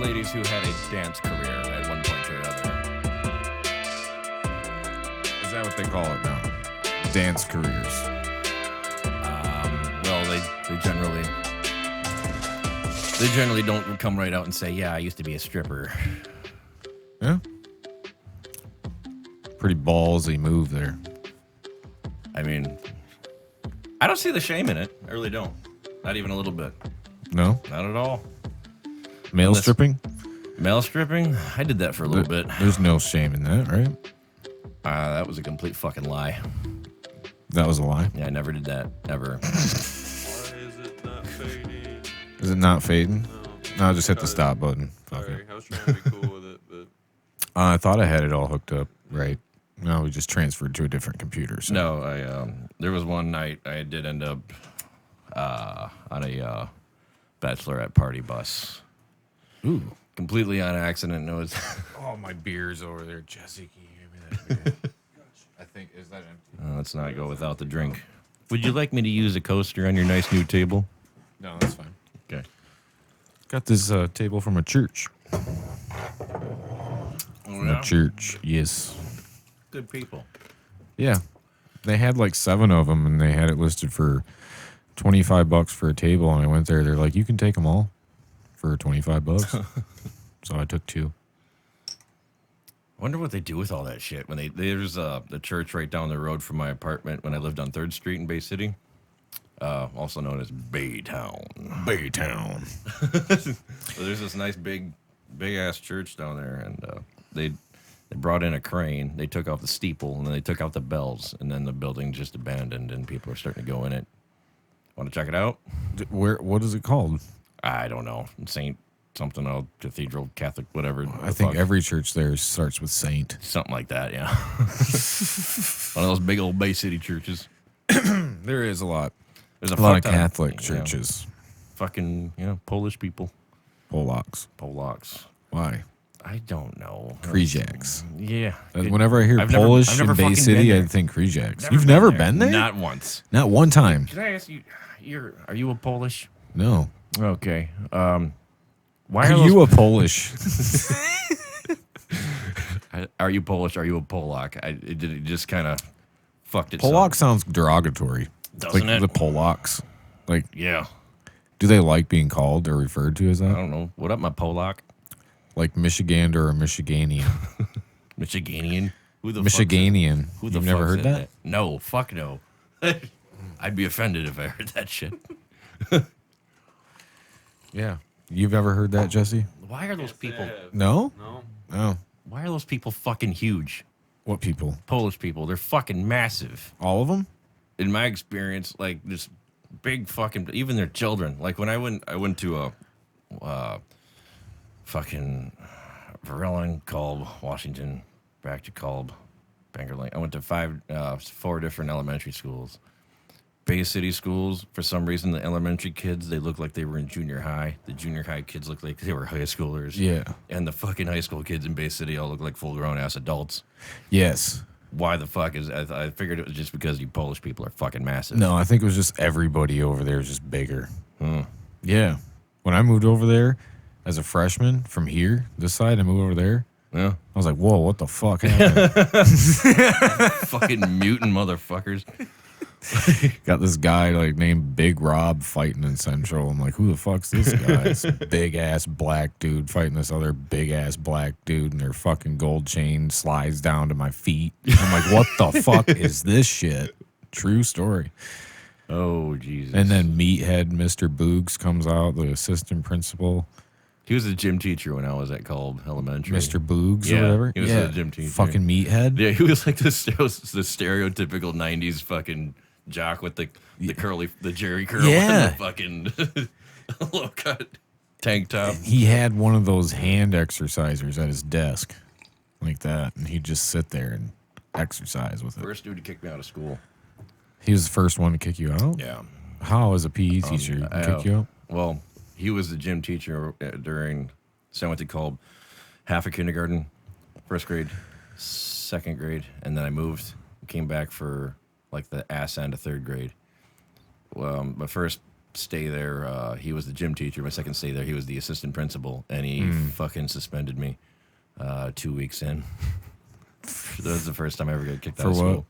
ladies who had a dance career at one point or another. Is that what they call it now? Dance careers. Well, they generally don't come right out and say, "Yeah, I used to be a stripper." Yeah. Pretty ballsy move there. I mean, I don't see the shame in it. I really don't. Not even a little bit. No? Not at all. Male stripping? Male stripping? I did that for a little bit. There's no shame in that, right? That was a complete fucking lie. That was a lie. Yeah, I never did that. Ever. Why is it not fading? Is it not fading? No, just hit the stop button. Fuck Sorry, it. I was trying to be cool with it, but I thought I had it all hooked up, right? No, we just transferred to a different computer. So. No, there was one night I did end up on a bachelorette party bus. Ooh. Completely on accident. It was. Oh, my beer's over there. Jesse, can you give me that beer? I think, is that empty? Let's not go without the drink. Would you like me to use a coaster on your nice new table? No, that's fine. Okay. Got this table from a church. From a church, yes. Good people. Yeah. They had like 7 of them, and they had it listed for $25 for a table, and I went there. They're like, you can take them all for $25. So I took 2. Wonder what they do with all that shit when there's the church right down the road from my apartment when I lived on 3rd Street in Bay City, also known as Baytown. Baytown. So there's this nice big ass church down there, and they brought in a crane. They took off the steeple, and then they took out the bells, and then the building just abandoned, and people are starting to go in it. Want to check it out? What is it called? I don't know. Saint something else, Cathedral, Catholic, whatever. I think every church there starts with Saint. Something like that, yeah. One of those big old Bay City churches. There is a lot. There's A lot of fuck ton Catholic you know, churches. fucking, Polish people. Polacks. Why? I don't know. Krijaks. Yeah. Whenever I hear I've never- Polish I've never in Bay fucking City, been I think Krijaks. You've never been there? Not once. Not one time. Can I ask you, are you a Polish? No. Okay. Why Are you a Polish? Are you Polish? Are you a Polak? It just kind of fucked it. Polak sounds derogatory. Doesn't like it? the Polacks. Like, Yeah. do they like being called or referred to as I that? don't know. What up, my Polak? Like Michigander or Michiganian. Michiganian? Who the fuck's that? Michiganian. Who the You've never fuck's heard in that? No, fuck no. I'd be offended if I heard that shit. Yeah. You've never heard that, Jesse? Why are those people? No? no. Oh. Why are those people fucking huge? What people? Polish people. They're fucking massive. All of them? In my experience, like this big fucking. Even their children. Like when I went to a fucking Varela, Kolb, Washington, back to Kolb, Bangor Lane. I went to 4 different elementary schools. Bay City schools, for some reason, the elementary kids, they look like they were in junior high. The junior high kids look like they were high schoolers. Yeah. And the fucking high school kids in Bay City all look like full-grown ass adults. Yes. Why the fuck is... I figured it was just because you Polish people are fucking massive. No, I think it was just everybody over there is just bigger. Yeah. When I moved over there as a freshman from here, this side, I moved over there. Yeah. I was like, whoa, what the fuck happened? Fucking mutant motherfuckers. Got this guy like named Big Rob fighting in Central. I'm like, who the fuck's this guy? This big ass black dude fighting this other big ass black dude, and their fucking gold chain slides down to my feet. I'm like, what the fuck is this shit? True story. Oh, Jesus. And then Meathead Mr. Boogs comes out, the assistant principal. He was a gym teacher when I was at Kolb Elementary. Mr. Boogs Yeah, or whatever. he was a gym teacher. Fucking Meathead. Yeah, he was like the stereotypical 90s fucking jock with the curly, the Jerry curl Yeah. and the fucking low cut tank top. He had one of those hand exercisers at his desk like that, and he'd just sit there and exercise with it. First dude to kick me out of school. He was the first one to kick you out? Yeah. How, as a PE teacher, kick you out? Well, he was the gym teacher during, so I went to Kolb half of kindergarten, 1st grade, 2nd grade, and then I moved, came back for like the ass end of 3rd grade. My first stay there. He was the gym teacher. My second stay there, he was the assistant principal, and he fucking suspended me 2 weeks in. That was the first time I ever got kicked out of For what? school.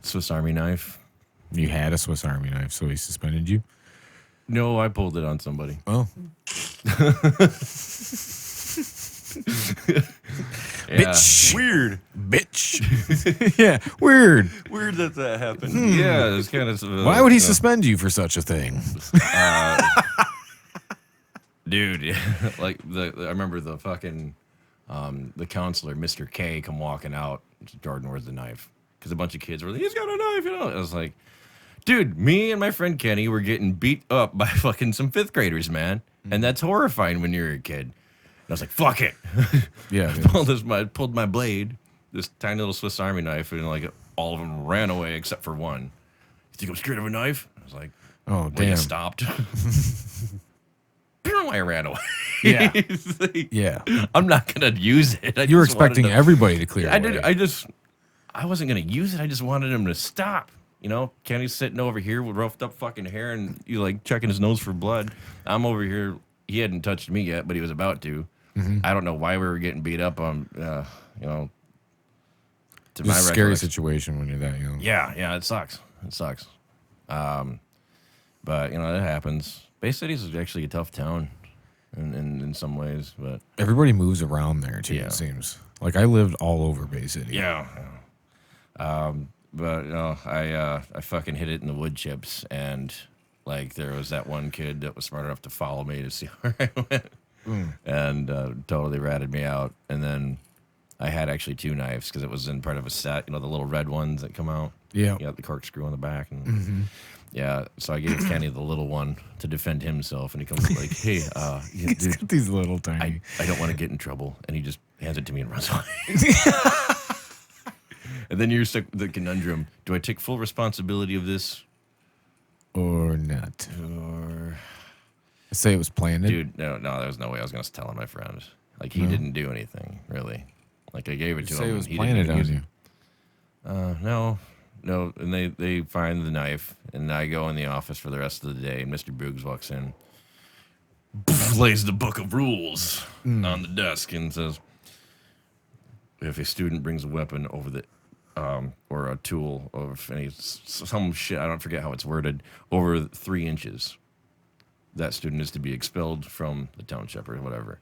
Swiss Army knife. You had a Swiss Army knife, so he suspended you? No, I pulled it on somebody. Oh. Yeah. Bitch. Weird. Bitch. Yeah, weird. Weird that happened. Yeah, it's kind of. Why would he suspend you for such a thing? Dude? Like I remember the fucking the counselor, Mr. K, come walking out. Jordan, where's the knife? Because a bunch of kids were like, he's got a knife, you know. I was like, dude, me and my friend Kenny were getting beat up by fucking some fifth graders, man, and that's horrifying when you're a kid. And I was like, fuck it. Yeah. I pulled my blade, this tiny little Swiss Army knife, and like all of them ran away except for one. You think I'm scared of a knife? I was like, Oh, well, damn. you stopped. I ran away. Yeah. It's like, Yeah. I'm not gonna use it. You were just wanted expecting to- everybody to clear I away. did. I wasn't gonna use it. I just wanted him to stop. You know, Kenny's sitting over here with roughed up fucking hair, and you like checking his nose for blood. I'm over here. He hadn't touched me yet, but he was about to. I don't know why we were getting beat up on. You know, to It's a scary recollection. situation when you're that young. Yeah, it sucks. But you know, it happens. Bay City's is actually a tough town, in some ways. But Everybody moves around there, too, Yeah. it seems. Like, I lived all over Bay City. yeah. But you know, I fucking hit it in the wood chips, and like there was that one kid that was smart enough to follow me to see where I went, and totally ratted me out. And then I had actually two knives because it was in part of a set. You know, the little red ones that come out. Yeah. You got the corkscrew on the back, and yeah. So I gave Kenny the little one to defend himself, and he comes like, "Hey, He's dude, got these little tiny. I don't want to get in trouble," and he just hands it to me and runs away. And then you're stuck with the conundrum: do I take full responsibility of this, Or not. or Say it was planted. dude? No, there was no way I was going to tell on my friend. Like he didn't do anything really. Like I gave it to Say him. it was and he planted didn't on use you. it. No. And they find the knife, and I go in the office for the rest of the day. And Mr. Boogs walks in, lays the book of rules on the desk, and says, "If a student brings a weapon over the or a tool of any some shit, I don't forget how it's worded, over 3 inches, that student is to be expelled from the township or whatever."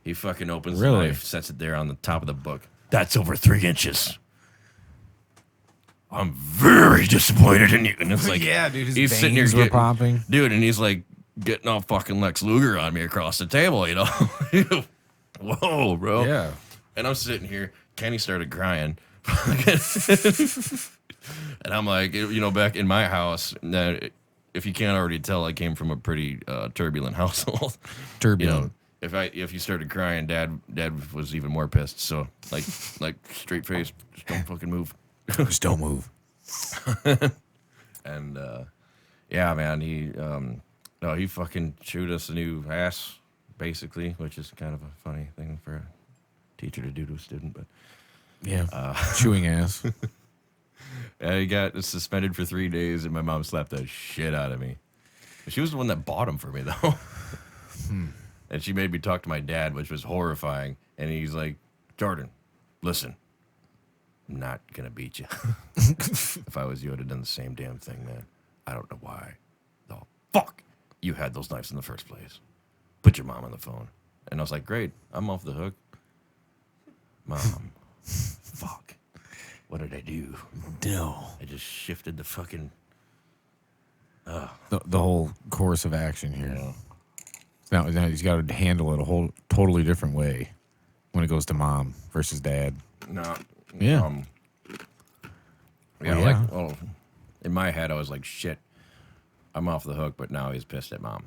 He fucking opens the Really? knife, sets it there on the top of the book. That's over 3 inches. I'm very disappointed in you. And it's like, Yeah, dude, his he's sitting here veins were getting, popping. dude, and he's like getting all fucking Lex Luger on me across the table, you know? Whoa, bro. Yeah. And I'm sitting here. Kenny started crying. And I'm like, you know, back in my house, if you can't already tell, I came from a pretty turbulent household. You Turbulent. know, if you started crying, dad was even more pissed. So like straight face, just don't fucking move. Just don't move. And yeah, man, he fucking chewed us a new ass, basically, which is kind of a funny thing for a teacher to do to a student. But Yeah. Chewing ass. he got suspended for 3 days, and my mom slapped the shit out of me. She was the one that bought him for me, though. And she made me talk to my dad, which was horrifying. And he's like, "Jordan, listen, I'm not gonna beat you. If I was you, I'd have done the same damn thing, man. I don't know why the fuck you had those knives in the first place. Put your mom on the phone." And I was like, "Great, I'm off the hook." Mom, fuck. What did I do? No. I just shifted the fucking. The whole course of action here. You know, Now he's got to handle it a whole totally different way when it goes to mom versus dad. no. Yeah. Yeah, Well, yeah. in my head, I was like, shit, I'm off the hook, but now he's pissed at mom.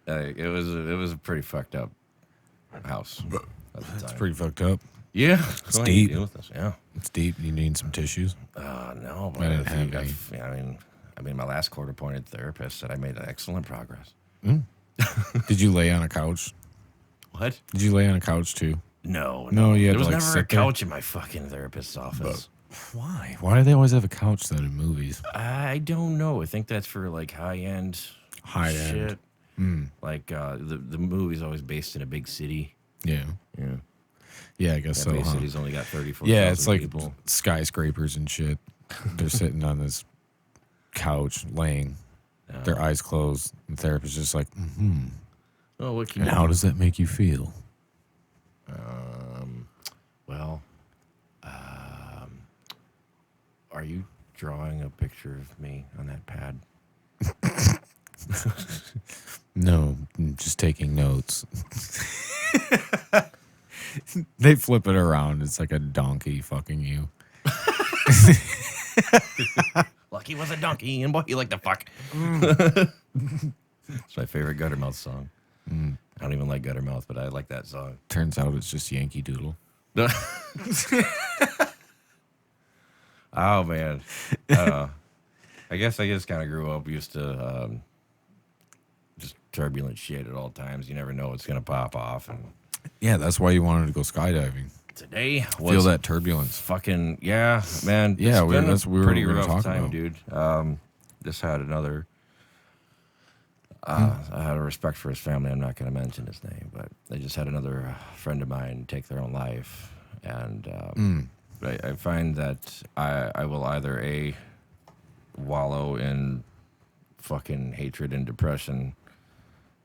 It was a pretty fucked up house at the time. It's pretty fucked up. Yeah. It's Go ahead and deep. deal with this, yeah. It's deep. You need some tissues. No, but I didn't I think have any. I mean, my last court-appointed therapist said I made excellent progress. Did you lay on a couch? What? Did you lay on a couch too? No, No, you had there was to, like, never a sit there? couch in my fucking therapist's office. Why? Why do they always have a couch set in movies? I don't know. I think that's for like high end High-end. shit. Like the movie's always based in a big city. Yeah. Yeah. Yeah, I guess That so. big Huh? city's only got 34,000 Yeah, it's like people. skyscrapers and shit. They're sitting on this couch, laying, their eyes closed. The therapist's just like, Oh, what can and you how do? does that make you feel? Well, are you drawing a picture of me on that pad? No, I'm just taking notes. They flip it around. It's like a donkey fucking you. Lucky was a donkey, and boy, he liked to fuck. It's my favorite Guttermouth song. I don't even like Guttermouth, but I like that song. Turns out it's just Yankee Doodle. Oh, man. I guess I just kind of grew up used to just turbulent shit at all times. You never know what's going to pop off. And Yeah, that's why you wanted to go skydiving. today was Feel that turbulence. fucking, yeah, man. Yeah, it's we- been that's a what we were pretty gonna rough talk time, about. dude. Just had another. I had a respect for his family. I'm not going to mention his name, but they just had another friend of mine take their own life, and I find that I will either wallow in fucking hatred and depression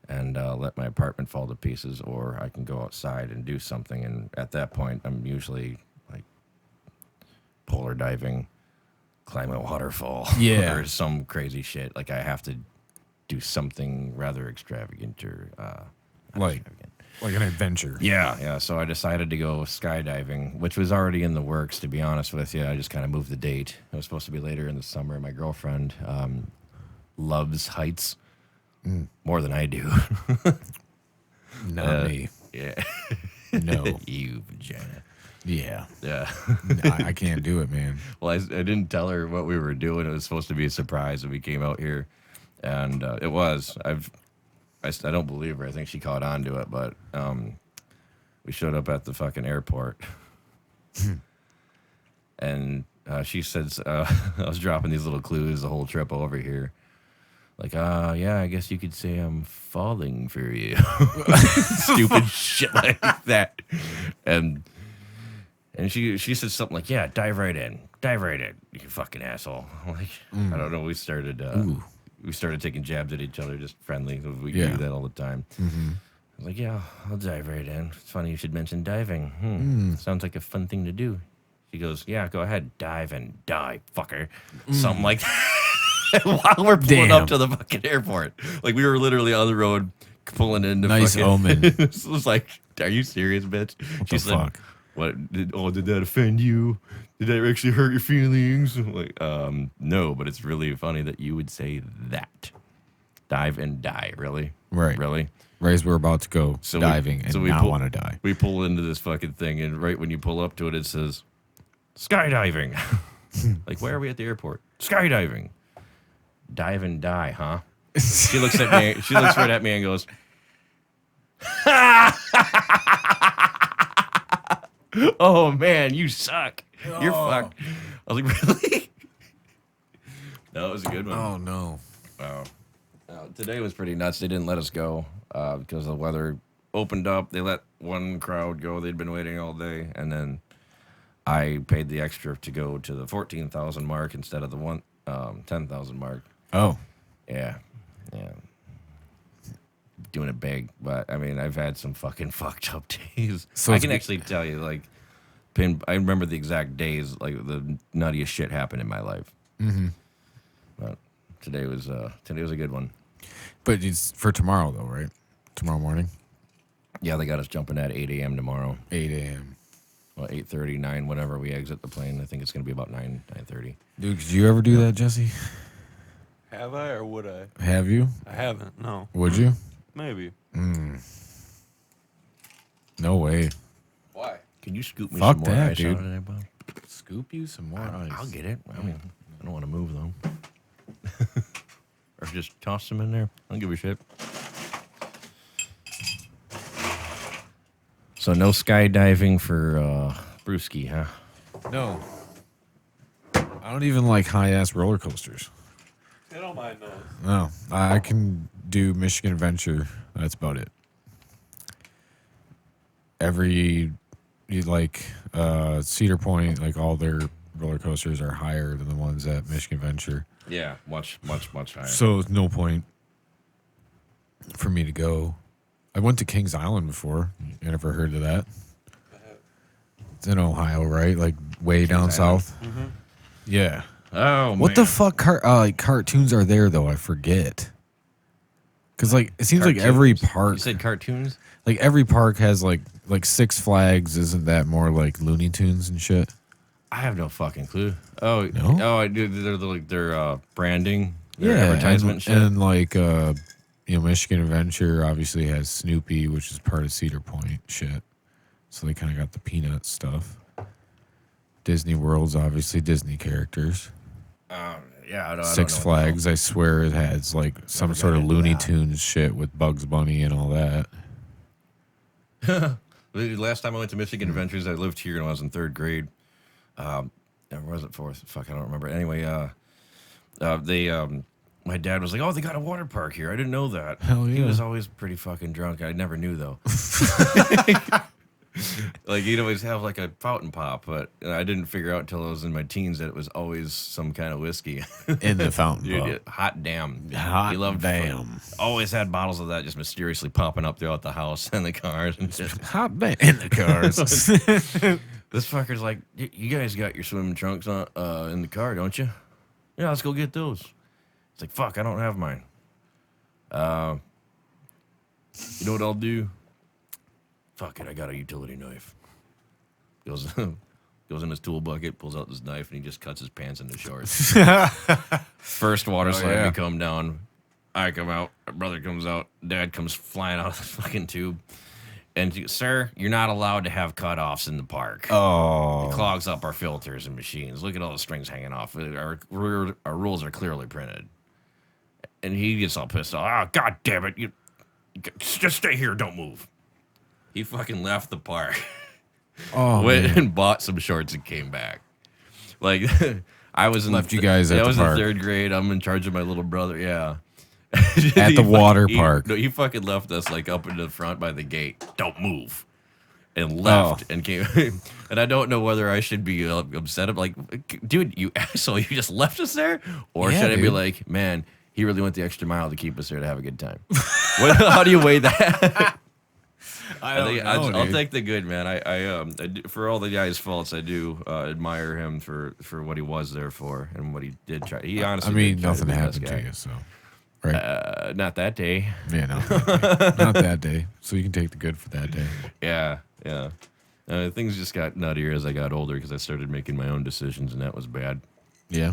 and let my apartment fall to pieces, or I can go outside and do something. And at that point, I'm usually like polar diving, climb a waterfall, Yeah. or some crazy shit. Like I have to do something rather extravagant or Like, extravagant. like an adventure. Yeah. So I decided to go skydiving, which was already in the works, to be honest with you. I just kind of moved the date. It was supposed to be later in the summer. My girlfriend loves heights more than I do. Not me. Yeah. No. You vagina. Yeah. Yeah. I can't do it, man. Well, I didn't tell her what we were doing. It was supposed to be a surprise when we came out here. And it was. I don't believe her. I think she caught on to it. But we showed up at the fucking airport. And she said, I was dropping these little clues the whole trip over here. Like, yeah, I guess you could say I'm falling for you. Stupid shit like that. And she said something like, yeah, dive right in, you fucking asshole. I'm like, I don't know. We started taking jabs at each other, just friendly. We do that all the time. I was like, yeah, I'll dive right in. It's funny you should mention diving. Sounds like a fun thing to do. She goes, yeah, go ahead, dive and die, fucker. Something like that. While we're pulling up to the fucking airport. Like, we were literally on the road pulling into Nice fucking... omen. It was like, are you serious, bitch? What the fuck? What did that offend you? Did that actually hurt your feelings? I'm like, no, but it's really funny that you would say that. Dive and die, really? Right. Really? Right, we're about to go diving and not want to die. We pull into this fucking thing, and right when you pull up to it, it says, skydiving. Like, where are we at the airport? Skydiving. Dive and die, huh? She looks at me. She looks right at me and goes, "Oh man, you suck. You're fucked." I was like, "Really?" No, it was a good one. Oh, no. Wow. Today was pretty nuts. They didn't let us go because the weather opened up. They let one crowd go. They'd been waiting all day, and then I paid the extra to go to the 14,000 mark instead of the 10,000 mark. Oh. Yeah. Doing it big, but I mean, I've had some fucking fucked up days. So I it's can good- actually tell you, like, I remember the exact days, like the nuttiest shit happened in my life. But today was a good one. But it's for tomorrow, though, right? Tomorrow morning? Yeah, they got us jumping at 8 a.m. tomorrow. 8 a.m. Well, 8:30, 9, whenever we exit the plane. I think it's going to be about 9:30. Dude, did you ever do that, Jesse? Have I or would I? Have you? I haven't. No. Would you? Maybe. No way. Why? Can you scoop me Fuck some more that, ice dude. out of there, Bob? Scoop you some more ice. I'll get it. I mean, I don't want to move, though. Or just toss them in there. I don't give a shit. So no skydiving for Brewski, huh? No. I don't even like high ass roller coasters. I don't mind those. No, I can do Michigan Adventure. That's about it. Cedar Point, like all their roller coasters are higher than the ones at Michigan Adventure. Yeah, much higher. So there's no point for me to go. I went to Kings Island before. You ever heard of that? It's in Ohio, right? Like way down Island? south. Mm-hmm. Yeah. Oh, What the fuck cartoons are there though? I forget. Cause like it seems like every Cartoons? park, You said cartoons? like every park has like Six Flags. Isn't that more like Looney Tunes and shit? I have no fucking clue. Oh, No? oh, I do. They're like their branding, their Yeah, advertisement shit. and like Michigan Adventure obviously has Snoopy, which is part of Cedar Point shit. So they kind of got the Peanut stuff. Disney World's obviously Disney characters. Yeah, I don't Six know. Flags, I swear it has like some Never sort got of into Looney that. Tunes shit with Bugs Bunny and all that. The last time I went to Michigan Adventures, I lived here when I was in third grade. Or was it fourth? Fuck, I don't remember. Anyway, my dad was like, "Oh, they got a water park here. I didn't know that." Hell He yeah. was always pretty fucking drunk. I never knew though. Like he'd always have like a fountain pop, but I didn't figure out until I was in my teens that it was always some kind of whiskey. In the fountain. Dude, Pub. hot damn. Hot He loved damn. always had bottles of that just mysteriously popping up throughout the house and the cars and just Hot damn. In the cars. this fucker's like, you guys got your swimming trunks on in the car, don't you? Yeah, let's go get those. It's like, fuck, I don't have mine. You know what I'll do? Fuck it, I got a utility knife. Goes in his tool bucket, pulls out this knife, and he just cuts his pants into shorts. First water slide yeah. we come down. I come out. My brother comes out. Dad comes flying out of the fucking tube. And sir, you're not allowed to have cutoffs in the park. Oh. It clogs up our filters and machines. Look at all the strings hanging off. Our rules are clearly printed. And he gets all pissed off. Oh, God damn it. You just stay here. Don't move. He fucking left the park. Oh, Went man. and bought some shorts and came back. Like, I was in Left you guys at I the was park. in third grade. I'm in charge of my little brother. Yeah. At the water park. No, he fucking left us like up in the front by the gate. Don't move. And left and came. And I don't know whether I should be upset. I'm like, dude, you asshole, you just left us there? Or Yeah, should I be dude. like, man, he really went the extra mile to keep us there to have a good time? How do you weigh that? I'll take the good, man. I do, for all the guy's faults, I do admire him for what he was there for and what he did try. He honestly, I mean, did try nothing be the best happened to guy. you, so. Right? Not that day. Yeah, no. Not that day. So you can take the good for that day. Yeah. Things just got nuttier as I got older because I started making my own decisions, and that was bad. Yeah.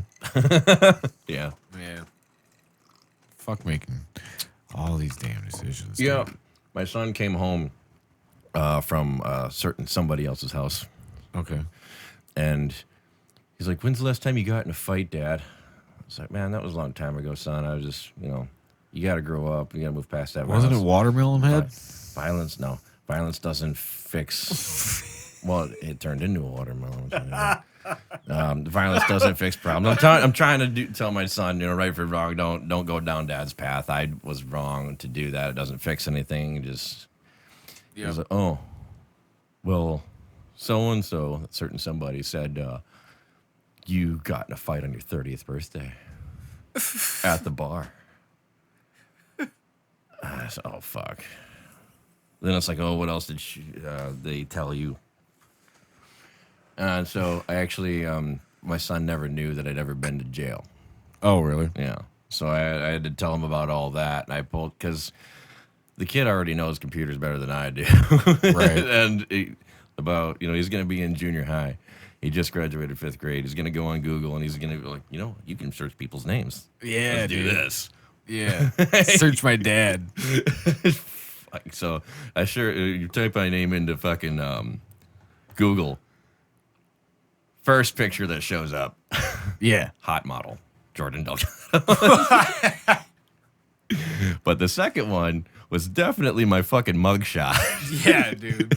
Yeah. Yeah. Fuck making all these damn decisions. Yeah. dude. My son came home from somebody else's house, Okay. and he's like, "When's the last time you got in a fight, Dad?" I was like, "Man, that was a long time ago, son. I was just, you got to grow up. You got to move past that." Wasn't it violence. Watermelon Head? Violence? No. Violence doesn't fix. Well, it turned into a watermelon. Violence doesn't fix problems. I'm trying to tell my son, right for wrong. Don't go down Dad's path. I was wrong to do that. It doesn't fix anything. Just he was like, oh, well, so and so, certain somebody said you got in a fight on your 30th birthday at the bar. I said, oh fuck. Then it's like, oh, what else did they tell you? And so I actually, my son never knew that I'd ever been to jail. Oh, really? Yeah. So I had to tell him about all that. And I pulled, because the kid already knows computers better than I do. Right. And he's going to be in junior high. He just graduated 5th grade. He's going to go on Google and he's going to be like, you can search people's names. Yeah, Let's do dude. this. Yeah. Search my dad. So you type my name into fucking Google. First picture that shows up, Yeah. hot model, Jordan Delgado. But the second one was definitely my fucking mugshot. Yeah, dude.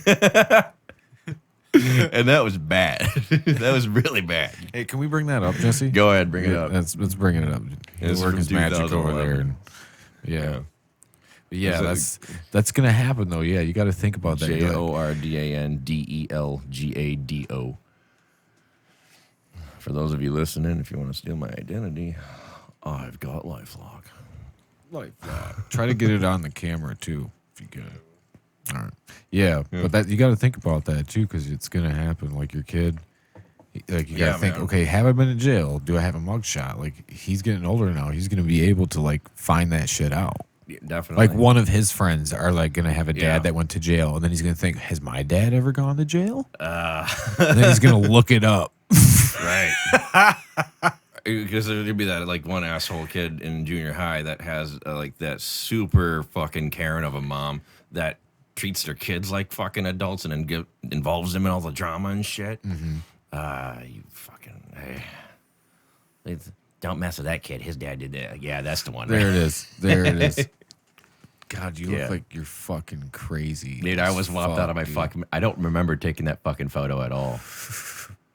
And that was bad. That was really bad. Hey, can we bring that up, Jesse? Go ahead, bring it up. Let's bring it up. It's The work from is magic over 2011. there. And, yeah. But yeah, Is that's gonna happen though. Yeah, you got to think about that. JORDANDEAGADO. For those of you listening, if you want to steal my identity, I've got LifeLock. Try to get it on the camera too, if you can. All right. Yeah, but that you got to think about that too, because it's gonna happen. Like your kid, like you got to think. man. Okay, have I been in jail? Do I have a mugshot? Like he's getting older now. He's gonna be able to like find that shit out. Yeah, definitely. Like one of his friends are like gonna have a dad Yeah. that went to jail, and then he's gonna think, has my dad ever gone to jail? And then he's gonna look it up. Right. Because there'd be that like one asshole kid in junior high that has like that super fucking Karen of a mom that treats their kids like fucking adults and then involves them in all the drama and shit. You fucking don't mess with that kid. His dad did that. Yeah, that's the one. There Right? it is. There it is. God, you Yeah. look like you're fucking crazy. Dude, I was as whopped out of my dude. fucking. I don't remember taking that fucking photo at all.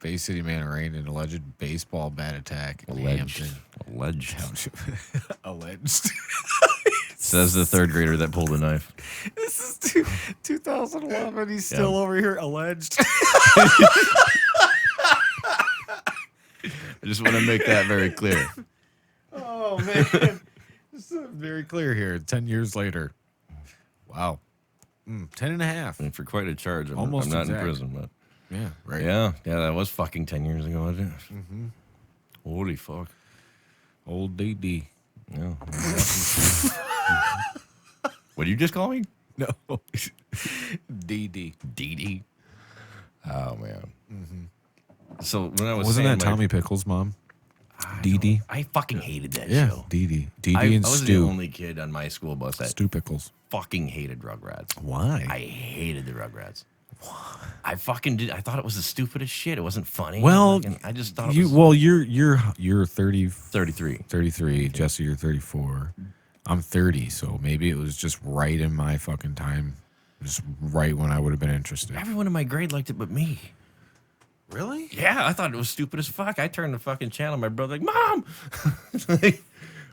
Bay City man arraigned in alleged baseball bat attack in Alleged. Hampton Alleged. Township. Alleged. Says the third grader that pulled a knife. This is 2011. He's still over here alleged. I just want to make that very clear. Oh, man. This is very clear here. 10 years later. Wow. 10 and a half. And for quite a charge. I'm Almost not exact. in prison, but Yeah, right. yeah, that was fucking 10 years ago, wasn't it? Holy fuck. Old DD. Yeah. What did you just call me? No. DD. DD. Oh man. So when I was Wasn't saying that my- Tommy Pickles' mom? DD? I fucking hated that Yeah, show. DD. I DD and was the Stu. only kid on my school bus that Stu Pickles. fucking hated Rugrats. Why? I hated the Rugrats. I fucking did. I thought it was the stupidest shit. It wasn't funny. Well, Fucking- I just thought it you was well you're 30, 33. 33. Jesse, you're 34. I'm 30, so maybe it was just right in my fucking time, just right when I would have been interested. Everyone in my grade liked it but me. Really? Yeah, I thought it was stupid as fuck. I turned the fucking channel. My brother like, Mom! Like,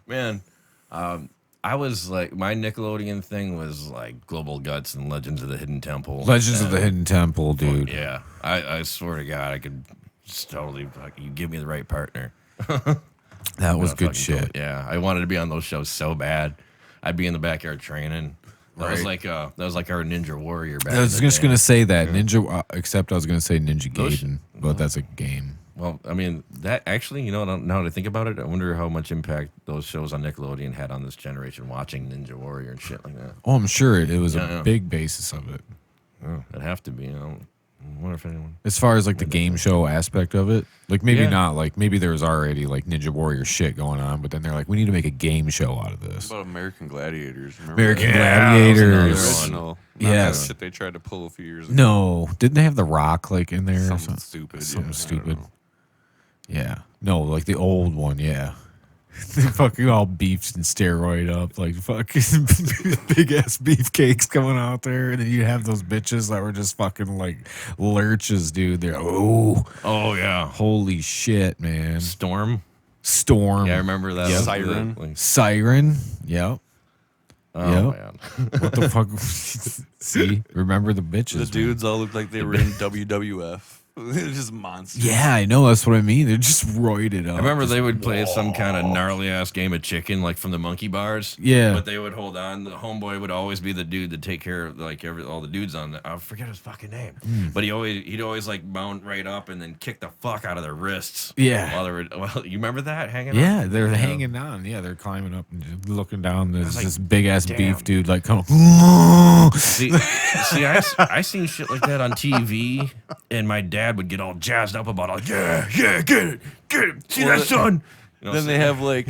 man, I was like, my Nickelodeon thing was like Global Guts and Legends of the Hidden Temple. Legends of the Hidden Temple, dude. Yeah, I swear to God, I could just totally, like, you give me the right partner. That was Fucking good shit. totally- yeah, I wanted to be on those shows so bad. I'd be in the backyard training. That was Right. like our Ninja Warrior back I was in the just day. gonna say that Ninja, except I was gonna say Ninja Those- Gaiden, but that's a game. Well, I mean, that actually, you know, now that I think about it, I wonder how much impact those shows on Nickelodeon had on this generation watching Ninja Warrior and shit like that. Oh, I'm sure it was Yeah, a yeah. big basis of it. Oh, it'd have to be. You know, I wonder if anyone. As far as like the game show aspect of it, like maybe Yeah. not, like maybe there was already like Ninja Warrior shit going on, but then they're like, we need to make a game show out of this. What about American Gladiators? Remember American that? Gladiators. The original. Yes. Not that shit they tried to pull a few years ago. No, didn't they have The Rock like in there? or Something stupid. Something yeah, I don't stupid. know. Yeah. No, like the old one, yeah. They fucking all beefed and steroid up, like fucking big ass beefcakes coming out there, and then you have those bitches that were just fucking like lurches, dude. They're oh Yeah, holy shit, man. Storm. Storm. Yeah, I remember that. Yep. Siren. Like, Siren. Yep. oh Yep. man. What the fuck? See, remember the bitches. The man. dudes all looked like they were in WWF. They're just monsters. Yeah, I know. That's what I mean. They're just roided up. I remember they would play some kind of gnarly ass game of chicken, like from the monkey bars. Yeah. But they would hold on. The homeboy would always be the dude to take care of like all the dudes on the. I forget his fucking name. But he'd always like mount right up and then kick the fuck out of their wrists. Yeah. While they were. Well, you remember that hanging? Yeah, on? they're hanging on. Yeah, they're climbing up and just looking down. There's like, this big ass damn. beef dude like coming. See, I seen shit like that on TV, and my dad would get all jazzed up about it. Like, yeah, get it, see Well, that, son. You know, Then they have like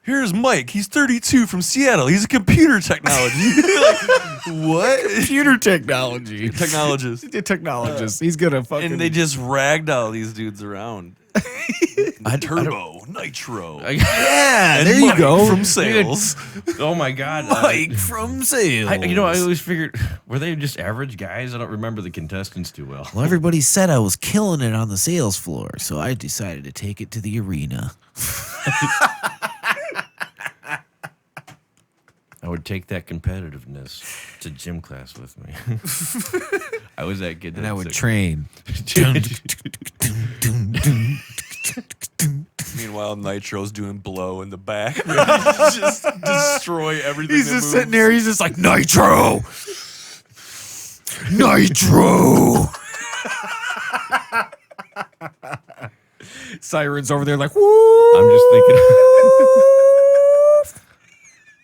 Here's Mike. He's 32 from Seattle. He's a computer technology. Like, what? Computer technology. Technologist. Technologist. He's gonna fucking. And they just ragged all these dudes around. Turbo, Nitro. yeah, And there you Mike go. from sales. Oh my god. Mike from sales. I always figured, were they just average guys? I don't remember the contestants too well. Well, everybody said I was killing it on the sales floor, so I decided to take it to the arena. I would take that competitiveness to gym class with me. I was that kid. And I would sick. train. Meanwhile, Nitro's doing blow in the back. Just destroy everything. He's that just moves. sitting there. He's just like, Nitro! Nitro! Sirens over there like, woo! I'm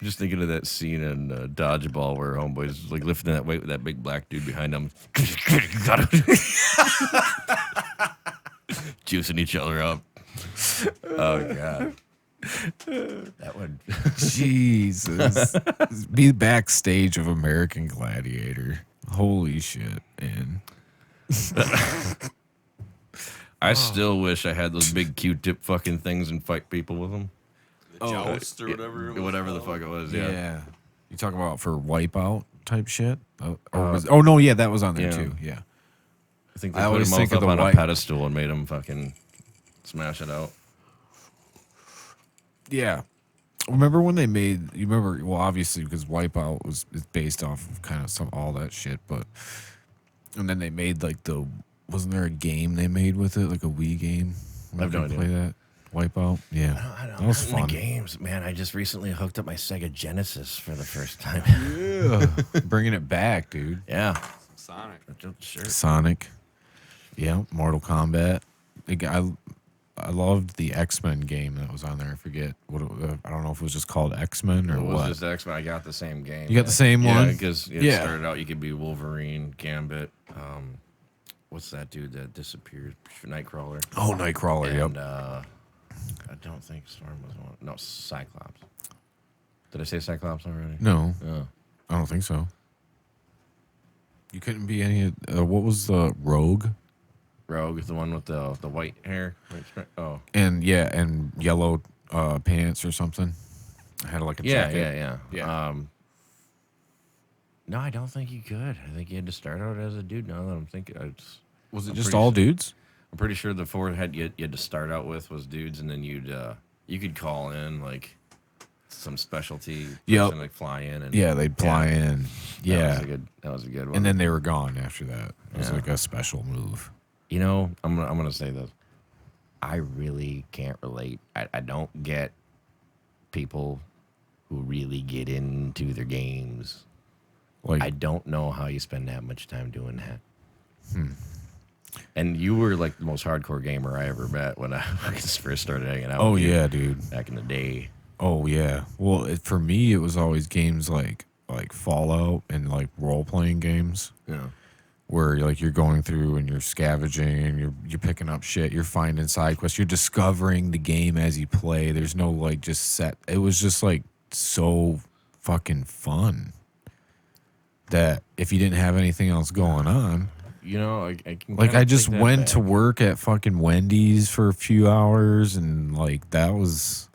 just thinking of that scene in Dodgeball where homeboy's like lifting that weight with that big black dude behind him. Got him. Juicing each other up. Oh god. That would Jesus. Be backstage of American Gladiator. Holy shit, man. I still wish I had those big Q-tip fucking things and fight people with them. The joust or whatever. it was Whatever the called. fuck it was, Yeah. yeah. You talking about for Wipeout type shit? Oh no, yeah, that was on there yeah. too. Yeah. I think they I put always him think up of the on a white- pedestal and made him fucking smash it out. Yeah. Remember when they made? You remember? Well, obviously because Wipeout is based off of kind of all that shit, but and then they made like the wasn't there a game they made with it, like a Wii game? I have no idea. Play that Wipeout. Yeah, I don't that was fun. games, man. I just recently hooked up my Sega Genesis for the first time. Yeah, bringing it back, dude. Yeah. Sonic. Sure. Sonic. Yeah, Mortal Kombat. I loved the X-Men game that was on there. I forget what I don't know if it was just called X-Men or It was what. just X-Men. I got the same game. You got the same one? Yeah, because it Yeah. started out you could be Wolverine, Gambit. What's that dude that disappeared? Nightcrawler. Oh, Nightcrawler. And, Yep. I don't think Storm was one. No, Cyclops. Did I say Cyclops already? No, Oh. I don't think so. You couldn't be any. What was the Rogue? Rogue is the one with the white hair. Oh. And yeah, and yellow pants or something. I had like a jacket. Yeah. No, I don't think you could. I think you had to start out as a dude. Now that I'm thinking, Was it I'm just pretty all sure- dudes? I'm pretty sure the four you had to start out with was dudes, and then you could call in like some specialty Yep. person, like fly in and Yeah, they'd fly in. Yeah, that was a good one. and then they were gone after that. It was Yeah. like a special move. you know, I'm gonna say this. I really can't relate. I don't get people who really get into their games. Like I don't know how you spend that much time doing that. And you were like the most hardcore gamer I ever met when I first started hanging out. oh with you yeah, dude. back in the day. Oh yeah. Well, for me, it was always games like Fallout and like role playing games Yeah. where like you're going through and you're scavenging and you're picking up shit. You're finding side quests. You're discovering the game as you play. There's no like just set. It was just like so fucking fun that if you didn't have anything else going on. You know, I can Like kinda I just take that went back. to work at fucking Wendy's for a few hours and like that was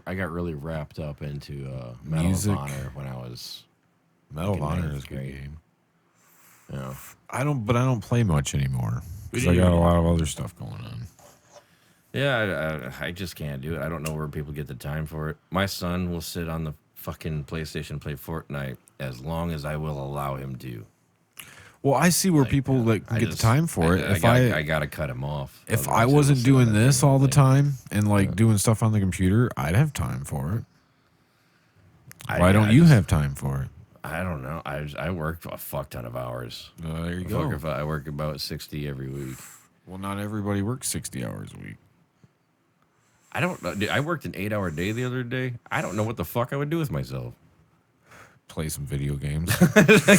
I got really wrapped up into Medal Music. of Honor when I was. Medal of Fucking Honor ninth is a good grade. game. You know, I don't play much anymore because We I got a didn't- lot of other stuff going on. yeah, I just can't do it. I don't know where people get the time for it. My son will sit on the fucking PlayStation and play Fortnite as long as I will allow him to. Well, I see where people like I get just- the time for it. If I gotta cut him off. if Otherwise I he'll wasn't sit doing on that this thing all the play. time and like doing stuff on the computer, I'd have time for it. I- Why don't I you just- have time for it? I don't know. I work a fuck ton of hours. There you I work about 60 every week. Well, not everybody works 60 hours a week. I don't know. Dude, I worked an 8-hour day the other day. I don't know what the fuck I would do with myself. Play some video games. I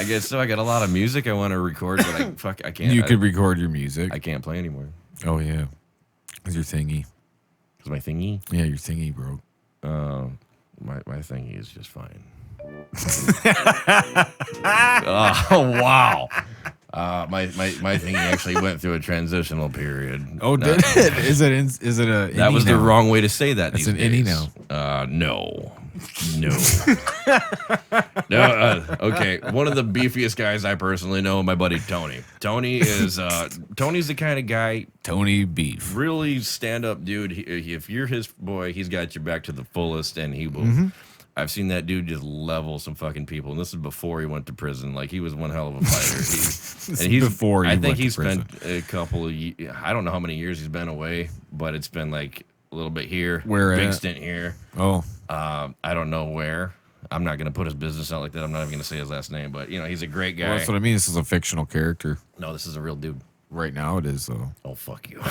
guess so. I got a lot of music I want to record, but I can't. You could record your music. I can't play anymore. Oh yeah. Is your thingy? Is my thingy? Yeah, your thingy broke. My thingy is just fine. Oh wow. My thingy actually went through a transitional period. Oh, did it? Is it a? That was the wrong way to say that. It's these an innie days. now. No. No. Okay. One of the beefiest guys I personally know, my buddy Tony. Tony's the kind of guy. Tony Beef. Really stand up dude. If you're his boy, he's got your back to the fullest, and he will. I've seen that dude just level some fucking people, and this is before he went to prison. Like, he was one hell of a fighter. I think he spent a couple of years. I don't know how many years he's been away, but it's been like a little bit here, big stint here. Oh, I don't know where. I'm not going to put his business out like that. I'm not even going to say his last name, but he's a great guy. well, that's what I mean. This is a fictional character. No, this is a real dude. Right now, it is though. Oh, fuck you.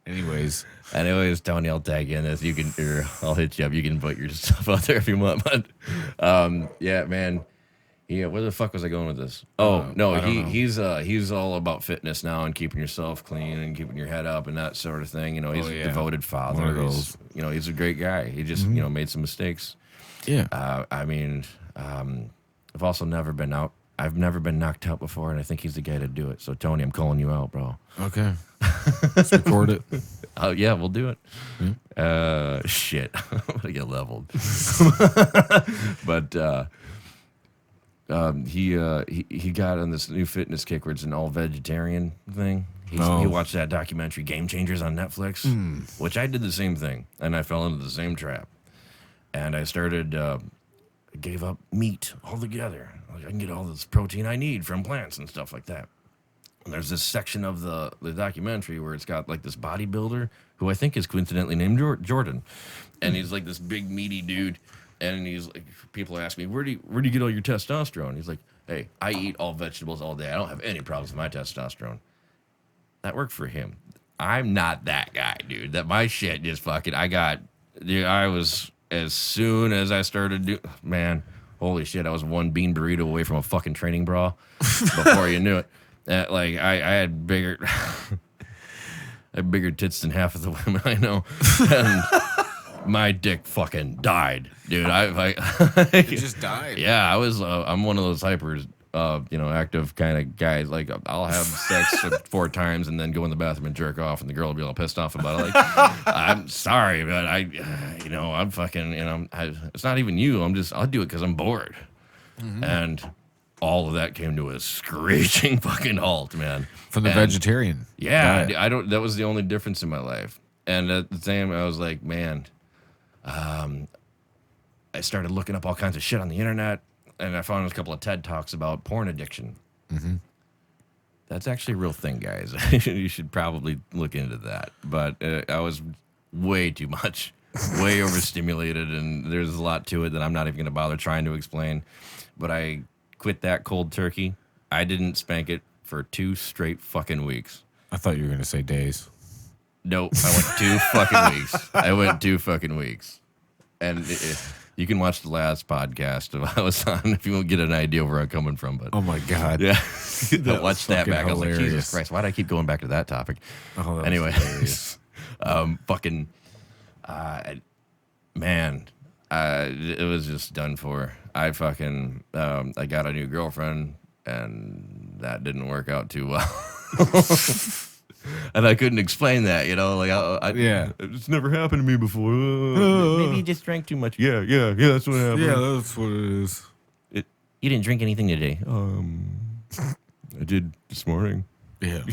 Anyways, Tony, I'll tag you in this. You can, or I'll hit you up. You can put your stuff out there if you want. But yeah, man. Yeah, where the fuck was I going with this? Oh no, he's all about fitness now and keeping yourself clean and keeping your head up and that sort of thing. He's a devoted father. One of those. He's a great guy. He just made some mistakes. yeah. I've also never been out. I've never been knocked out before, and I think he's the guy to do it. So Tony, I'm calling you out, bro. Okay. Let's record it. Oh yeah, we'll do it. Shit, I'm gonna get leveled. But he got on this new fitness kick where it's an all vegetarian thing. He watched that documentary Game Changers on Netflix, which I did the same thing, and I fell into the same trap. And I started gave up meat altogether. Like, I can get all this protein I need from plants and stuff like that. And there's this section of the documentary where it's got like this bodybuilder who I think is coincidentally named Jordan, and he's like this big meaty dude, and he's like, people ask me, where do you get all your testosterone? He's like, hey, I eat all vegetables all day. I don't have any problems with my testosterone. That worked for him. I'm not that guy, dude. That my shit just fucking. I was, as soon as I started man, holy shit, I was one bean burrito away from a fucking training bra before you knew it. Like I had bigger, tits than half of the women I know, and my dick fucking died, dude. It just died. Yeah, I'm one of those hypers, active kind of guys. Like, I'll have sex 4 times and then go in the bathroom and jerk off, and the girl will be all pissed off about it. Like, I'm sorry, but I'm fucking, it's not even you. I'll do it because I'm bored, and all of that came to a screeching fucking halt, man. From the vegetarian. Yeah, diet. that was the only difference in my life. And at the time, I was like, man, I started looking up all kinds of shit on the internet, and I found a couple of TED Talks about porn addiction. That's actually a real thing, guys. You should probably look into that. But I was way too much, way overstimulated, and there's a lot to it that I'm not even going to bother trying to explain. But I quit that cold turkey. I didn't spank it for 2 straight fucking weeks. I thought you were going to say days. Nope, I went 2 fucking weeks. I went 2 fucking weeks. And you can watch the last podcast I was on if you won't get an idea where I'm coming from. But oh my God. Yeah. That watch that back. Hilarious. I was like, Jesus Christ, why do I keep going back to that topic? Oh, that anyway, it was just done for. I fucking, I got a new girlfriend, and that didn't work out too well. And I couldn't explain that, it's never happened to me before. Maybe you just drank too much. Yeah, that's what happened. Yeah, that's what it is. You didn't drink anything today. I did this morning. Yeah.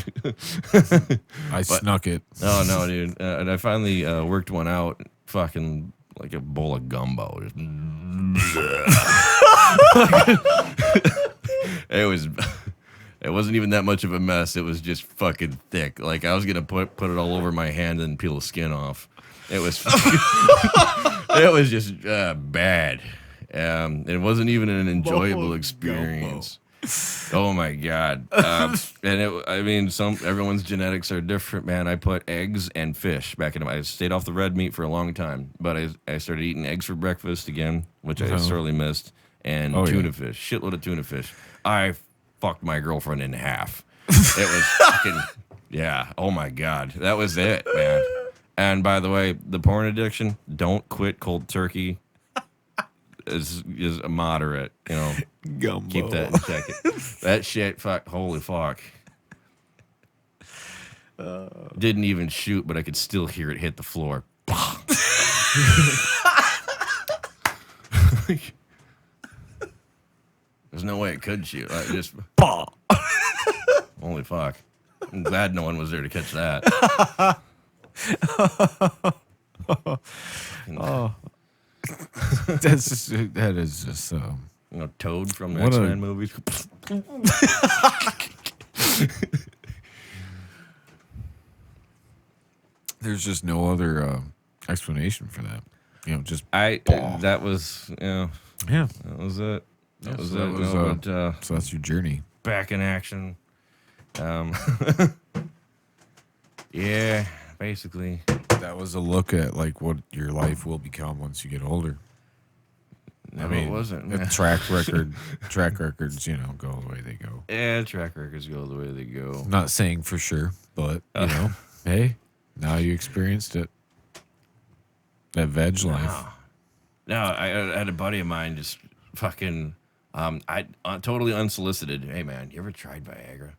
I snuck it. Oh, no, dude. And I finally worked one out, fucking like a bowl of gumbo. It wasn't even that much of a mess. It was just fucking thick. Like, I was going to put it all over my hand and peel the skin off. It was it was just bad. It wasn't even an enjoyable experience. Oh my God. Everyone's genetics are different, man. I put eggs and fish back in. I stayed off the red meat for a long time, but I started eating eggs for breakfast again, which I sorely missed, and tuna fish, shitload of tuna fish. I fucked my girlfriend in half. It was fucking Yeah. Oh my God, that was it, man. And by the way, the porn addiction, don't quit cold turkey. Is moderate, you know. Gumbo. Keep that in check. That shit, fuck, holy fuck. Didn't even shoot, but I could still hear it hit the floor. There's no way it could shoot. Like, just holy fuck. I'm glad no one was there to catch that. Oh. That is just You know, Toad from the What a- X-Men movies. there's just no other explanation for that. You know, just That was, you know, yeah. that was it. That was so it. that was, No, but, So that's your journey. back in action. Yeah, basically. That was a look at like what your life will become once you get older. No, it wasn't. the Man. track records, you know, go the way they go. Yeah, track records go the way they go. I'm not saying for sure, but you know, hey, now you experienced it. That veg life. No, I had a buddy of mine just fucking, totally unsolicited. Hey man, you ever tried Viagra?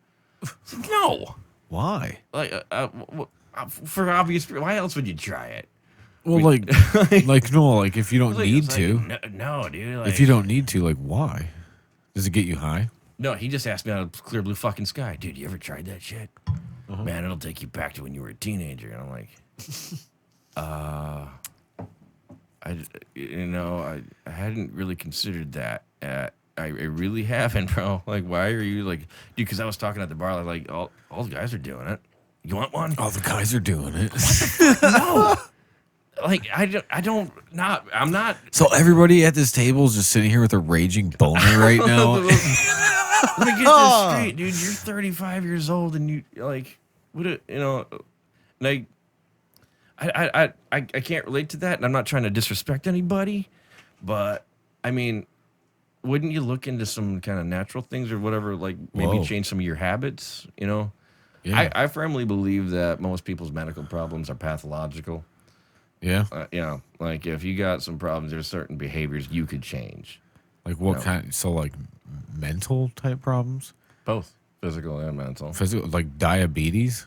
I said, no. Why? Like, for obvious, why else would you try it? Well, like no, like if you don't need to. No, dude. Like, If you don't need to, like why? Does it get you high? No, he just asked me out of clear blue fucking sky. Dude, you ever tried that shit? Man, it'll take you back to when you were a teenager. And I'm like, I hadn't really considered that. I really haven't, bro. Like, why are you like, dude? Because I was talking at the bar, like all the guys are doing it. You want one? All the guys are doing it. No. Like, I'm not. So everybody at this table is just sitting here with a raging boner right now. Let me get this straight, dude. You're 35 years old, and you like, like, I can't relate to that, and I'm not trying to disrespect anybody, but I mean, wouldn't you look into some kind of natural things or whatever, like maybe Whoa. change some of your habits? You know, Yeah. I firmly believe that most people's medical problems are pathological. Yeah. You know, like if you got some problems, there's certain behaviors you could change. Like what No. kind? So like mental type problems, Both physical and mental. physical, like diabetes.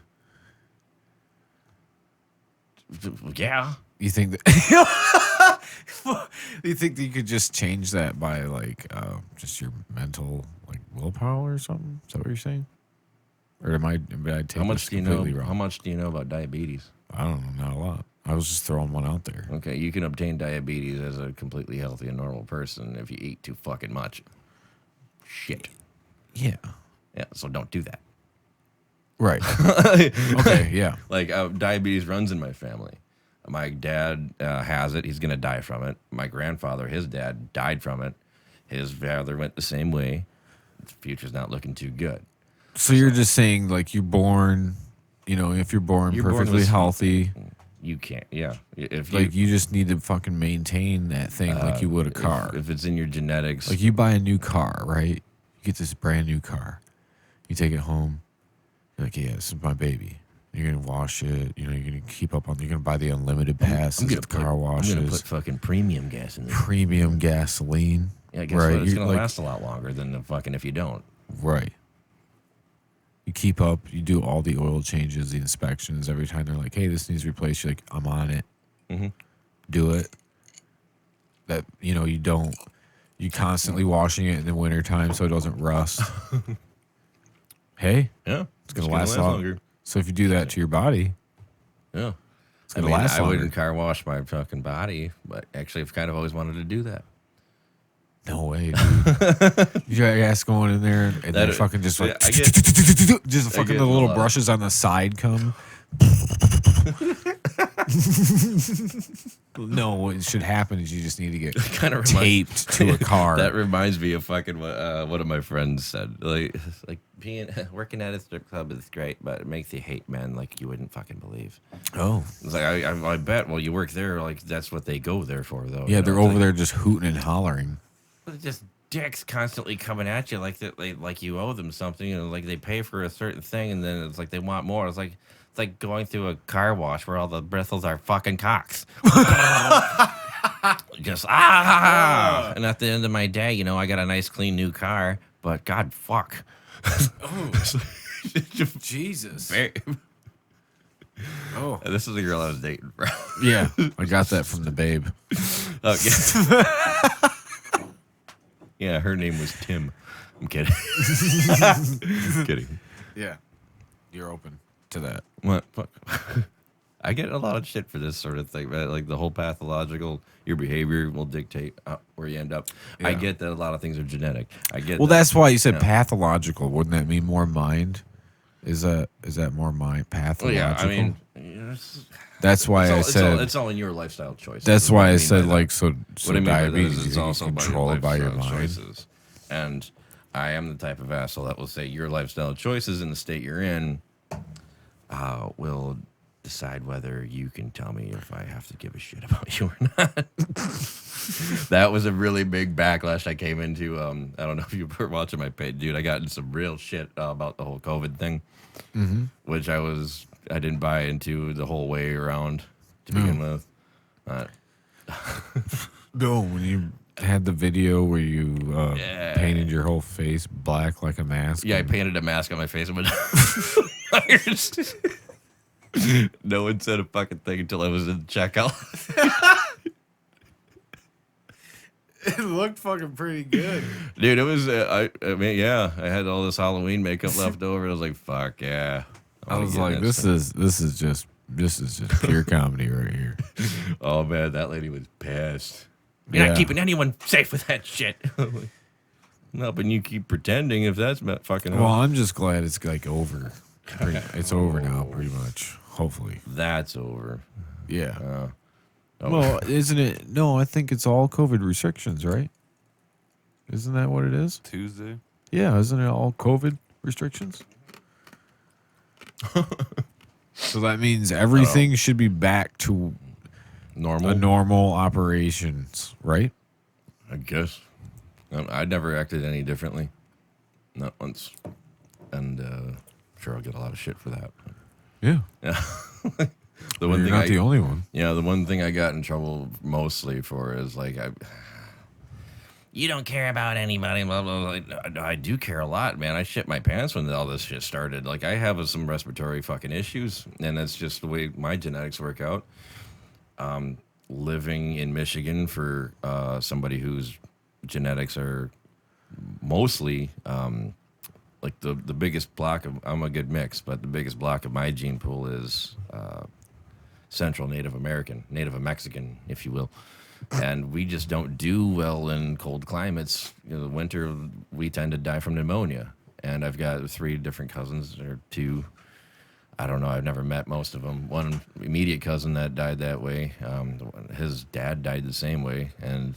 Yeah. You think that? You think that you could just change that by like just your mental like willpower or something? Is that what you're saying? Or am I take How much this do you know? completely wrong? How much do you know about diabetes? I don't know, not a lot. I was just throwing one out there. Okay, you can obtain diabetes as a completely healthy and normal person if you eat too fucking much. Shit. Yeah. Yeah, so don't do that. Right. Okay. Yeah. Like, diabetes runs in my family. My dad has it. He's going to die from it. My grandfather, his dad, died from it. His father went the same way. The future's not looking too good. So you're just saying like you're born, you know, if you're born perfectly with- healthy, You can't, yeah. If like you just need to fucking maintain that thing like you would a car. If it's in your genetics. Like you buy a new car, right? You get this brand new car. You take it home. You're like, yeah, this is my baby. You're gonna wash it. You know, you're gonna keep up on. You're gonna buy the unlimited passes at the car washes. I'm going to put fucking premium gas in there. Premium gasoline. Yeah, guess right. what? It's You're going to like- last a lot longer than the fucking if you don't. Right. You keep up. You do all the oil changes, the inspections. Every time they're like, hey, this needs replaced. You're like, I'm on it. Mm-hmm. Do it. That, you know, you don't. You constantly washing it in the wintertime so it doesn't rust. Hey, Yeah. it's going to last longer. So if you do that to your body, Yeah. it's going to last I longer. wouldn't car wash my fucking body, but actually I've kind of always wanted to do that. No way, dude. Your ass going in there and then That- fucking just like, I get- just fucking get the little a lot. brushes on the side come. No, what should happen is you just need to get Kinda taped to a car. That reminds me of fucking what one of my friends said. Like being working at a strip club is great, but it makes you hate men like you wouldn't fucking believe. Oh, It's like I bet. Well, you work there, like that's what they go there for, though. yeah, you know? they're It's over like, there just hooting and hollering. Just dicks constantly coming at you like that, like you owe them something. You know, like they pay for a certain thing, and then it's like they want more. It's like going through a car wash where all the bristles are fucking cocks. Just and at the end of my day, you know, I got a nice clean new car, but God fuck. Jesus. Very- Oh. This is the girl I was dating, bro. Yeah, I got that from the babe. Oh, yeah. Yeah, her name was Tim. I'm kidding. Kidding. Yeah. You're open to that. What? Fuck. I get a lot of shit for this sort of thing, right? Like the whole pathological, your behavior will dictate where you end up. Yeah. I get that a lot of things are genetic. I get. Well, that. that's why you said Yeah. pathological. Wouldn't that mean more mind? Is that more mind Well, pathological? yeah, I mean, it's that's why I said. it's all in your lifestyle choices. That's is what why I mean said by like that. so. What So I mean by that diabetes is is also controlled by your mind. choices. And I am the type of asshole that will say your lifestyle choices in the state you're in will decide whether you can tell me if I have to give a shit about you or not. That was a really big backlash I came into. I don't know if you were watching my page, dude. I got into some real shit about the whole COVID thing, which I didn't buy into the whole way around to begin with. No, when you had the video where you Yeah. painted your whole face black like a mask. Yeah, I painted a mask on my face and went. No one said a fucking thing until I was in checkout. It looked fucking pretty good. Dude, it was. I mean, yeah, I had all this Halloween makeup left over. I was like, fuck yeah. I was like, this is just pure comedy right here. Oh man, that lady was pissed. You're Yeah. not keeping anyone safe with that shit. No, but you keep pretending if that's fucking. Well, I'm just glad it's like over. It's over now, pretty much. Hopefully. That's over. Yeah. Oh. Well, isn't it? No, I think it's all COVID restrictions, right? Isn't that what it is? Tuesday. Yeah, isn't it all COVID restrictions? So that means everything should be back to Normal. a normal operations, right? I guess. I never acted any differently. Not once. And sure, I'll get a lot of shit for that. Yeah. Yeah. You're not the only one. Yeah, the one thing I got in trouble mostly for is like you don't care about anybody. Blah, blah, blah. Like, I do care a lot, man. I shit my pants when all this shit started. Like I have some respiratory fucking issues, and that's just the way my genetics work out. Living in Michigan for somebody whose genetics are mostly like the biggest block of, I'm a good mix, but the biggest block of my gene pool is Central Native American, Native Mexican, if you will. And we just don't do well in cold climates. You know, the winter, we tend to die from pneumonia. And I've got 3 different cousins, or 2. I don't know. I've never met most of them. One immediate cousin that died that way. His dad died the same way. And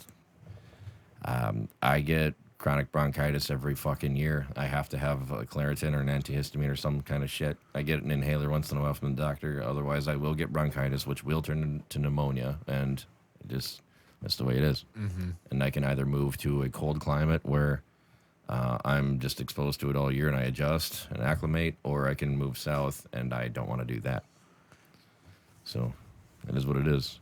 I get chronic bronchitis every fucking year. I have to have a Claritin or an antihistamine or some kind of shit. I get an inhaler once in a while from the doctor. Otherwise, I will get bronchitis, which will turn into pneumonia. And just that's the way it is. Mm-hmm. And I can either move to a cold climate where I'm just exposed to it all year and I adjust and acclimate, or I can move south and I don't want to do that. So it is what it is.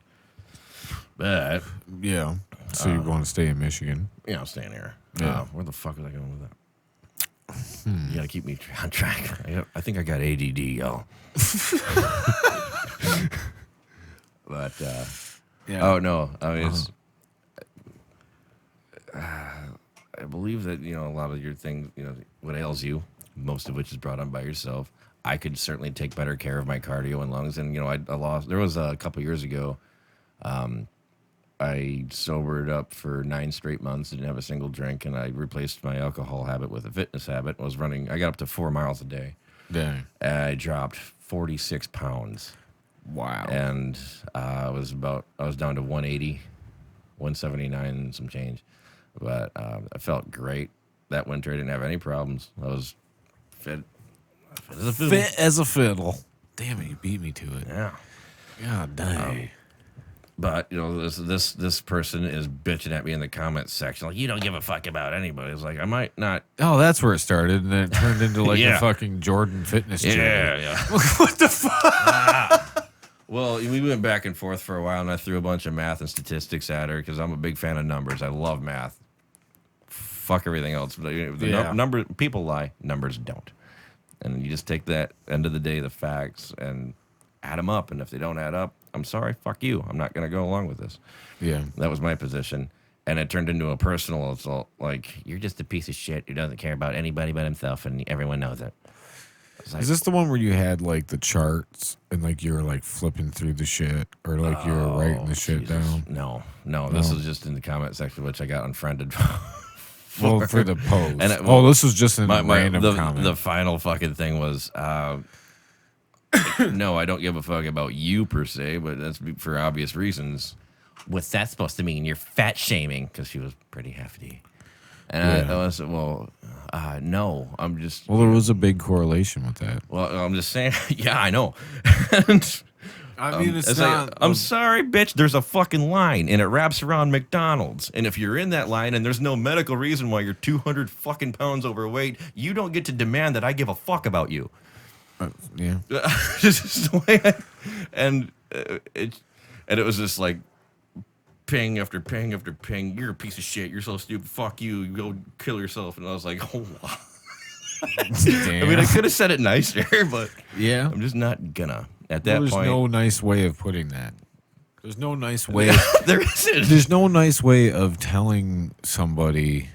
But Yeah. So you want to stay in Michigan? yeah, I'm staying here. Yeah. Where the fuck was I going with that? You gotta keep me on track. I think I got ADD, y'all. But Yeah. oh no, I mean, it's, I believe that a lot of your things, what ails you, most of which is brought on by yourself. I could certainly take better care of my cardio and lungs, and I lost. There was a couple years ago. I sobered up for 9 straight months, didn't have a single drink, and I replaced my alcohol habit with a fitness habit. I got up to 4 miles a day. Dang. And I dropped 46 pounds. Wow. And I was down to 180, 179 and some change. But I felt great. That winter, I didn't have any problems. I was fit as a fiddle. Fit as a fiddle. Damn it, you beat me to it. Yeah. God dang. But this person is bitching at me in the comments section like, you don't give a fuck about anybody. It's like, I might not. Oh, that's where it started, and then it turned into like Yeah. a fucking Jordan fitness gym. Yeah. What the fuck? Well, we went back and forth for a while, and I threw a bunch of math and statistics at her because I'm a big fan of numbers. I love math. Fuck everything else. Number people lie, numbers don't. And you just take that end of the day, the facts, and add them up. And if they don't add up, I'm sorry, fuck you. I'm not going to go along with this. Yeah. That was my position. And it turned into a personal assault. Like, you're just a piece of shit who doesn't care about anybody but himself, and everyone knows it. Like, is this the one where you had like the charts and like you were like flipping through the shit, or like you were writing the shit down? No. This is just in the comment section, which I got unfriended Well, for the post. And this was just in a random comment. The final fucking thing was, no, I don't give a fuck about you per se, but that's for obvious reasons. What's that supposed to mean? You're fat shaming, because she was pretty hefty. And I was, no, I'm just. Well, there was a big correlation with that. Well, I'm just saying, yeah, I know. And, I mean, it's like, not. I'm sorry, bitch. There's a fucking line, and it wraps around McDonald's. And if you're in that line, and there's no medical reason why you're 200 fucking pounds overweight, you don't get to demand that I give a fuck about you. Yeah. Just the way and it was just like ping after ping after ping. You're a piece of shit. You're so stupid. Fuck you. You go kill yourself. And I was like, oh. Damn. I mean, I could have said it nicer, but yeah, I'm just not gonna. At that there's point, no nice way of putting that. There's no nice way. There isn't. There's no nice way of telling somebody,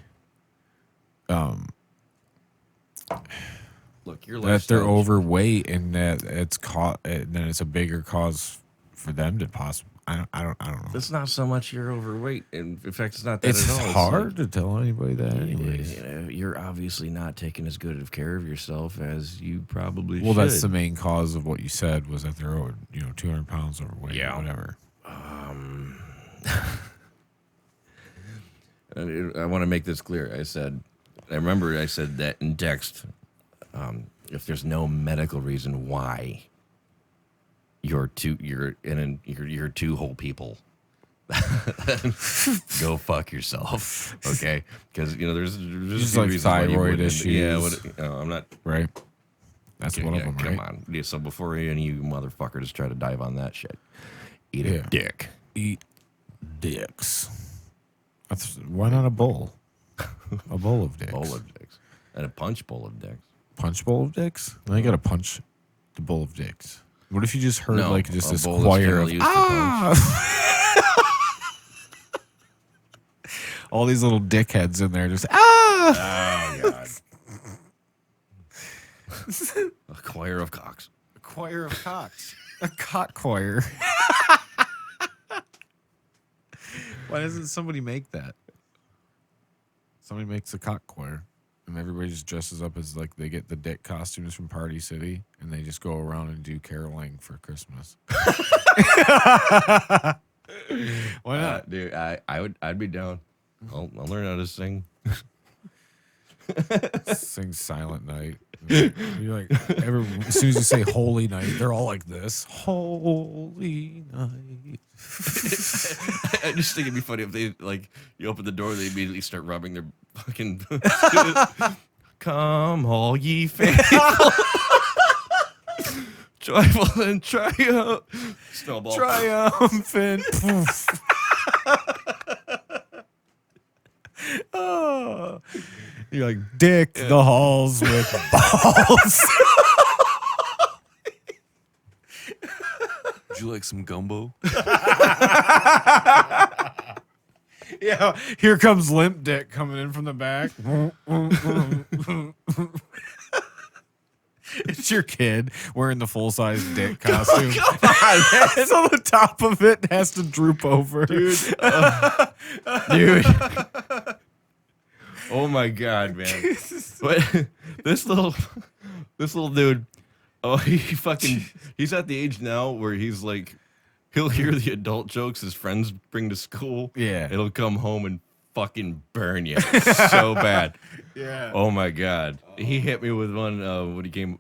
look, your that they're lifestyle- overweight and that then it's a bigger cause for them to possibly. I don't know. It's not so much you're overweight. In fact, it's not that It's at all. hard to tell anybody that, anyways. You're obviously not taking as good of care of yourself as you probably should. Well, that's the main cause of what you said, was that they're 200 pounds overweight. Yeah. Or whatever. I want to make this clear. I remember I said that in text. If there's no medical reason why you're two whole people, go fuck yourself, okay? Because there's Just a few like reasons why you thyroid wouldn't. issues. Yeah, I'm not. Right. That's one of them, Come right? on. Yeah, so before any of you motherfuckers try to dive on that shit, eat a Yeah. dick. Eat dicks. Why not a bowl? A bowl of dicks. Bowl of dicks. And a punch bowl of dicks. Punch bowl of dicks? Now you got to punch the bowl of dicks. What if you just heard No, just a this bowl that's choir generally of used to all these little dickheads in there just Oh, God. A choir of cocks. a choir of cocks. A cock choir. Why doesn't somebody make that? Somebody makes a cock choir. And everybody just dresses up as like they get the dick costumes from Party City and they just go around and do caroling for Christmas. Why not? Dude, I'd be down. I'll learn how to sing. Sing Silent Night. You're like, as soon as you say Holy Night, they're all like this. Holy Night. I just think it'd be funny if they you open the door, they immediately start rubbing their fucking. Come all ye faithful, joyful and snowball. Triumphant. Poof. Oh. You're like, Dick the halls with balls. Would you like some gumbo? Yeah, here comes Limp Dick coming in from the back. It's your kid wearing the full-size dick costume. So the top of it has to droop over. Dude. Oh my God, man. But this little dude, he's at the age now where he's like, he'll hear the adult jokes his friends bring to school. Yeah. It'll come home and fucking burn you so bad. Yeah. Oh my God. He hit me with one when he came.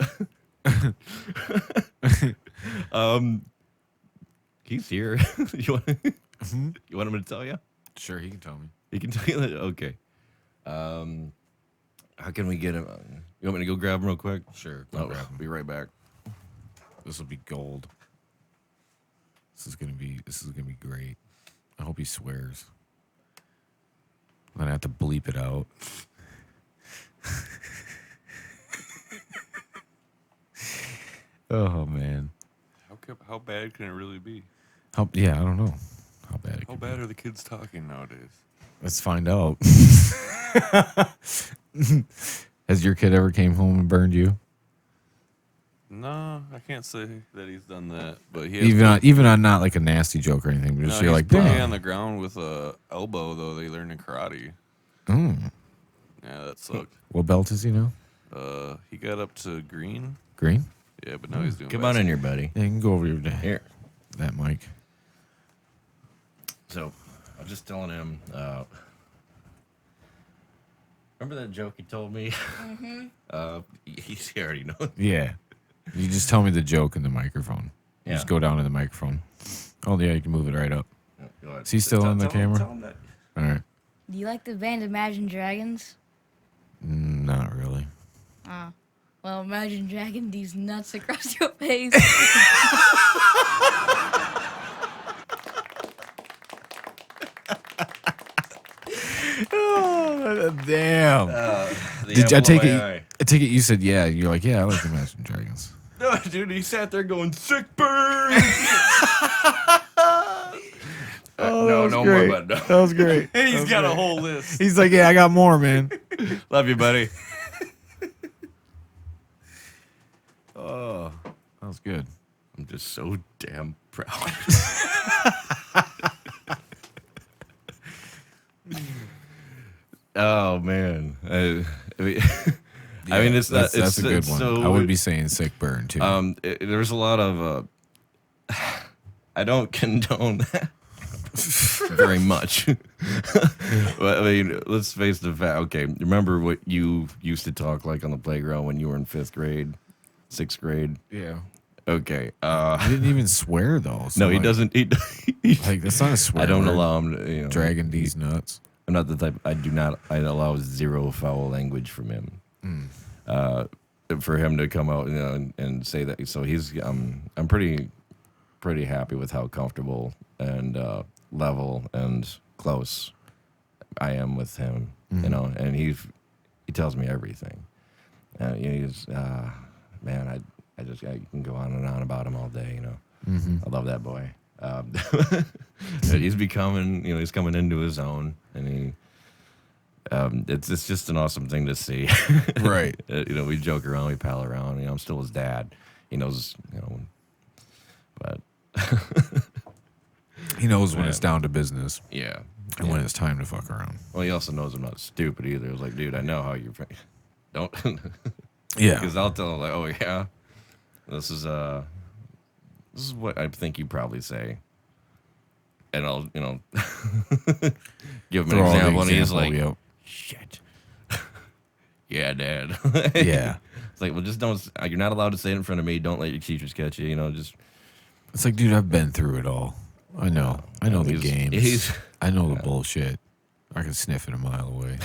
He's here. You want him to tell you? Sure, he can tell me. He can tell you that. Okay. How can we get him? You want me to go grab him real quick? Sure, I'll be right back. This will be gold. This is gonna be great. I hope he swears. I'm gonna have to bleep it out. Oh man. How bad can it really be? Yeah, I don't know how bad. How bad are the kids talking nowadays? Let's find out. Has your kid ever came home and burned you? No, I can't say that he's done that. But he Even on not like a nasty joke or anything. But just you're like, put me damn. on the ground with a elbow though. They learned in karate. Mm. Yeah, that sucked. What belt is he now? He got up to green. Green? Yeah, but now he's doing. Come on in here, buddy. Yeah, you can go over your Here. that mic. So, I was just telling him. Remember that joke he told me? Mm-hmm. He already knows. Yeah. You just tell me the joke in the microphone. You Yeah. just go down to the microphone. Oh yeah, you can move it right up. Go ahead. Is he still on the camera? Tell him that. All right. Do you like the band Imagine Dragons? Not really. Well, imagine dragging these nuts across your face. Oh, damn. The Did I apple take of it? my eye. I take it you said yeah. You're like, yeah, I like Imagine Dragons. No, dude, he sat there going, sick burn. No more, bud. No. That was great. He's got a whole list. He's like, yeah, I got more, man. Love you, buddy. Oh, that was good. I'm just so damn proud. Oh man, I mean, it's not. That's a good it's one. So, I would be saying sick burn too. There's a lot of. I don't condone that very much. But, I mean, let's face the fact. Okay, remember what you used to talk like on the playground when you were in 5th grade, 6th grade. yeah. Okay. He didn't even swear though. So No, he like, doesn't. Like that's not a swear. I don't word. allow him to, Dragging these nuts. I'm not the type. I do not. I allow zero foul language from him. For him to come out, and say that. So he's. I'm pretty happy with how comfortable and level and close I am with him. And he tells me everything. He's man. I can go on and on about him all day. I love that boy. He's becoming, he's coming into his own, and he, it's just an awesome thing to see. Right. We joke around, we pal around. I'm still his dad. He knows, but He knows when it's down to business yeah. and when it's time to fuck around. Well, he also knows I'm not stupid either. I was like, dude, I know how you're. Don't. Yeah. Because I'll tell him like, oh yeah, this is what I think you probably say, and I'll give him an Throw all the example, and he's example, like, yep. shit, yeah, Dad. Yeah. It's like, well, just don't. You're not allowed to say it in front of me. Don't let your teachers catch you. Just. It's like, dude, I've been through it all. I know the games. I know the bullshit. I can sniff it a mile away.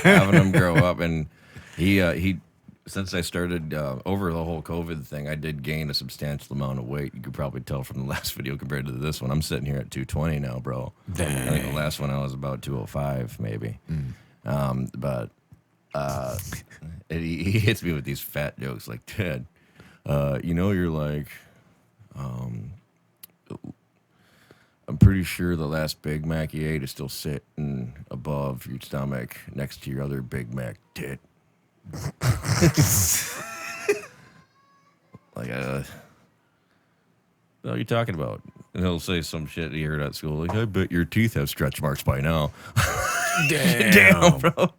Having him grow up, and he since I started over the whole COVID thing, I did gain a substantial amount of weight. You could probably tell from the last video compared to this one. I'm sitting here at 220 now, bro. Dang. I think the last one I was about 205 maybe. But he hits me with these fat jokes like, Ted, you're like, I'm pretty sure the last Big Mac you ate is still sitting above your stomach next to your other Big Mac tit. Like, what are you talking about? And he'll say some shit he heard at school. Like, I bet your teeth have stretch marks by now. Damn, bro.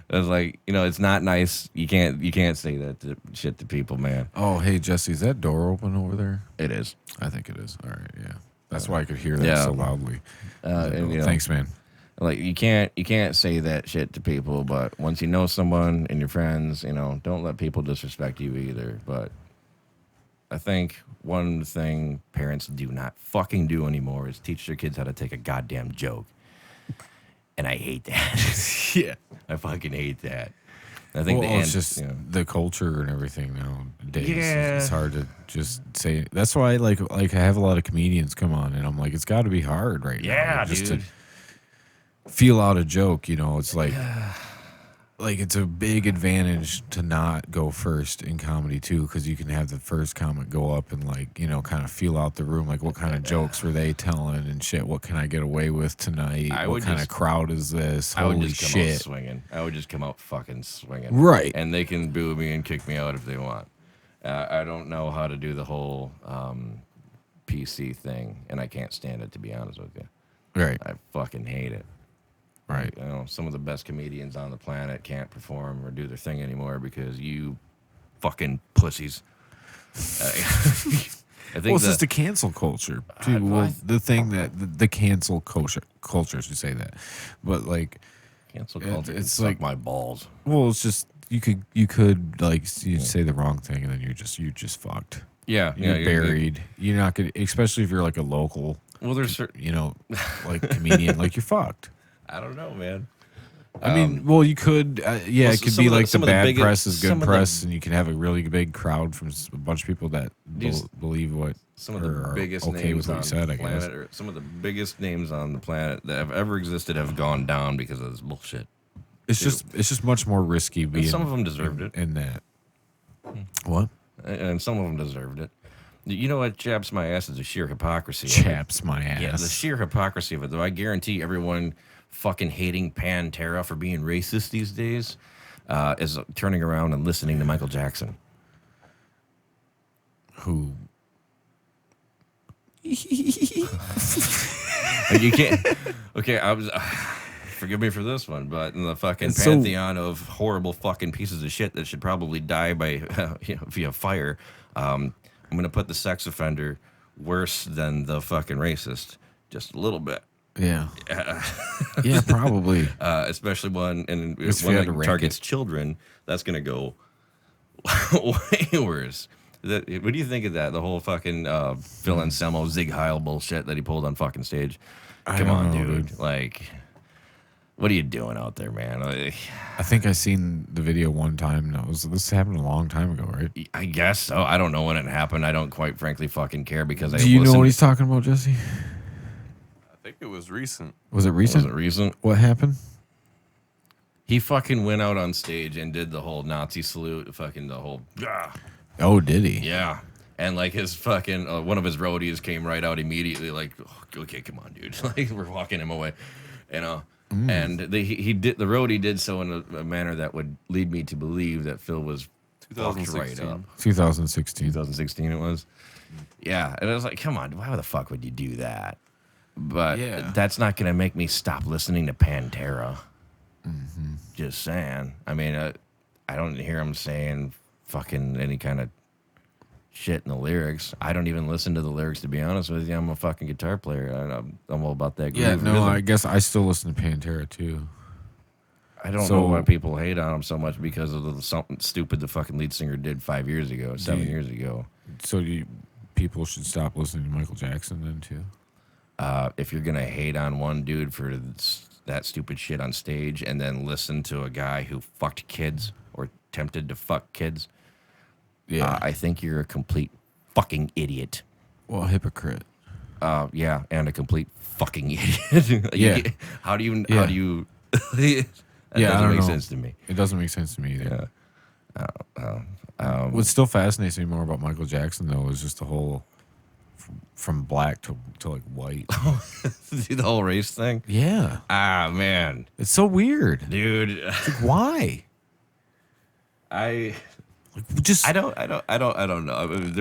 I was like, it's not nice. You can't say that shit to people, man. Oh, hey, Jesse, is that door open over there? It is. I think it is. All right, yeah. That's why I could hear that so loudly. Thanks, man. Like you can't say that shit to people, but once you know someone and your friends, don't let people disrespect you either. But I think one thing parents do not fucking do anymore is teach their kids how to take a goddamn joke. And I hate that. Yeah. I fucking hate that. I think Well, it's just the culture and everything nowadays. Yeah. It's hard to just say. That's why, like I have a lot of comedians come on, and I'm like, it's got to be hard right now. Yeah, just dude. to feel out a joke. You know, it's like it's a big advantage to not go first in comedy too, because you can have the first comic go up and kind of feel out the room, like what kind of jokes were they telling and shit. What can I get away with tonight? What kind of crowd is this? I would Holy just come out shit! swinging. I would just come out fucking swinging. Right. And they can boo me and kick me out if they want. I don't know how to do the whole PC thing, and I can't stand it, to be honest with you. Right. I fucking hate it. Right. You know, some of the best comedians on the planet can't perform or do their thing anymore because you fucking pussies. I think It's just the cancel culture. Too. The thing that the cancel culture should say that, but cancel culture. it's Suck like my balls. well, it's just you could you say the wrong thing and then you're just fucked. Yeah, You're buried. You're not gonna, especially if you're like a local. Well, there's certain. Comedian, you're fucked. I don't know, man. I mean, well, you could, it could some be of the- like the some of the bad biggest- press is some good of the- press, and you can have a really big crowd from a bunch of people that These- believe what Some of the are biggest okay names with what on you said, the I guess. planet, or some of the biggest names on the planet that have ever existed, have gone down because of this bullshit. It's just much more risky being. some of them deserved it. In that. What? And some of them deserved it. You know what chaps my ass is the sheer hypocrisy. of it. Chaps my ass. Yeah, the sheer hypocrisy of it. Though I guarantee everyone fucking hating Pantera for being racist these days is turning around and listening to Michael Jackson. Who? You can't. Okay, I was. Forgive me for this one, but in the fucking It's so- pantheon of horrible fucking pieces of shit that should probably die by via fire, I'm gonna put the sex offender worse than the fucking racist, just a little bit. Yeah. Yeah, probably. Especially one and If you one had to that rank targets it. children, that's gonna go way worse. What do you think of that? The whole fucking Phil Anselmo Zig Heil bullshit that he pulled on fucking stage. I Come don't on, know, dude. dude. What are you doing out there, man? I think I seen the video one time. And this happened a long time ago, right? I guess so. I don't know when it happened. I don't quite frankly fucking care because Do you know what he's talking about, Jesse? I think it was recent. Was it recent? Was it recent? What happened? He fucking went out on stage and did the whole Nazi salute, fucking the whole, Oh, did he? yeah. And his fucking, one of his roadies came right out immediately, okay, come on, dude. We're walking him away, you know. And he did, the roadie did so in a manner that would lead me to believe that Phil was fucked right 2016. up. 2016. 2016 it was. Yeah. And I was like, come on, why the fuck would you do that? But Yeah. that's not going to make me stop listening to Pantera. Just saying. I mean, I don't hear him saying fucking any kind of shit in the lyrics. I don't even listen to the lyrics, to be honest with you. I'm a fucking guitar player. I'm all about that. Yeah, groove no, rhythm. I guess I still listen to Pantera too. I don't know why people hate on him so much because of something stupid the fucking lead singer did 5 years ago, 7 years ago. So people should stop listening to Michael Jackson then too. If you're gonna hate on one dude for that stupid shit on stage and then listen to a guy who fucked kids or attempted to fuck kids, Yeah. I think you're a complete fucking idiot. Well, hypocrite. Yeah, and a complete fucking idiot. Yeah. How do you? Yeah. That I doesn't don't make know. sense to me. It doesn't make sense to me either. Yeah. What still fascinates me more about Michael Jackson though is just the whole from black to like white. The whole race thing. Yeah. Ah, man, It's so weird. dude. Like, why? I Just don't know. I mean,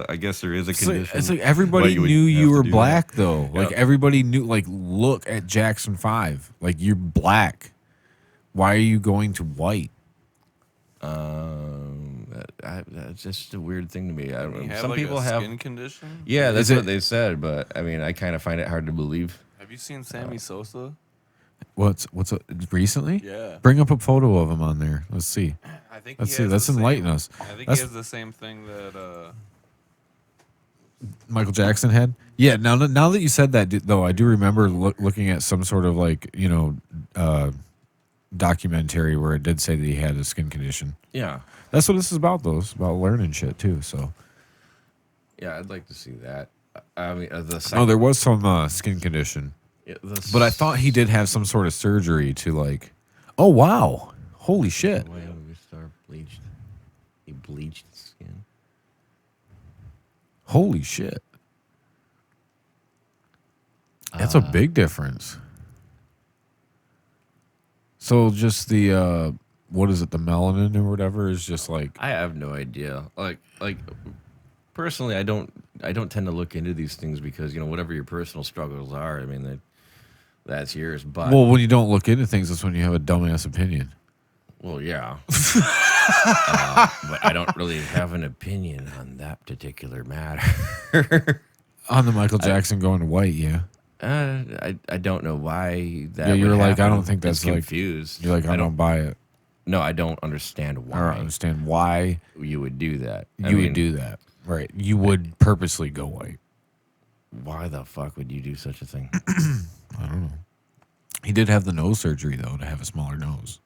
I guess there is a condition. it's like everybody why you would knew have you to were do black though. Like Yeah. everybody knew. Like look at Jackson 5. Like you're black. Why are you going to white? That's just a weird thing to me. I don't You know. have Some like people a have. skin condition. Yeah, that's Is what it- they said, but I mean, I kind of find it hard to believe. Have you seen Sammy Sosa? What's recently? Yeah. Bring up a photo of him on there. Let's see. I think Let's he see. has Let's the enlighten same, us. I think That's- he has the same thing that Michael Jackson had. Yeah. Now that you said that, though, I do remember looking at some sort of like documentary where it did say that he had a skin condition. Yeah. That's what this is about, though. It's about learning shit too. So. Yeah, I'd like to see that. I mean, Oh, there was some skin condition, the but I thought he did have some sort of surgery to like. Oh wow! Holy shit! Why movie star bleached? He bleached his skin. Holy shit! That's a big difference. So just the what is it? The melanin or whatever is just like. I have no idea. Like personally, I don't tend to look into these things because whatever your personal struggles are, I mean that's yours. But Well, when you don't look into things, that's when you have a dumbass opinion. well, yeah. But I don't really have an opinion on that particular matter. On the Michael Jackson going white, yeah. I don't know why that. Yeah, you would were like, I happen. don't think that's It's like- confused. You're like, I don't buy it. No, I don't understand I why don't understand why you would do that. I you mean, would do that. Right. You would purposely go white. Why the fuck would you do such a thing? I don't know. He did have the nose surgery, though, to have a smaller nose.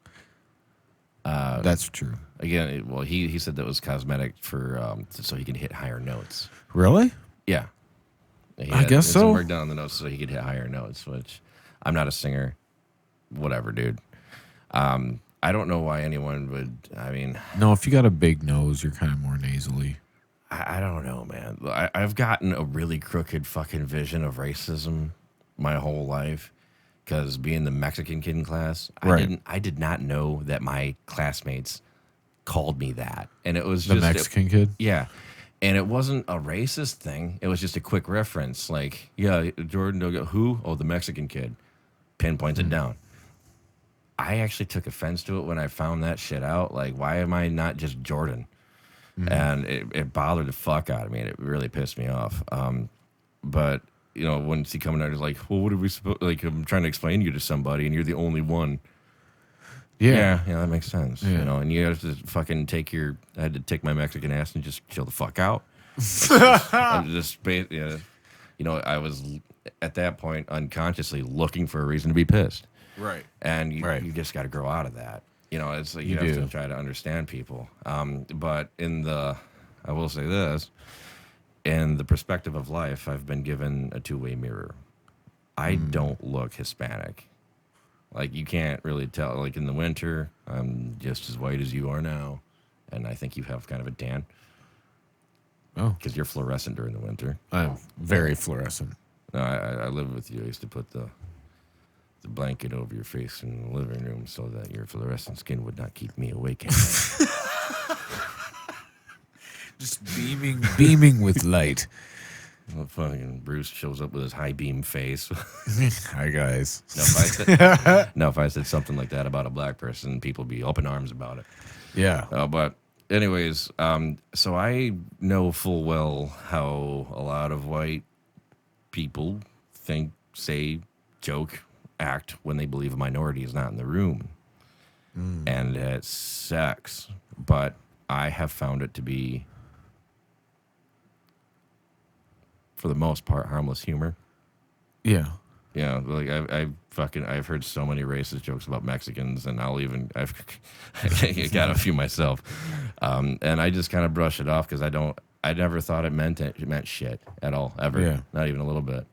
That's true. Again, well, he said that was cosmetic for so he could hit higher notes. Really? Yeah, He I had guess some so. work done on the notes so he could hit higher notes. Which I'm not a singer. Whatever, dude. I don't know why anyone would. I mean, No, if you got a big nose, you're kind of more nasally. I don't know, man. I've gotten a really crooked fucking vision of racism my whole life because being the Mexican kid in class, Right. I did not know that my classmates called me that, and it was The just Mexican kid? yeah, and it wasn't a racist thing. It was just a quick reference, like yeah, Jordan Delgado, who? Oh, the Mexican kid. Pinpoints it down. I actually took offense to it when I found that shit out. Like, why am I not just Jordan? And it bothered the fuck out of me. And it really pissed me off. But when she coming out, it's like, well, what are we supposed? Like, I'm trying to explain you to somebody, and you're the only one. Yeah, that makes sense. Yeah. And you have to fucking I had to take my Mexican ass and just chill the fuck out. I was at that point unconsciously looking for a reason to be pissed. Right. And you Right. just got to grow out of that. It's like You you have do. to try to understand people. But I will say this, in the perspective of life, I've been given a two-way mirror. I don't look Hispanic. Like, you can't really tell. Like, in the winter, I'm just as white as you are now. And I think you have kind of a tan. Oh, Because you're fluorescent during the winter. I'm very fluorescent. No, I lived with you. I used to put the blanket over your face in the living room so that your fluorescent skin would not keep me awake at night. Just beaming with light. Well, fucking Bruce shows up with his high beam face. Hi, guys. If I said something like that about a black person, people would be open arms about it. Yeah. But anyways, so I know full well how a lot of white people think, say, joke, act when they believe a minority is not in the room. And it sucks. But I have found it to be, for the most part, harmless humor. Yeah. Like I've heard so many racist jokes about Mexicans, and I've got a few myself, and I just kind of brush it off because I never thought it meant shit at all, ever, Yeah. not even a little bit.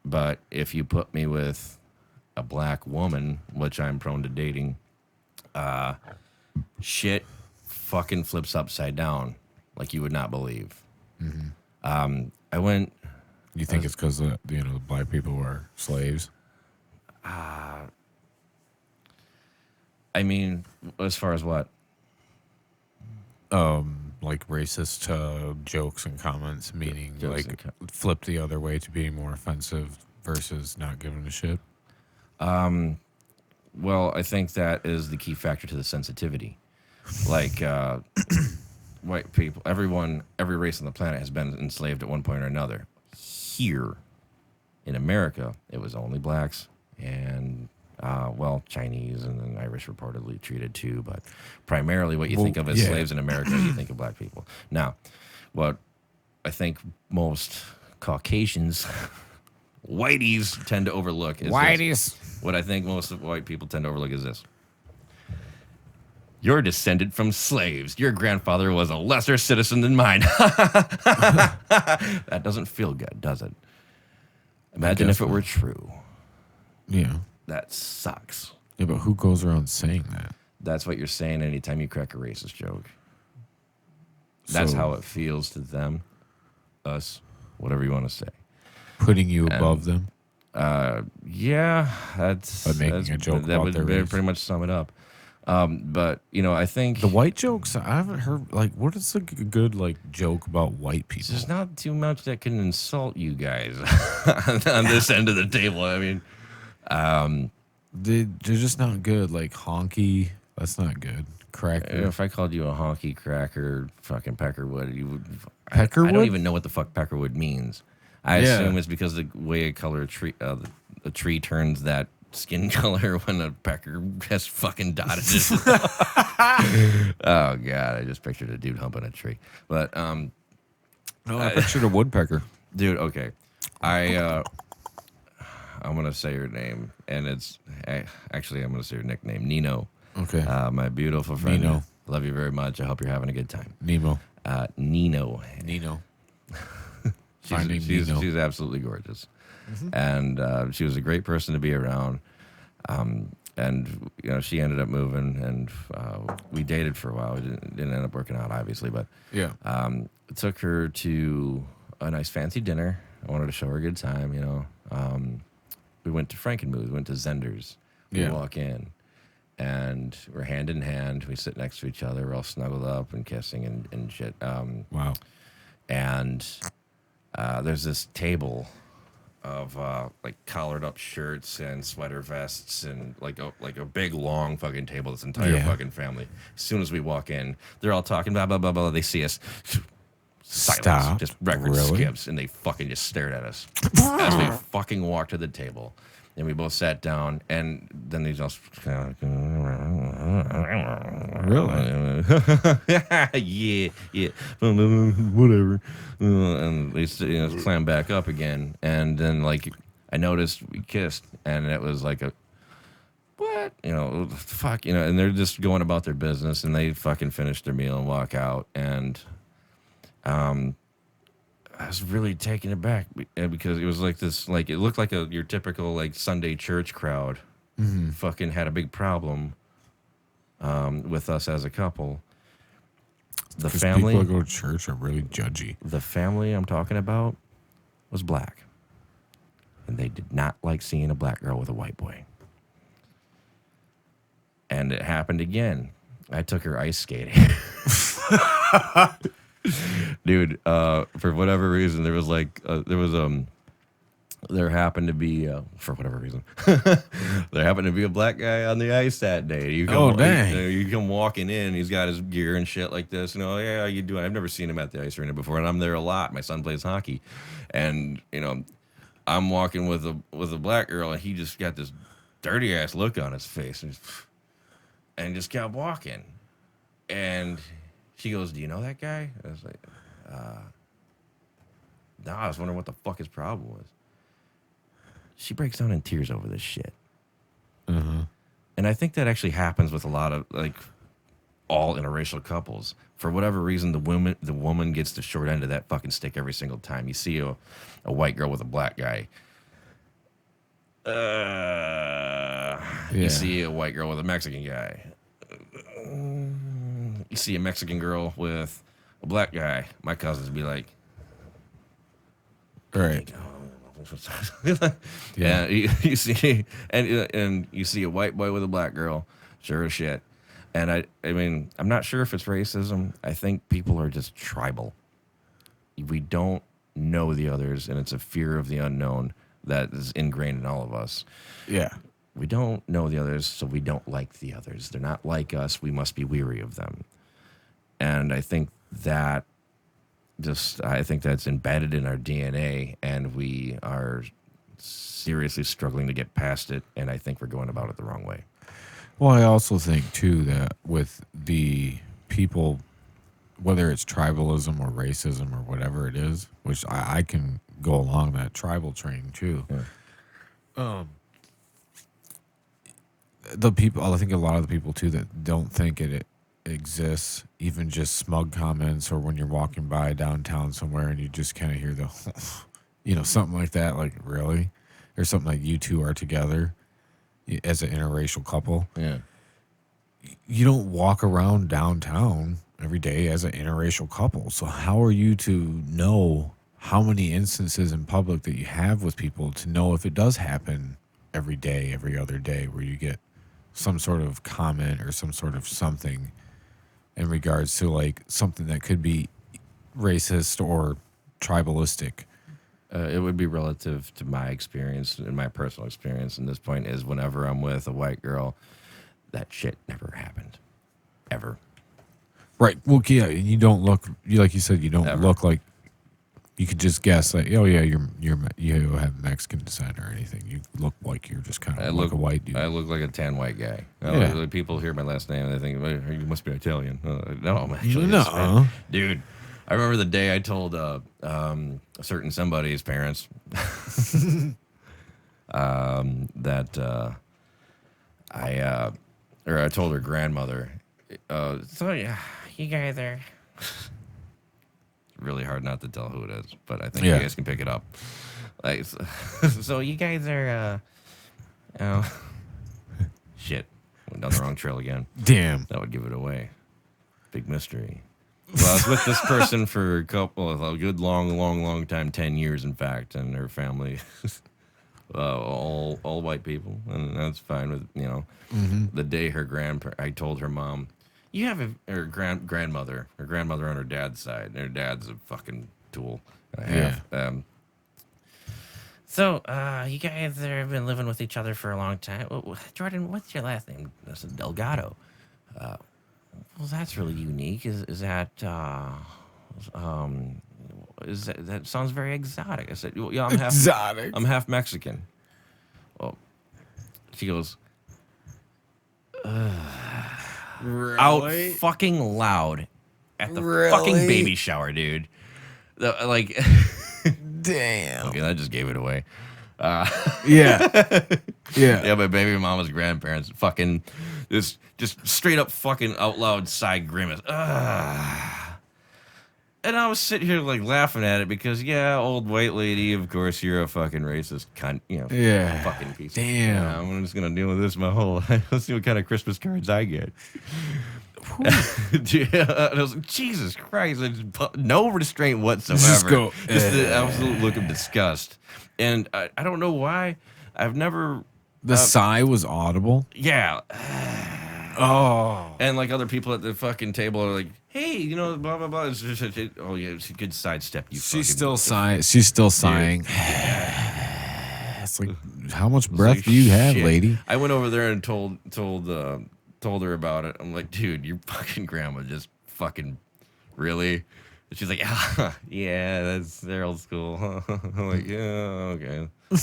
But if you put me with a black woman, which I'm prone to dating, shit fucking flips upside down like you would not believe. I went. You think it's because the black people were slaves? I mean, as far as what? Like racist jokes and comments, meaning Jokes like and flip the other way to being more offensive versus not giving a shit. Well, I think that is the key factor to the sensitivity. Like, white people, every race on the planet has been enslaved at one point or another. Here in America, it was only blacks and well, Chinese and then Irish reportedly treated too, but primarily what you think of as slaves in America, you think of black people. Now, what I think most Caucasians, whiteys, tend to overlook is this. What I think most of white people tend to overlook is this. You're descended from slaves. Your grandfather was a lesser citizen than mine. That doesn't feel good, does it? Imagine if it were true. Yeah. That sucks. Yeah, but who goes around saying that? That's what you're saying anytime you crack a racist joke. That's how it feels to them, us, whatever you want to say. Putting you above them? Yeah, that's... By making a joke about their race. Pretty much sum it up. But, I think... The white jokes, I haven't heard, what is a good, joke about white people? There's not too much that can insult you guys on this end of the table. I mean... They're just not good. Like honky, that's not good. Cracker. If I called you a honky cracker, fucking peckerwood, you would. Peckerwood? I don't even know what the fuck peckerwood means. I assume it's because the way a color a tree turns that skin color when a pecker has fucking dotted it. Oh god, I just pictured a dude humping a tree. But no, I pictured a woodpecker. Dude, okay, I'm gonna say her name, and it's actually I'm gonna say her nickname, Nino. Okay. My beautiful friend. Nino. Love you very much. I hope you're having a good time. Nemo. Nino. She's absolutely gorgeous, and she was a great person to be around. And she ended up moving, and we dated for a while. We didn't end up working out, obviously, but Yeah. took her to a nice fancy dinner. I wanted to show her a good time, We went to Frankenmuth. We went to Zender's. We walk in, and we're hand in hand. We sit next to each other. We're all snuggled up and kissing and shit. Wow. And there's this table of collared up shirts and sweater vests and like a big long fucking table. This entire fucking family. As soon as we walk in, they're all talking blah blah blah blah. They see us. Silence. Stop. Just record skips, and they fucking just stared at us as we fucking walked to the table. And we both sat down, and then they just Really? yeah, whatever. And they clam back up again, and then I noticed we kissed, and it was like a what? Fuck, and they're just going about their business, and they fucking finish their meal and walk out, and I was really taken aback because it was like this, it looked like your typical Sunday church crowd. Fucking had a big problem with us as a couple. The family people who go to church are really judgy. The family I'm talking about was black, and they did not like seeing a black girl with a white boy. And it happened again. I took her ice skating. Dude, for whatever reason, there happened to be, for whatever reason, there happened to be a black guy on the ice that day. You come walking in, he's got his gear and shit like this. Yeah, how you doing? I've never seen him at the ice arena before, and I'm there a lot. My son plays hockey, and I'm walking with a black girl, and he just got this dirty ass look on his face, and just kept walking, and she goes, "Do you know that guy?" I was like, no, I was wondering what the fuck his problem was. She breaks down in tears over this shit. And I think that actually happens with a lot of all interracial couples. For whatever reason, the woman gets the short end of that fucking stick every single time. You see a white girl with a black guy. You see a white girl with a Mexican guy. You see a Mexican girl with a black guy. My cousins be like, right. Yeah, you see, and you see a white boy with a black girl, sure as shit. And I mean, I'm not sure if it's racism. I think people are just tribal. We don't know the others, and it's a fear of the unknown that is ingrained in all of us. Yeah. We don't know the others, so we don't like the others. They're not like us. We must be weary of them. And I think that's embedded in our DNA, and we are seriously struggling to get past it, and I think we're going about it the wrong way. Well, I also think too that with the people, whether it's tribalism or racism or whatever it is, which I can go along that tribal train too. Yeah. The people, I think a lot of the people too that don't think it exists, even just smug comments, or when you're walking by downtown somewhere and you just kind of hear the, something like that, like really, or something like you two are together as an interracial couple. Yeah. You don't walk around downtown every day as an interracial couple. So how are you to know how many instances in public that you have with people to know if it does happen every day, every other day, where you get some sort of comment or some sort of something in regards to like something that could be racist or tribalistic? It would be relative to my experience and my personal experience. And this point is whenever I'm with a white girl, that shit never happened. Ever. Right. Well, yeah, you don't look, like you said, you don't Ever. look like, you could just guess like, oh yeah, you have Mexican descent or anything. You look like you're just kind of like a white dude. I look like a tan white guy. Yeah. People hear my last name and they think, well, you must be Italian. No, I'm actually No. Hispanic. Dude. I remember the day I told a certain somebody's parents that I told her grandmother, so yeah, you guys are. It's really hard not to tell who it is, but I think you guys can pick it up. Like, so you guys are, shit, went down the wrong trail again. Damn. That would give it away. Big mystery. Well, I was with this person for a good long time, 10 years, in fact, and her family, all white people, and that's fine with, The day I told her mom, you have her grandmother on her dad's side, and her dad's a fucking tool. So, you guys have been living with each other for a long time. Jordan, what's your last name? I said, Delgado. Well, that's really unique. That sounds very exotic. I said, well, yeah, I'm half Mexican. Well, she goes, Really? out fucking loud at the fucking baby shower, dude. Like, damn. Okay, that just gave it away. Yeah. Yeah, my baby mama's grandparents fucking just straight up fucking out loud side grimace. And I was sitting here like laughing at it because old white lady, of course you're a fucking racist cunt, fucking piece. Damn. I'm just gonna deal with this my whole life. Let's see what kind of Christmas cards I get. I was like, Jesus Christ, no restraint whatsoever. Just the absolute look of disgust. And I don't know why. I've never. The sigh was audible. Yeah. Oh. And like other people at the fucking table are like, hey, blah blah blah. It's just, it's a good sidestep. She's still sighing. She's still sighing. It's like, how much breath do you have, lady? I went over there and told her about it. I'm like, dude, your fucking grandma just fucking really. And she's like, yeah, they're old school. I'm like, yeah, okay. Let's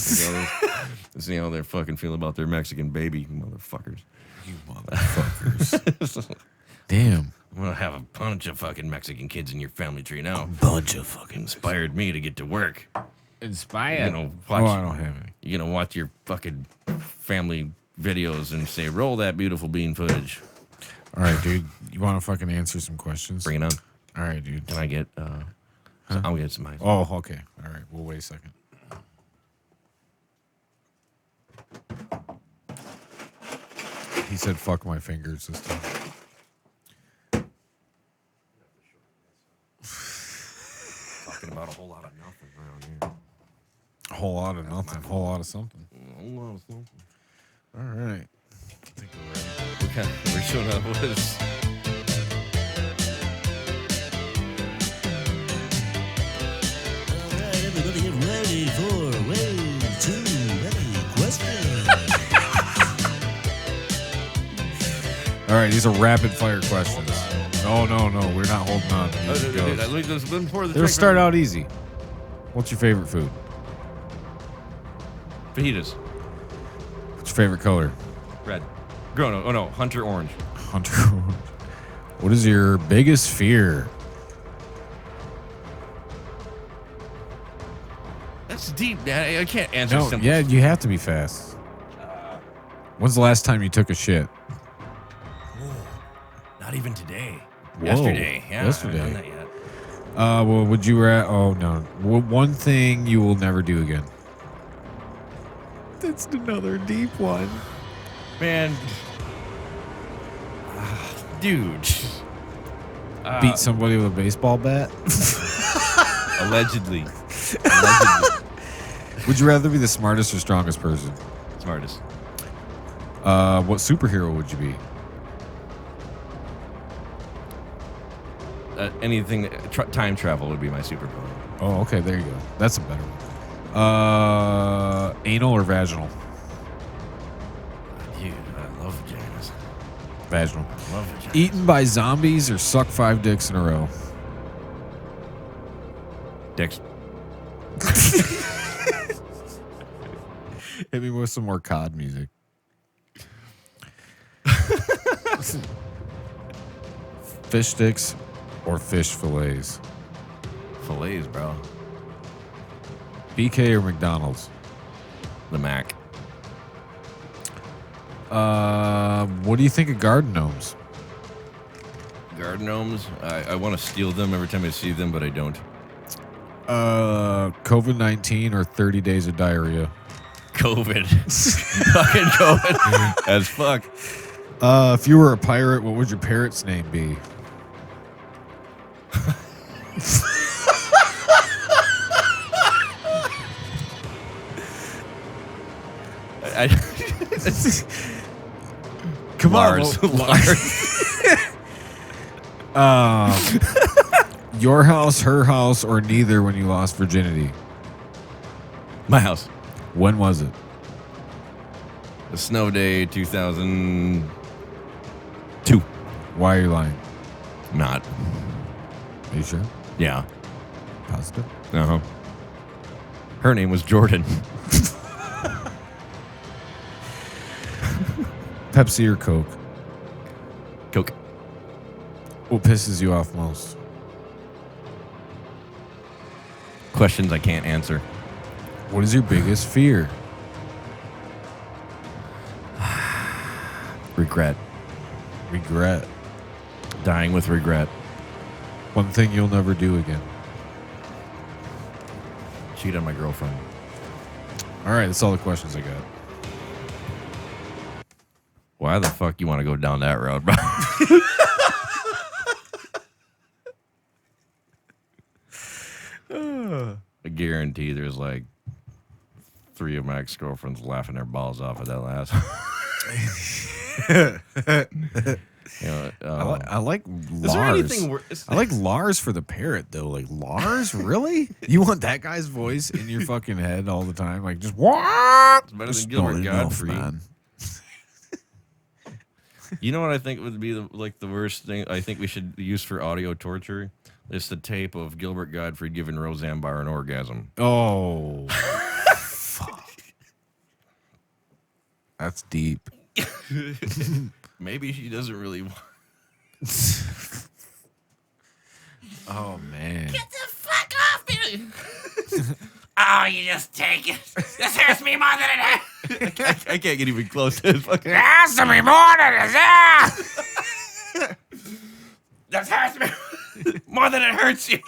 see how they fucking feel about their Mexican baby, motherfuckers. You motherfuckers. Damn. I'm gonna have a bunch of fucking Mexican kids in your family tree now. Bunch of fucking Inspired me to get to work. Inspired? Watch, I don't have any. You're gonna watch your fucking family videos and say, roll that beautiful bean footage. All right, dude. You want to fucking answer some questions? Bring it on. All right, dude. Can I get, I'll get some ice. Oh, okay. All right. We'll wait a second. He said, fuck my fingers this time. Talking about a whole lot of nothing around here. A whole lot of nothing. A whole lot of something. A whole lot of something. All right. I think we're ready. We're showing up with this. All right, everybody get ready for way too many questions. All right, these are rapid fire questions. No, we're not holding on. They'll start out easy. What's your favorite food? Fajitas. What's your favorite color? Red. Oh no, hunter orange. Hunter. What is your biggest fear? That's deep, man. I can't answer No, simple. yeah, you have to be fast. When's the last time you took a shit? Not even today. Whoa. Yesterday. Yeah, Yesterday. I haven't done that yet. Well, would you oh no. One thing you will never do again. That's another deep one. Man. Dude. Beat somebody with a baseball bat? Allegedly. Would you rather be the smartest or strongest person? Smartest. What superhero would you be? Anything. Time travel would be my superpower. Oh, okay, there you go. That's a better one. Anal or vaginal? Dude, I love vaginas. Vaginal. I love vaginas. Eaten by zombies or suck 5 dicks in a row? Dicks. Hit me with some more COD music. Fish sticks or fish fillets? Fillets, bro. BK or McDonald's? The Mac. What do you think of garden gnomes? Garden gnomes. I want to steal them every time I see them, but I don't. COVID-19 or 30 days of diarrhea? COVID. Fucking COVID. As fuck. If you were a pirate, what would your parrot's name be? I Come Lars. on. Lars. Your house, her house, or neither when you lost virginity? My house. When was it? The snow day 2002. Why are you lying? Not. Are you sure? Yeah. Positive? Uh-huh. Her name was Jordan. Pepsi or Coke? Coke. What pisses you off most? Questions I can't answer. What is your biggest fear? Regret. Regret. Dying with regret. One thing you'll never do again. Cheat on my girlfriend. All right, that's all the questions I got. Why the fuck you want to go down that road, bro? I guarantee there's like 3 of my ex-girlfriends laughing their balls off at that last. You know, I like Lars. is there anything worse? I like Lars for the parrot though. Like Lars, really? You want that guy's voice in your fucking head all the time? Like just what? It's better than Just Gilbert not enough, Godfrey. man. You know what I think would be the worst thing I think we should use for audio torture? It's the tape of Gilbert Godfrey giving Roseanne Barr an orgasm. Oh, fuck. That's deep. Maybe she doesn't really want. Oh man. Get the fuck off me! Oh, you just take it. This hurts me more than it hurts. I can't get even close to this fucking. It hurts me more than it hurts. This hurts me more than it hurts you.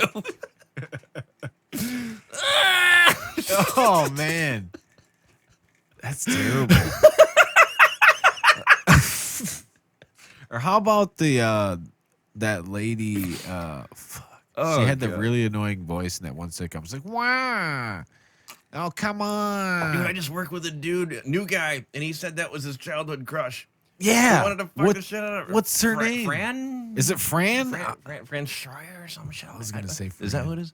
Oh man. That's terrible. Or how about the that lady fuck. Oh, she had the God. really annoying voice in that one sitcom. It's like, wow. Oh, come on. Dude, I just worked with a dude, new guy, and he said that was his childhood crush. Yeah. He wanted to fuck What- the shit out of her. what's her name? Fran? Is it Fran? Fran Schreier or some shit? I was gonna say Is that Fran. what it is?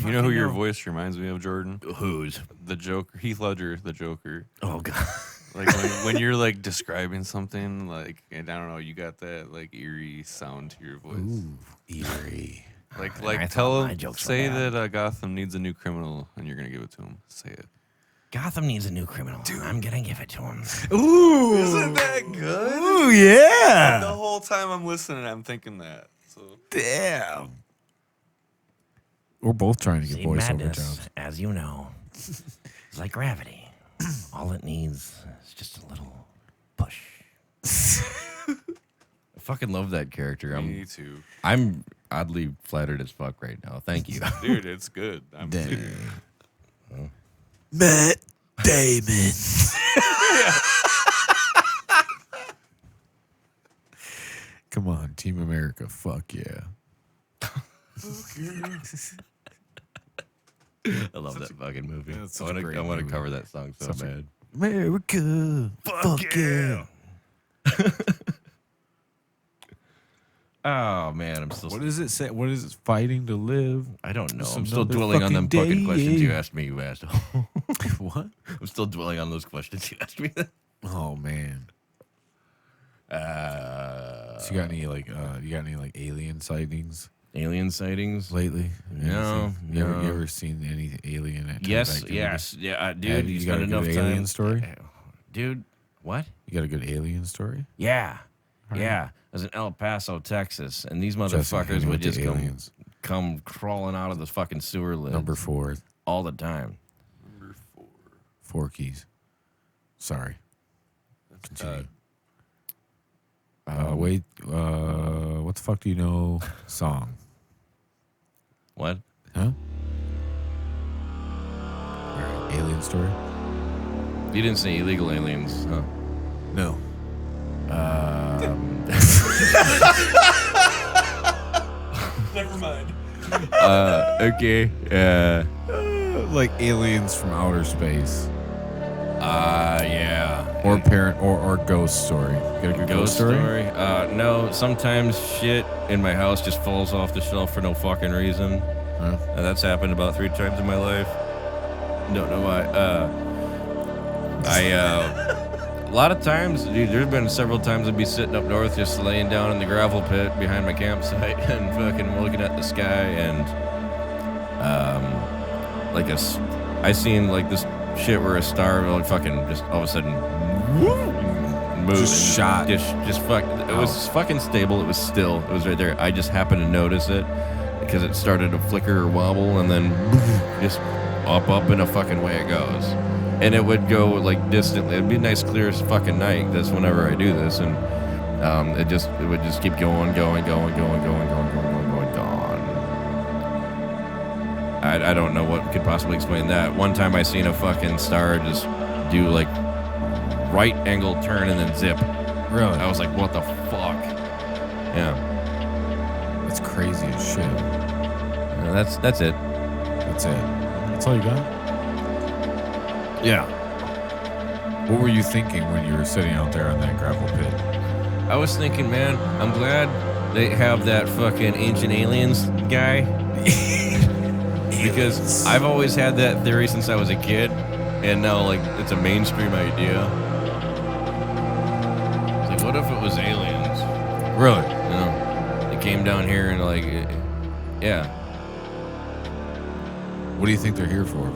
You know who your voice reminds me of, Jordan? Who's? The Joker. Heath Ledger, the Joker. Oh, God. Like when you're like describing something, like, and I don't know, you got that like eerie sound to your voice. Ooh, eerie. Like I tell thought my him, jokes were say bad. that Gotham needs a new criminal, and you're gonna give it to him. Say it. Gotham needs a new criminal. I'm gonna give it to him. Ooh. Isn't that good? Ooh, yeah. The whole time I'm listening, I'm thinking that. So Damn. We're both trying to get See, voiceover madness, jobs. as you know, is like gravity. All it needs is just a little push. I fucking love that character. me too, I'm oddly flattered as fuck right now. Thank you. dude. It's good. I'm Matt Damon. Come on, Team America. Fuck yeah. I love that fucking movie. Yeah, it's I such a want great to movie. cover that song so Such a- bad. America. Fuck yeah. Oh man, I'm still. What does it say? What is it? Fighting to live? I don't know. Just I'm still another dwelling on them fucking fucking day. questions you asked me, you asshole. What? I'm still dwelling on those questions you asked me. Oh man. So you got any like alien sightings Alien sightings? lately? No, You no. ever seen any alien type Yes, activity? yes, yeah, dude. Have You you got spend a enough good time. alien story? Dude, what? You got a good alien story? Yeah, All yeah. right. I was in El Paso, Texas, and these Jesse, motherfuckers hanging would with just the aliens. come crawling out of the fucking sewer lids Number 4, all the time. number 4. 4 keys. Sorry. Continue. Wait. What the fuck do you know? Song. What? Huh? All right. Alien story. You didn't say illegal aliens, huh? No. Never mind. Okay. Like aliens from outer space. Yeah. Or ghost story. Got a good ghost story? No, sometimes shit in my house just falls off the shelf for no fucking reason. Huh? That's happened about 3 times in my life. Don't know why. A lot of times, dude, there's been several times I'd be sitting up north just laying down in the gravel pit behind my campsite and fucking looking at the sky and, I seen like this shit where a star like fucking just all of a sudden moved. Just and shot. Just fuck. It was fucking stable. It was still. It was right there. I just happened to notice it because it started to flicker or wobble and then just up in a fucking way it goes. And it would go like distantly. It'd be a nice clear as fucking night. That's whenever I do this, and it would just keep going. I don't know what could possibly explain that. One time I seen a fucking star just do like right angle turn and then zip. Really? I was like, what the fuck? Yeah. That's crazy as shit. That's it. That's it. That's all you got? Yeah. What were you thinking when you were sitting out there on that gravel pit? I was thinking, man, I'm glad they have that fucking Ancient Aliens guy. Because I've always had that theory since I was a kid, and now like it's a mainstream idea. It's like, what if it was aliens? Really? You know, they came down here and like, yeah. What do you think they're here for?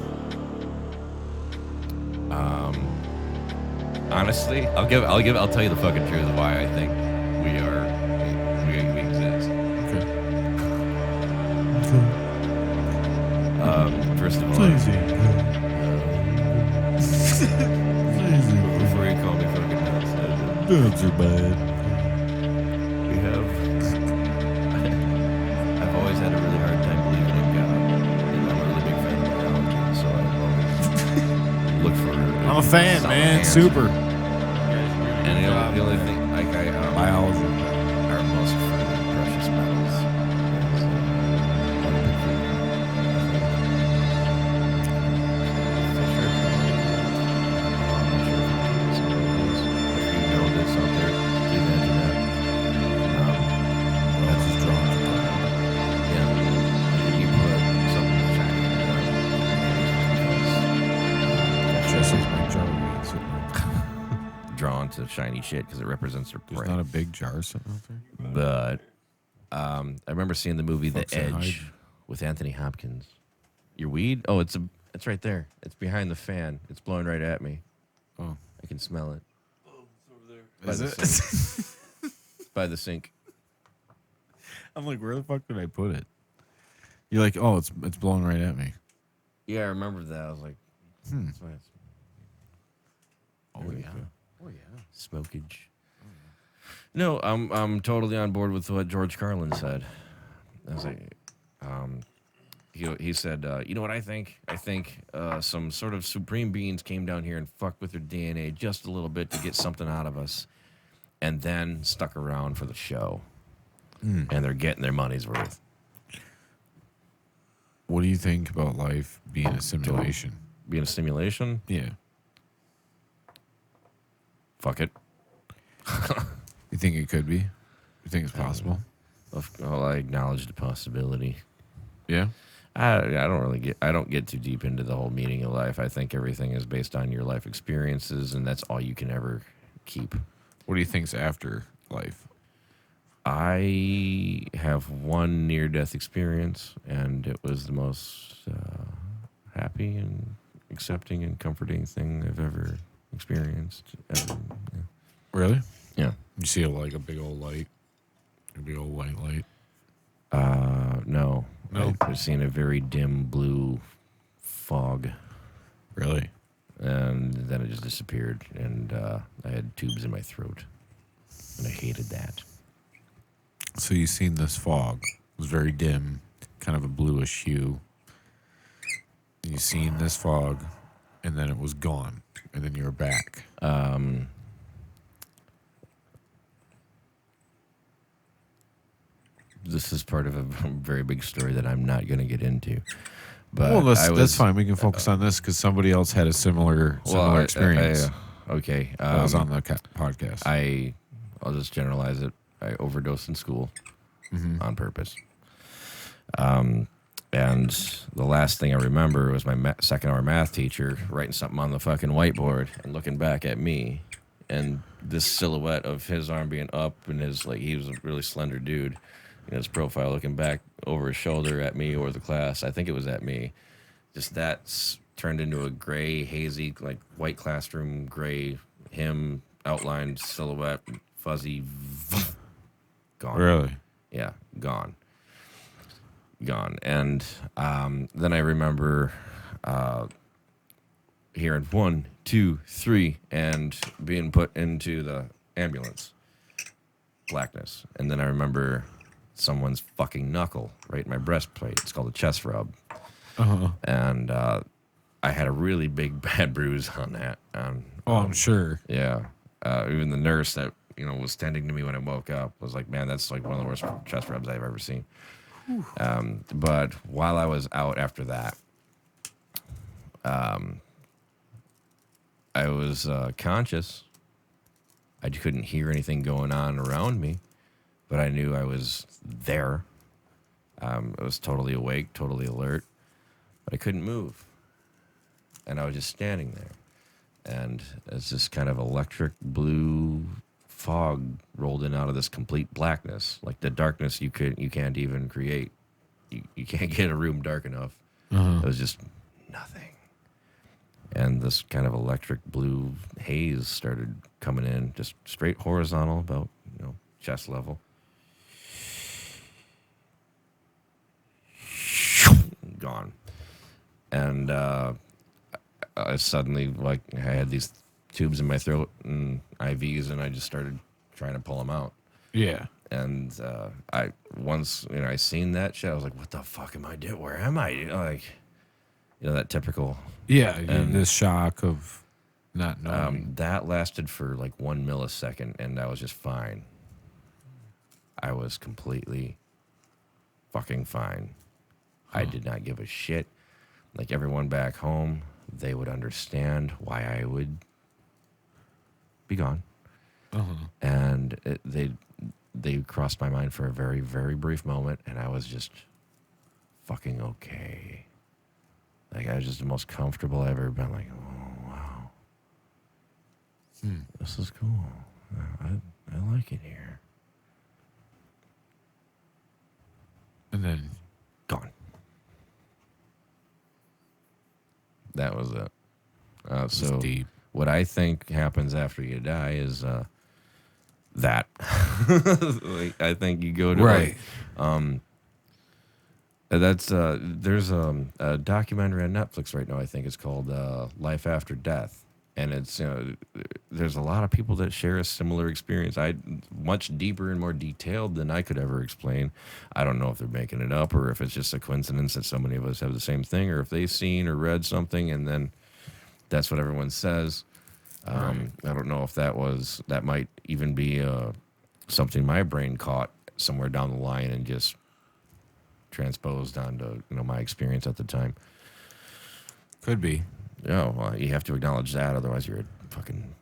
Honestly, I'll tell you the fucking truth of why I think we exist. First of all, before you call me fucking nuts, Dogs are bad. we have. I've always had a really hard time believing in God, and I'm a really big fan of biology, so I've always looked for. I'm a fan, solid man. answer. Super. And the only thing, like Biology. our most precious metals. Is, one big thing. If you know this out there, keep into that. That's just drawn. Yeah. You put something shiny in it. Jesse's my jar. Drawn to shiny shit because it represents their There's prey. not a big jar sitting out there. But I remember seeing the movie The Fuck's that Edge hide? with Anthony Hopkins. Your weed? Oh, it's a It's right there. It's behind the fan. It's blowing right at me. Oh. I can smell it. Is the it? sink. By the sink. I'm like, where the fuck did I put it? You're like, oh, it's blowing right at me. Yeah, I remember that. I was like, that's why it's Oh There we yeah. go. Oh yeah. smokage. No, I'm totally on board with what George Carlin said. I was like, he said, you know what I think? I think some sort of supreme beings came down here and fucked with their DNA just a little bit to get something out of us, and then stuck around for the show, and they're getting their money's worth. What do you think about life being a simulation? Being a simulation? Yeah. Fuck it. You think it could be? You think it's possible? Well, I acknowledge the possibility. Yeah. I don't get too deep into the whole meaning of life. I think everything is based on your life experiences, and that's all you can ever keep. What do you think's after life? I have one near-death experience, and it was the most happy and accepting and comforting thing I've ever experienced. Ever. Really? Yeah. You see like a big old light, a big old white light. No. No. I've seen a very dim blue fog, Really? and then it just disappeared, and I had tubes in my throat, and I hated that. So you seen this fog? It was very dim, kind of a bluish hue. You seen this fog, and then it was gone, and then you were back. This is part of a very big story that I'm not going to get into. But Well, I was, that's fine. We can focus on this because somebody else had a similar experience. Okay. That was on the podcast. I'll just generalize it. I overdosed in school on purpose. And the last thing I remember was my second hour math teacher writing something on the fucking whiteboard and looking back at me, and this silhouette of his arm being up and his, like, he was a really slender dude, in his profile looking back over his shoulder at me or the class. I think it was at me. Just that turned into a gray, hazy, like white classroom gray, him outlined silhouette, fuzzy, gone. Really? Yeah, gone. And then I remember hearing 1, 2, 3, and being put into the ambulance. Blackness. And then I remember someone's fucking knuckle right in my breastplate. It's called a chest rub. Uh-huh. And I had a really big bad bruise on that. I'm sure. Yeah. Even the nurse that was tending to me when I woke up was like, man, that's like one of the worst chest rubs I've ever seen. But while I was out after that, I was conscious. I couldn't hear anything going on around me, but I knew I was there. I was totally awake, totally alert, but I couldn't move. And I was just standing there. And it's this kind of electric blue fog rolled in out of this complete blackness, like the darkness you can't even create. You can't get a room dark enough. It was just nothing. And this kind of electric blue haze started coming in, just straight horizontal, about chest level. Gone. And I suddenly, I had these tubes in my throat and IVs, and I just started trying to pull them out. Yeah. And once I seen that shit, I was like, "What the fuck am I doing? Where am I?" Like, that typical. Yeah. And this shock of not knowing. That lasted for like 1 millisecond, and I was just fine. I was completely fucking fine. I did not give a shit. Like everyone back home, they would understand why I would be gone. And they crossed my mind for a very, very brief moment, and I was just fucking okay. Like, I was just the most comfortable I've ever been. Like, oh, wow. This is cool. I like it here. And then Gone. That was it. It's So deep. what I think happens after you die is that. Like, I think you go to Right. that's there's a documentary on Netflix right now. I think it's called Life After Death, and it's there's a lot of people that share a similar experience. Much deeper and more detailed than I could ever explain. I don't know if they're making it up or if it's just a coincidence that so many of us have the same thing, or if they've seen or read something and then that's what everyone says. I don't know if that might even be something my brain caught somewhere down the line and just transposed onto my experience at the time. Could be. Yeah, well, you have to acknowledge that, otherwise you're a fucking.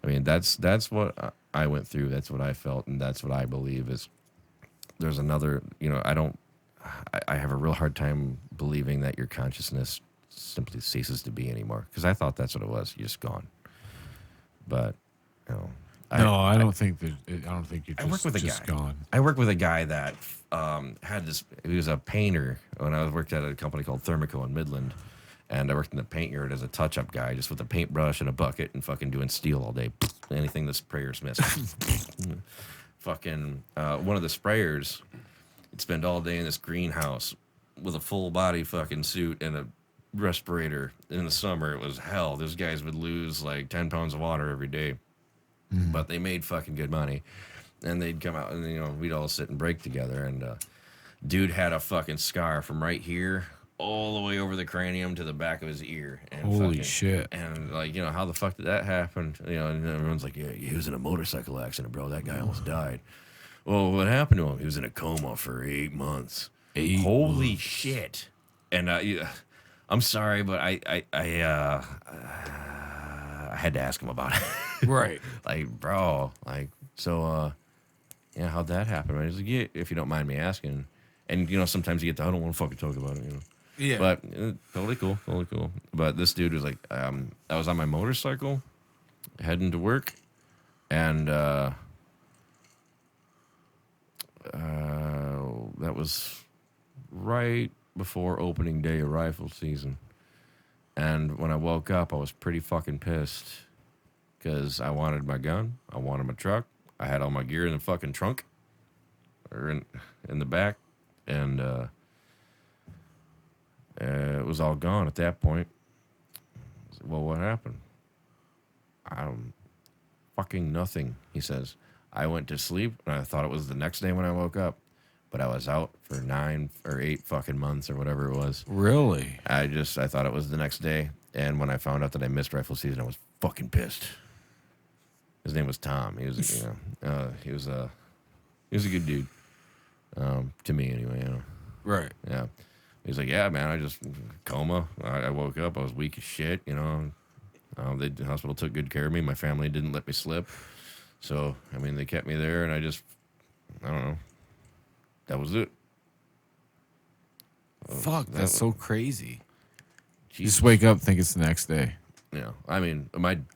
I mean, that's what I went through. That's what I felt, and that's what I believe is. There's another. I have a real hard time believing that your consciousness simply ceases to be anymore, because I thought that's what it was. You're just gone. But, No, I don't think that. I don't think you're I work with a just guy. gone. I work with a guy that had this. He was a painter when I worked at a company called Thermico in Midland, and I worked in the paint yard as a touch-up guy, just with a paintbrush and a bucket and fucking doing steel all day. Anything the sprayers miss. Fucking one of the sprayers would spend all day in this greenhouse with a full body fucking suit and a respirator. In the summer, it was hell. Those guys would lose like 10 pounds of water every day. But they made fucking good money. And they'd come out and, we'd all sit and break together. And dude had a fucking scar from right here all the way over the cranium to the back of his ear. And Holy shit. And how the fuck did that happen? And everyone's like, yeah, he was in a motorcycle accident, bro. That guy almost died. Well, what happened to him? He was in a coma for 8 months. Holy shit. And I'm sorry, but I had to ask him about it. Right. Like, bro, how'd that happen? Right? He's like, yeah, if you don't mind me asking. And, sometimes you get I don't want to fucking talk about it, Yeah. But totally cool. But this dude was like, I was on my motorcycle heading to work, and that was right before opening day of rifle season. And when I woke up, I was pretty fucking pissed because I wanted my gun, I wanted my truck, I had all my gear in the fucking trunk or in the back, and it was all gone at that point. Well, what happened? Fucking nothing, he says. I went to sleep, and I thought it was the next day when I woke up, but I was out for 9 or 8 fucking months or whatever it was. Really? I thought it was the next day, and when I found out that I missed rifle season, I was fucking pissed. His name was Tom. He was, he was a good dude, to me anyway. Right. Yeah. He's like, yeah, man, I just coma. I woke up. I was weak as shit, The hospital took good care of me. My family didn't let me slip. So, they kept me there, and I don't know. That was it. Fuck, that's so crazy. You Jesus. just wake up, think it's the next day. Yeah.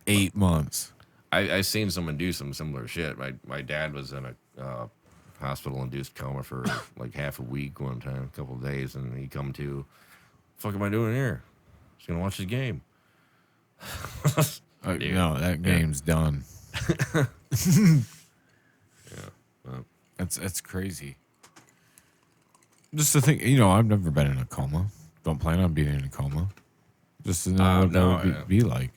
8 months. I seen someone do some similar shit. My dad was in a hospital-induced coma for like half a week one time, a couple of days, and he come to, fuck am I doing here? Just gonna watch the game. No, that game's done. That's crazy. Just to think, I've never been in a coma. Don't plan on being in a coma. Just to know what that would be like.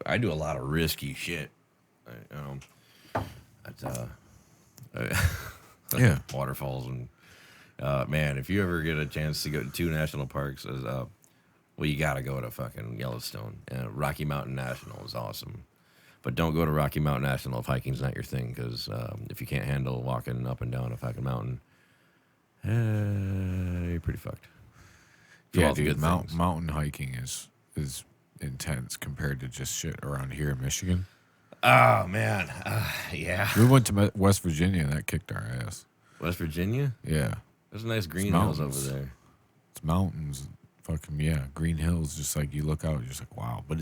I do a lot of risky shit. Yeah. Waterfalls and man, if you ever get a chance to go to 2 national parks, you gotta go to fucking Yellowstone. Rocky Mountain National is awesome, but don't go to Rocky Mountain National if hiking's not your thing, because if you can't handle walking up and down a fucking mountain, you're pretty fucked. For Yeah, all the dude. good things. Mountain hiking is intense compared to just shit around here in Michigan. Oh man, yeah. We went to West Virginia, and that kicked our ass. West Virginia. Yeah. There's nice green hills over there. It's mountains. Fucking, yeah. Green hills, just like you look out, you're just like, wow. But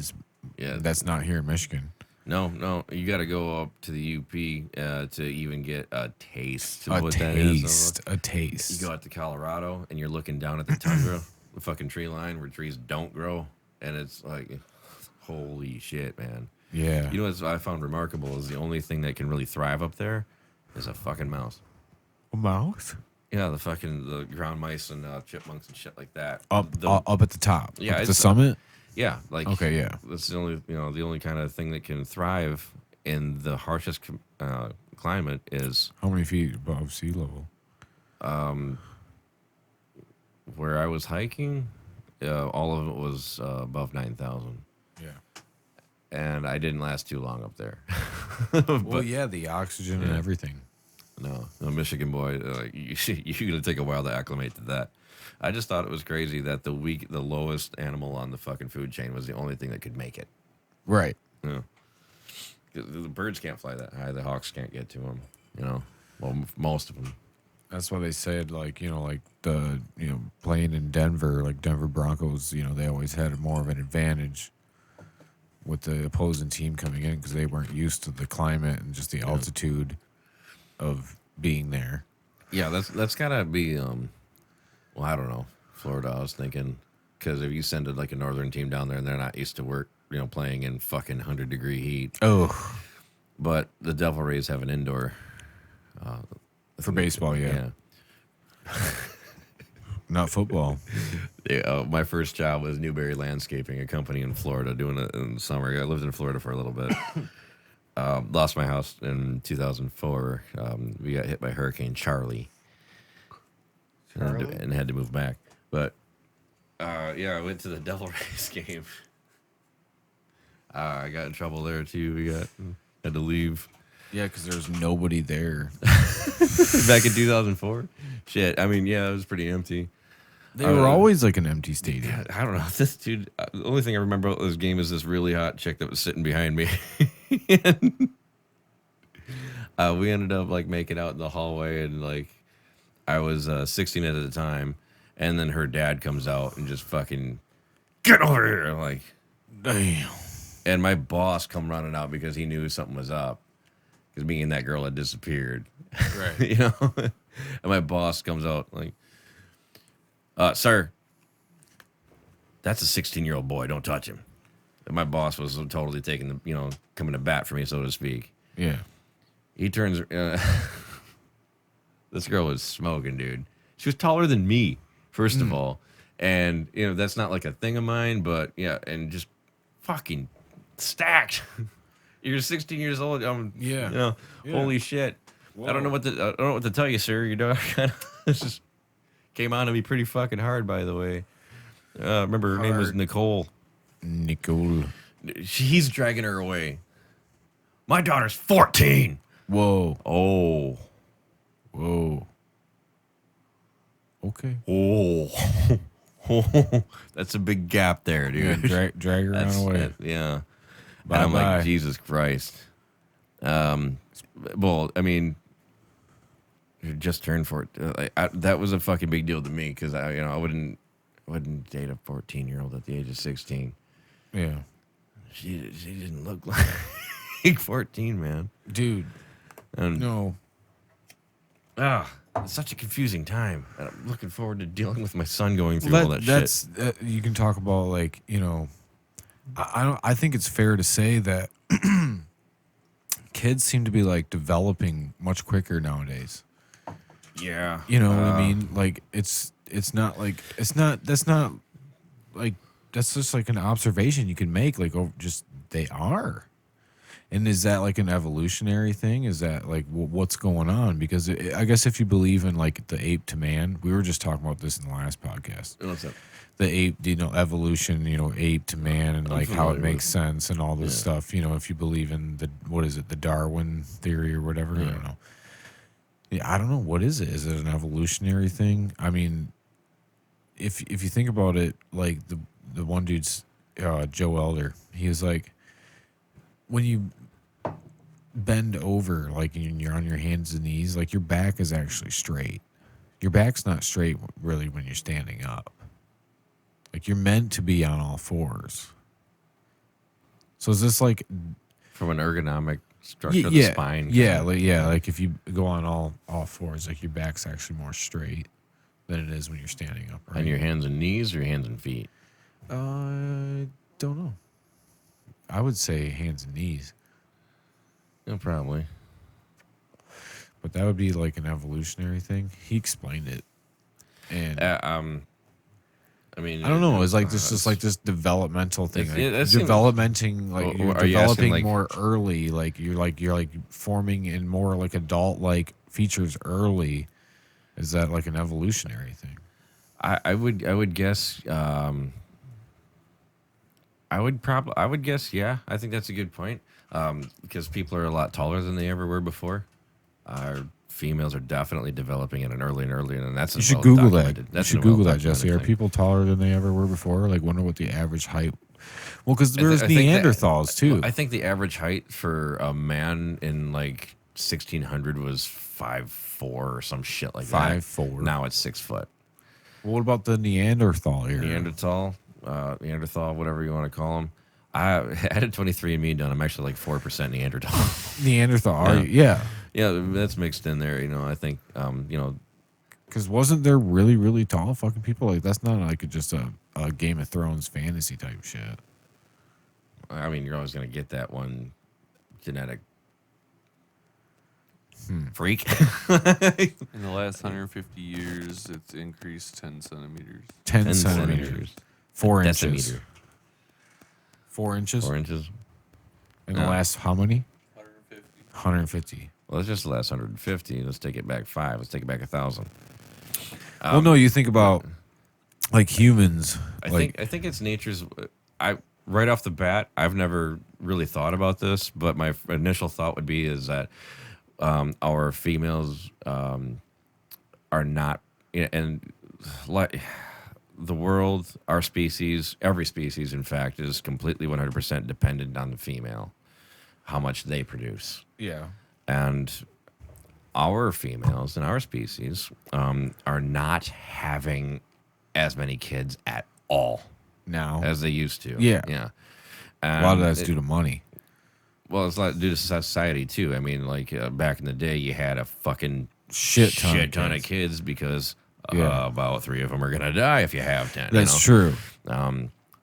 that's not here in Michigan. No. You got to go up to the UP to even get a taste of A what that is. taste. You go out to Colorado, and you're looking down at the tundra, the fucking tree line where trees don't grow. and it's like, holy shit, man. Yeah. You know what I found remarkable is the only thing that can really thrive up there is a fucking mouse. A mouse? Yeah, the ground mice and chipmunks and shit like that. Up at the top. Yeah, up at the it's- summit. Yeah, like Okay, yeah. That's the only kind of thing that can thrive in the harshest climate is How many feet above sea level? where I was hiking. All of it was above 9,000, Yeah. and I didn't last too long up there. Well, yeah, the oxygen and everything. No, Michigan boy, you're gonna take a while to acclimate to that. I just thought it was crazy that the lowest animal on the fucking food chain was the only thing that could make it. Right. Yeah. The birds can't fly that high. The hawks can't get to them. Well, most of them. That's why they said, like, the, playing in Denver, like Denver Broncos, they always had more of an advantage with the opposing team coming in because they weren't used to the climate and just the altitude of being there. Yeah, that's gotta be. Well, I don't know. Florida, I was thinking, because if you send like a northern team down there and they're not used to playing in fucking 100-degree heat. Oh. But the Devil Rays have an indoor. For baseball, yeah. Not football. Yeah, my first job was Newberry Landscaping, a company in Florida, doing it in the summer. I lived in Florida for a little bit. Lost my house in 2004. We got hit by Hurricane Charlie. And had to move back. But, I went to the Devil Rays game. I got in trouble there, too. Had to leave. Yeah, because there's nobody there. Back in 2004? Shit, I mean, it was pretty empty. They were always like an empty stadium. Yeah, I don't know. This dude, the only thing I remember about this game is this really hot chick that was sitting behind me. And, we ended up like making out in the hallway, and like I was 16 at the time, and then her dad comes out and just fucking get over here, like, Damn. and my boss come running out because he knew something was up, because me and that girl had disappeared, Right. and my boss comes out like, sir, that's a 16-year-old boy. Don't touch him. And my boss was totally taking coming to bat for me, so to speak. Yeah. He turns. This girl was smoking, dude. She was taller than me, first of all, and that's not like a thing of mine, but yeah, and just fucking stacked. You're 16 years old. Yeah. Holy shit. I don't know what to tell you, sir. Kind of just came on to me pretty fucking hard, by the way. Remember her name was Nicole. Nicole. He's dragging her away. My daughter's 14. Whoa. Oh. Whoa. Okay. Oh. That's a big gap there, Yeah, dude. drag her on away. Yeah. Bye And I'm bye. like, Jesus Christ. Well, I mean, you just turned 14. That was a fucking big deal to me, because I wouldn't date a 14-year-old at the age of 16. Yeah. She didn't look like 14, man. Dude. And No. it's such a confusing time. And I'm looking forward to dealing with my son going through all that shit. That's you can talk about, like, I think it's fair to say that kids seem to be like developing much quicker nowadays. Yeah. You know what I mean? Like that's just like an observation you can make, like, they are. And is that like an evolutionary thing? Is that like what's going on? Because I guess if you believe in like the ape to man, we were just talking about this in the last podcast. What's up? The ape, evolution, ape to man, and like how it familiar makes sense and all this stuff. If you believe in the Darwin theory or whatever, I don't know. Yeah, I don't know. What is it? Is it an evolutionary thing? I mean, if you think about it, like the one dude's Joe Elder, he was like, when you bend over, like, and you're on your hands and knees, like, your back is actually straight. Your back's not straight really when you're standing up. Like, you're meant to be on all fours. So is this like From an ergonomic structure of the spine. like if you go on all fours, like, your back's actually more straight than it is when you're standing up, right? On your hands and knees or your hands and feet? I don't know. I would say hands and knees, Yeah, probably. but that would be like an evolutionary thing. He explained it, and I mean, I don't know. It's like this, just like this developmental thing, It's- like yeah, that seems- developmenting, like Well, you're are you asking, developing like- more early, like you're forming in more like adult like features early. Is that like an evolutionary thing? I would guess. I would guess. Yeah, I think that's a good point. Because people are a lot taller than they ever were before. Our females are definitely developing at an earlier and earlier, and that's You should Google that. well-documented. You That's should a Google that, well-documented Jesse. Are thing. people taller than they ever were before? Like, wonder what the average height. Well, because there was I think that- Neanderthals too. I think the average height for a man in like 1600 was 5'4" or some shit like that. 5'4". Now it's 6 foot. What about the Neanderthal era? Neanderthal, whatever you want to call them. I had a 23andMe done. I'm actually like 4% Neanderthal. Neanderthal. Are you? Yeah. Yeah, that's mixed in there. I think, Because wasn't there really, really tall fucking people? Like, that's not like just a Game of Thrones fantasy type shit. I mean, you're always going to get that one genetic freak. In the last 150 years, it's increased 10 centimeters. 10 10 centimeters. 4 inches. Decimeter. 4 inches? 4 inches. In the Yeah. last how many? 150. 150. Well, it's just the last 150. Let's take it back 5. Let's take it back 1,000. Well, no, you think about like humans. I think it's nature's. Right off the bat, I've never really thought about this, but my initial thought would be is that our females are not, and like the world, our species, every species, in fact, is completely 100% dependent on the female, how much they produce. Yeah. And our females in our species are not having as many kids at all Now. as they used to. Yeah. Yeah. A lot of that's due to money. Well, it's like due to society too. I mean, like back in the day, you had a fucking Shit ton of of kids because Yeah. about 3 of them are gonna die if you have 10. That's true.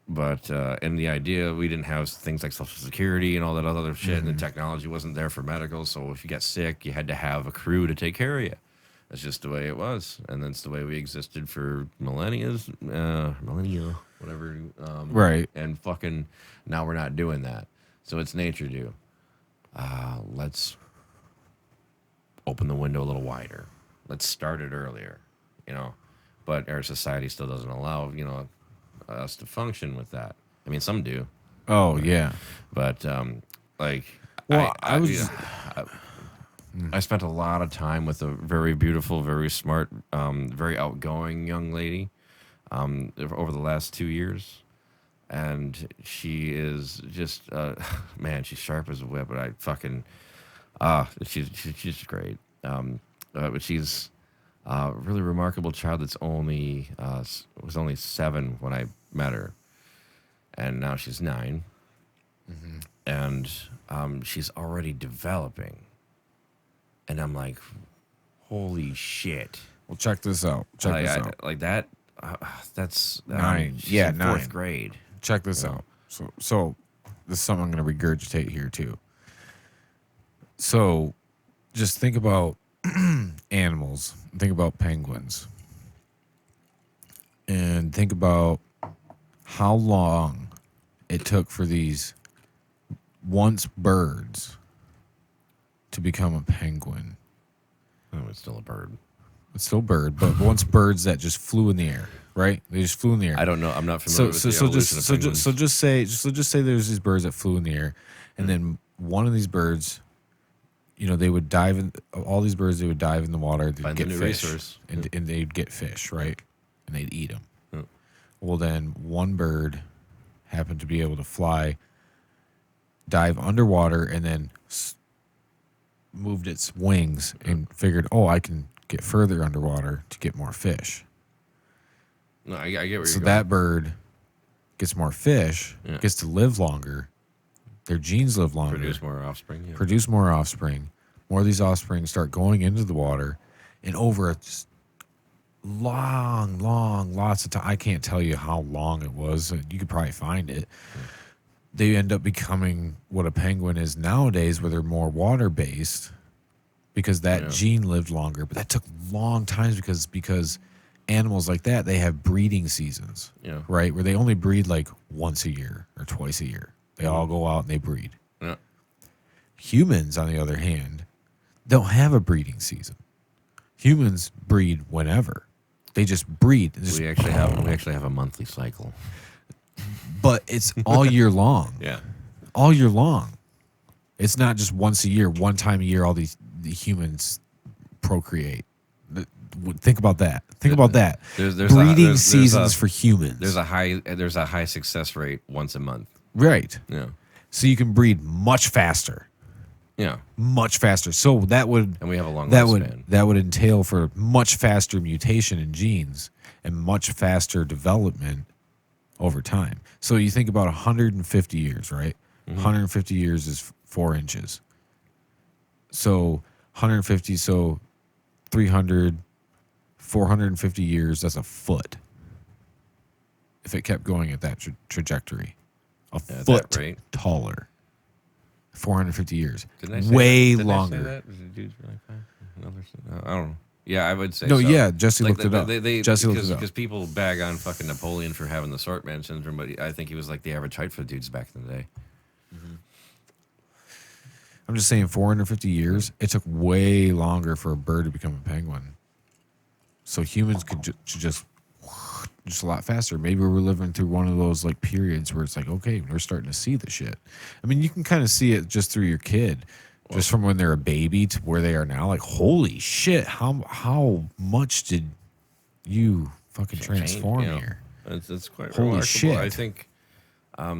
But and the idea, we didn't have things like Social Security and all that other shit, Mm-hmm. and the technology wasn't there for medical. So if you got sick, you had to have a crew to take care of you. That's just the way it was, and that's the way we existed for millennia, whatever. Right. And fucking now we're not doing that. So it's nature do. Let's open the window a little wider. Let's start it earlier, But our society still doesn't allow, us to function with that. I mean, some do, Oh, yeah. but Well, I spent a lot of time with a very beautiful, very smart, very outgoing young lady over the last 2 years. And she is just, man, she's sharp as a whip. But I fucking, she's great. But she's a really remarkable child that's was only 7 when I met her. And now she's 9. And she's already developing. And I'm like, holy shit. Well, check this out. Check Like, this out. like that, that's 9. she's Yeah, in 9. 4th grade. Check this out. So this is something I'm going to regurgitate here too. So just think about animals. Think about penguins. And think about how long it took for these once birds to become a penguin. Oh, it's still a bird. It's still a bird, but once birds that just flew in the air, right? They just flew in the air. I don't know. I'm not familiar with the evolution of penguins. Just say there's these birds that flew in the air, and then one of these birds, they would dive in. All these birds, they would dive in the water. They'd Find get the new fish, resource. and they'd get fish, right? And they'd eat them. Yeah. Well, then one bird happened to be able to fly, dive underwater, and then moved its wings and figured, oh, I can get further underwater to get more fish. No, I get where you're So going. that bird gets more fish, Yeah. gets to live longer. Their genes live longer. Produce more offspring. Yeah. Produce more offspring. More of these offspring start going into the water, and over lots of time. I can't tell you how long it was. You could probably find it. They end up becoming what a penguin is nowadays, where they're more water based, because that gene lived longer. But that took long times because animals like that, they have breeding seasons, right, where they only breed like once a year or twice a year. They all go out and they breed. Yeah. Humans, on the other hand, don't have a breeding season. Humans breed whenever. They just breed. We actually have a monthly cycle. But it's all year long. Yeah. All year long. It's not just once a year, one time a year, the humans procreate. Think about that. Think about that. There's breeding seasons for humans. There's a high success rate once a month. Right. Yeah. So you can breed much faster. Yeah. Much faster. So that would, and we have a long lifespan. That would entail for much faster mutation in genes and much faster development over time. So you think about 150 years, right? 150 years is 4 inches. So 150, so 300, 450 years, that's a foot. If it kept going at that trajectory. A foot taller. 450 years. Way longer. Did I say that? Was the dudes really fast? I don't know. Yeah, I would say no. So. Yeah, Jesse looked it up. Jesse looked it up. Because people bag on fucking Napoleon for having the short man syndrome, but I think he was like the average height for dudes back in the day. I'm just saying 450 years, it took way longer for a bird to become a penguin. So humans could just a lot faster. Maybe we're living through one of those like periods where it's like, okay, we're starting to see the shit. I mean, you can kind of see it just through your kid, just from when they're a baby to where they are now. Like, holy shit, how much did you fucking transform here? It's quite holy remarkable. shit. I think, I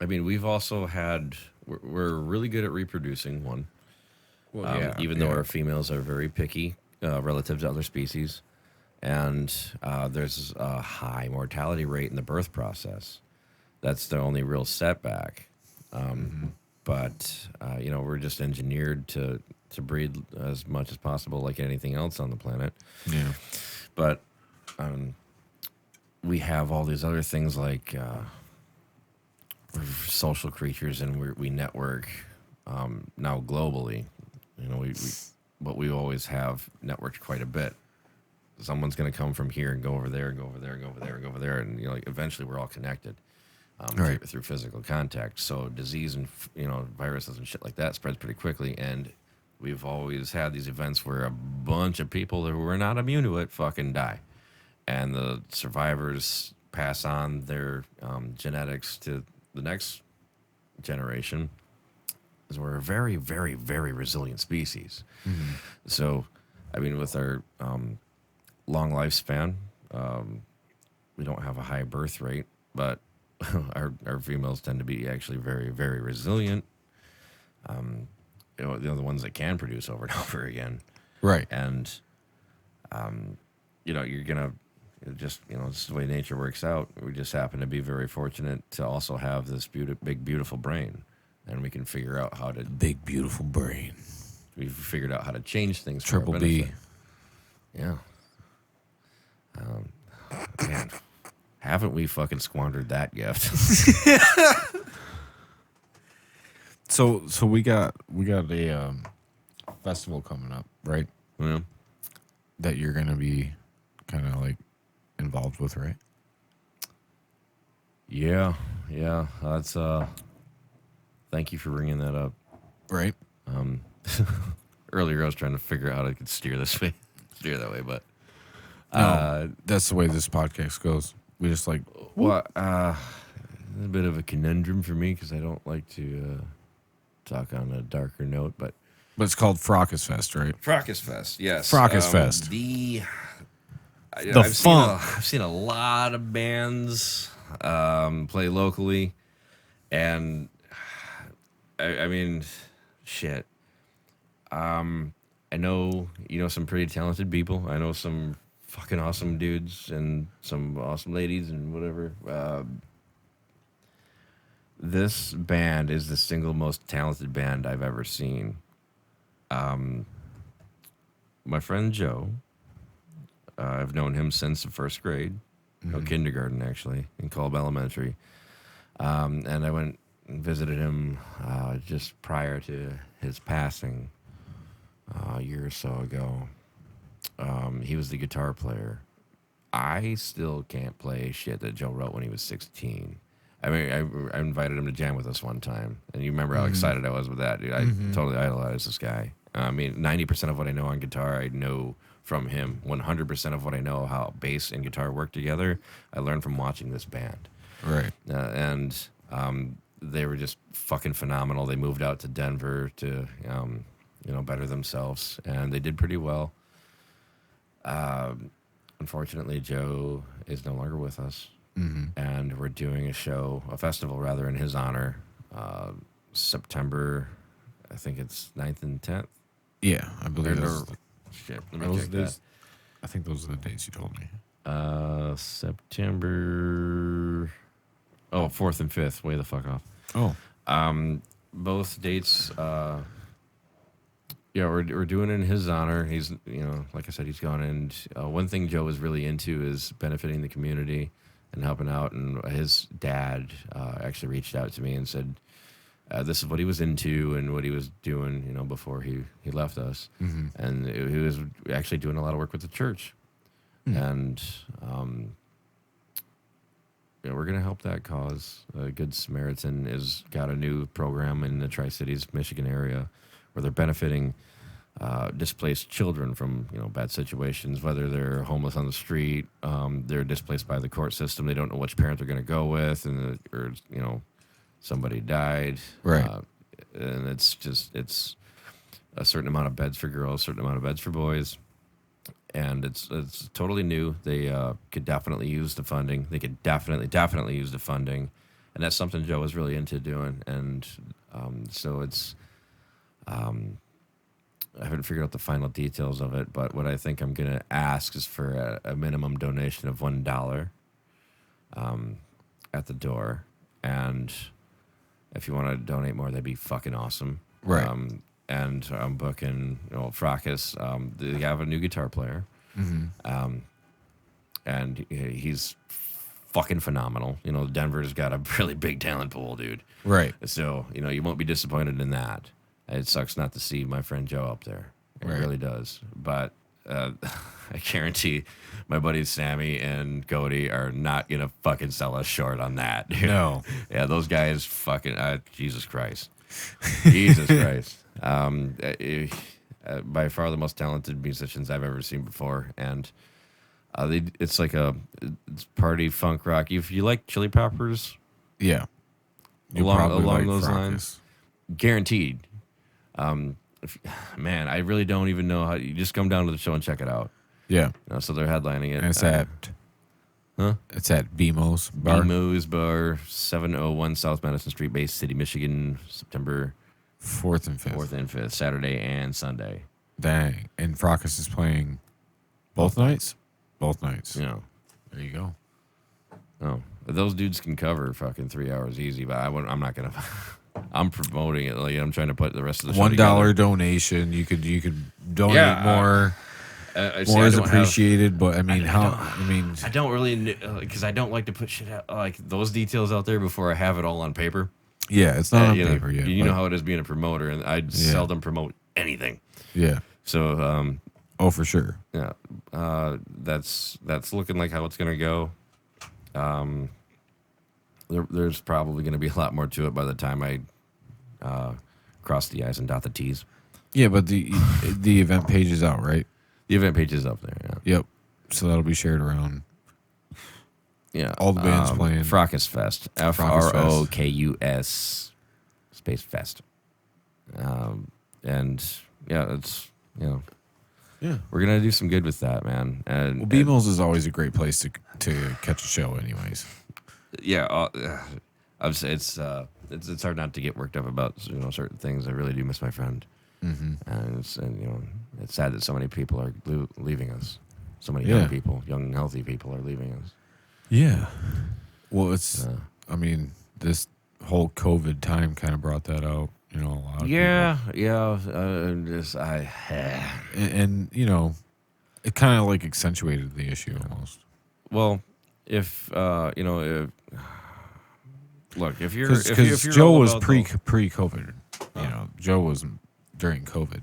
mean, we've also had, we're really good at reproducing, one. Well, even though our females are very picky relative to other species. And there's a high mortality rate in the birth process. That's the only real setback. But, we're just engineered to breed as much as possible like anything else on the planet. Yeah. But we have all these other things like we're social creatures, and we network now globally. But we always have networked quite a bit. Someone's going to come from here and go over there and go over there and go over there and go over there, and eventually we're all connected through physical contact. So disease and viruses and shit like that spreads pretty quickly, and we've always had these events where a bunch of people who were not immune to it fucking die, and the survivors pass on their genetics to the next generation. Because we're a very, very, very resilient species. So, I mean, with our long lifespan, we don't have a high birth rate, but our females tend to be actually very, very resilient. The ones that can produce over and over again. Right. And, you're going to just, this is the way nature works out. We just happen to be very fortunate to also have this big, beautiful brain. And we can figure out how to... Big, beautiful brain. We've figured out how to change things. Triple B. Yeah. Man, haven't we fucking squandered that gift? So we got a festival coming up, right? Yeah. That you're gonna be kind of like involved with, right? Yeah. That's thank you for bringing that up. Right. Earlier I was trying to figure out how I could steer that way, but that's the way this podcast goes. We just like a bit of a conundrum for me because I don't like to talk on a darker note, but it's called Frokus Fest, right? Frokus Fest, yes. Frokus Fest. I've seen a lot of bands play locally, and I mean, shit. I know some pretty talented people. I know some fucking awesome dudes and some awesome ladies and whatever. This band is the single most talented band I've ever seen. My friend Joe, I've known him since the first grade, no kindergarten actually, in Colb Elementary. And I went and visited him just prior to his passing a year or so ago. He was the guitar player. I still can't play shit that Joe wrote when he was 16. I mean, I invited him to jam with us one time, and you remember how excited I was with that, dude. I totally idolized this guy. I mean, 90% of what I know on guitar, I know from him. 100% of what I know how bass and guitar work together, I learned from watching this band. Right. And they were just fucking phenomenal. They moved out to Denver to, better themselves, and they did pretty well. Unfortunately, Joe is no longer with us, and we're doing a festival rather, in his honor, September, I think it's 9th and 10th. Yeah, I believe Shit, let me check that. I think those are the dates you told me. September 4th and 5th. Way the fuck off. Oh. Both dates, we're doing it in his honor. He's, like I said, he's gone. And one thing Joe is really into is benefiting the community and helping out. And his dad actually reached out to me and said, this is what he was into and what he was doing, before he left us. And he was actually doing a lot of work with the church. And we're going to help that cause. Good Samaritan has got a new program in the Tri-Cities, Michigan area, where they're benefiting displaced children from bad situations, whether they're homeless on the street, they're displaced by the court system, they don't know which parent they're going to go with, or somebody died, right? And it's a certain amount of beds for girls, a certain amount of beds for boys, and it's totally new. They could definitely use the funding. They could definitely use the funding, and that's something Joe was really into doing. And so it's I haven't figured out the final details of it, but what I think I'm gonna ask is for a minimum donation of $1 at the door, and if you want to donate more, that'd be fucking awesome. Right. And I'm booking, Frokus. They have a new guitar player, and he's fucking phenomenal. Denver's got a really big talent pool, dude. Right. So you won't be disappointed in that. It sucks not to see my friend Joe up there. It really does. But I guarantee my buddies Sammy and Cody are not going to fucking sell us short on that. Dude. No. Yeah, those guys fucking, Jesus Christ. Jesus Christ. By far the most talented musicians I've ever seen before. And it's like it's party funk rock. If you like Chili Peppers, yeah, along those Frokus lines, guaranteed. Man, I really don't even know how. You just come down to the show and check it out. Yeah. So they're headlining it. And it's it's at BMO's Bar. BMO's Bar, 701 South Madison Street, Bay City, Michigan, September 4th and 5th. 4th and 5th, Saturday and Sunday. Dang. And Frokus is playing both nights? Both nights. There you go. Oh, those dudes can cover fucking 3 hours easy, but I'm not gonna. I'm promoting it. Like I'm trying to put the rest of the show $1 donation. You could donate more. More is appreciated, but I mean, I don't really because I don't like to put shit out like those details out there before I have it all on paper. Yeah, it's not on paper yet. You know how it is being a promoter, and I seldom promote anything. Yeah. So, for sure. Yeah, that's looking like how it's gonna go. There's probably gonna be a lot more to it by the time I cross the I's and dot the T's. Yeah, but the event page is out, right? The event page is up there. Yeah. Yep. So that'll be shared around. Yeah. All the bands playing. Frokus Fest. FROKUS space Fest. And yeah, it's yeah. We're gonna do some good with that, man. And BMO's is always a great place to catch a show, anyways. Yeah. I would say it's hard not to get worked up about certain things. I really do miss my friend. And it's sad that so many people are leaving us. So many young people, young and healthy people are leaving us. Yeah. Well, it's. I mean, this whole COVID time kind of brought that out. A lot of people. Yeah. It kind of like accentuated the issue almost. Well, if look, if you're Because if you're Joe all was about pre-COVID. Joe was during COVID,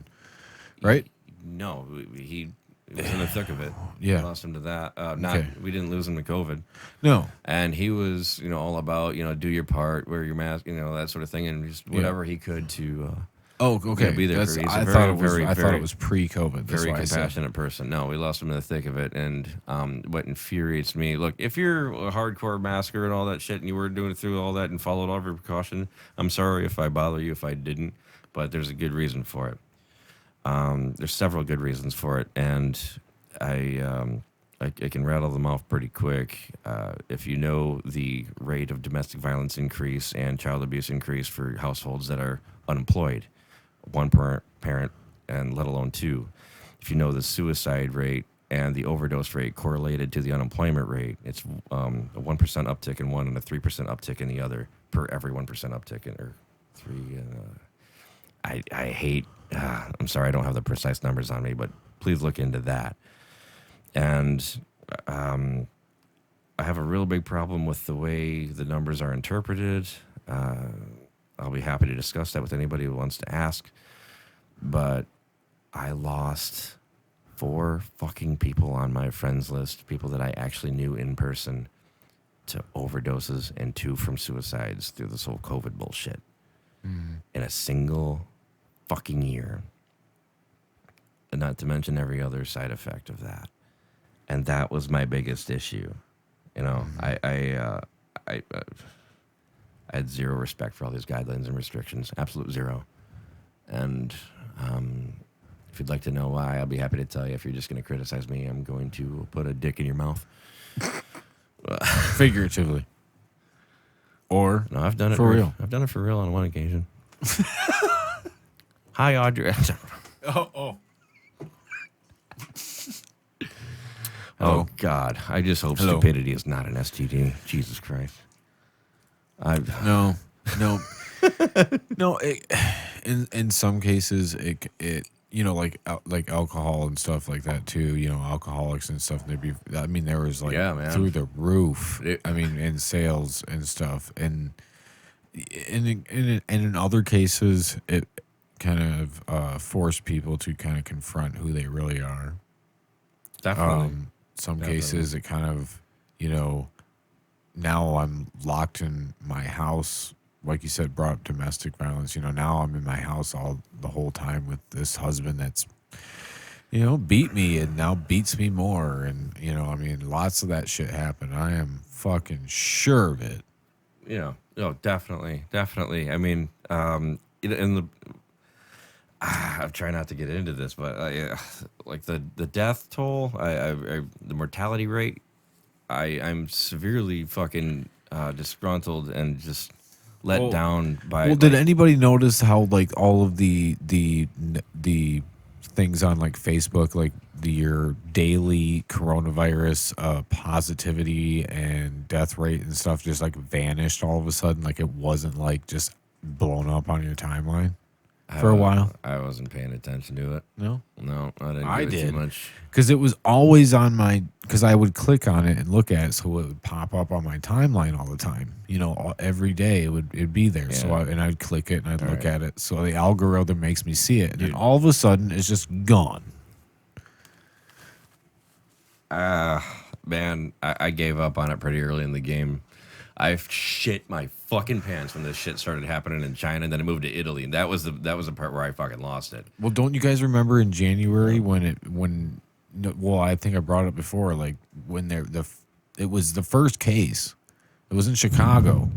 right? No, he was in the thick of it. Yeah. We lost him to that. Okay. We didn't lose him to COVID. No. And he was, all about, do your part, wear your mask, that sort of thing, and just whatever he could to. Okay. Be there That's, for you. He's I a thought very, it very, was pre-COVID. That's very why I said. compassionate person. No, we lost him in the thick of it, and what infuriates me. Look, if you're a hardcore masker and all that shit, and you were doing through all that and followed all every precaution, I'm sorry if I bother you if I didn't, but there's a good reason for it. There's several good reasons for it, and I can rattle them off pretty quick. If you know the rate of domestic violence increase and child abuse increase for households that are unemployed, one parent, and let alone two. If you know the suicide rate and the overdose rate correlated to the unemployment rate, it's a 1% uptick in one and a 3% uptick in the other per every 1% uptick in or three. I hate. I'm sorry, I don't have the precise numbers on me, but please look into that. And I have a real big problem with the way the numbers are interpreted. I'll be happy to discuss that with anybody who wants to ask. But I lost 4 fucking people on my friends list, people that I actually knew in person, to overdoses, and 2 from suicides through this whole COVID bullshit in a single fucking year. And not to mention every other side effect of that. And that was my biggest issue. I had zero respect for all these guidelines and restrictions, absolute zero. And if you'd like to know why, I'll be happy to tell you. If you're just going to criticize me, I'm going to put a dick in your mouth. Figuratively. Or No, I've done it for real. I've done it for real on one occasion. Hi, Audrey. Oh, God. I just hope Hello. stupidity is not an STD. Jesus Christ. No. No, in some cases it like alcohol and stuff like that too, alcoholics and stuff, there was like Yeah, man. through the roof. In sales and stuff, and in other cases it kind of forced people to kind of confront who they really are. Definitely. Some cases it kind of, now I'm locked in my house, like you said, brought up domestic violence. Now I'm in my house the whole time with this husband that's, beat me and now beats me more. And, lots of that shit happened. I am fucking sure of it. Yeah. Oh, definitely. Definitely. I mean, I'm trying not to get into this, but like the death toll, the mortality rate, I'm severely fucking disgruntled and just let down by. Well, did anybody notice how like all of the things on like Facebook, like your daily coronavirus positivity and death rate and stuff, just like vanished all of a sudden? Like it wasn't like just blown up on your timeline for a while. I wasn't paying attention to it. No, I didn't give it too much. because it was always on my. Because I would click on it and look at it, so it would pop up on my timeline all the time. Every day it'd be there. Yeah. So I'd click it and I'd look at it. So the algorithm makes me see it, and then all of a sudden it's just gone. Man, I gave up on it pretty early in the game. I shit my fucking pants when this shit started happening in China, and then it moved to Italy, and that was the part where I fucking lost it. Well, don't you guys remember in January well, I think I brought it up before, like when it was the first case. It was in Chicago.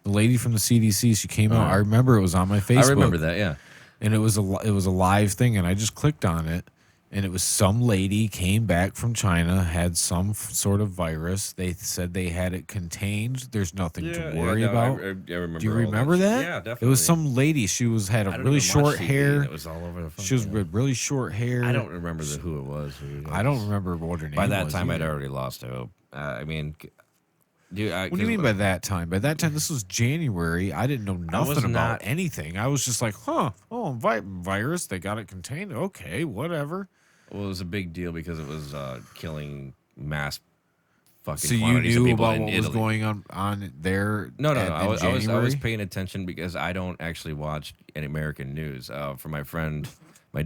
The lady from the CDC, she came out. I remember it was on my Facebook. I remember that, yeah. And it was a live thing, and I just clicked on it, and it was some lady came back from China, had some sort of virus. They said they had it contained. There's nothing to worry about. I remember. Do you remember that? Yeah, definitely. It was some lady. She had a really short hair. It was all over the phone. She was with really short hair. I don't remember who it was. I don't remember what her name was. By that time, I'd either. already lost hope. Dude, What do you mean by that time? By that time, this was January. I didn't know nothing about anything. I was just like, virus. They got it contained. Okay, whatever. Well, it was a big deal because it was killing mass fucking So you quantities of knew people about in what Italy. was going on there? No. in I was January? paying attention because I don't actually watch any American news. For my dear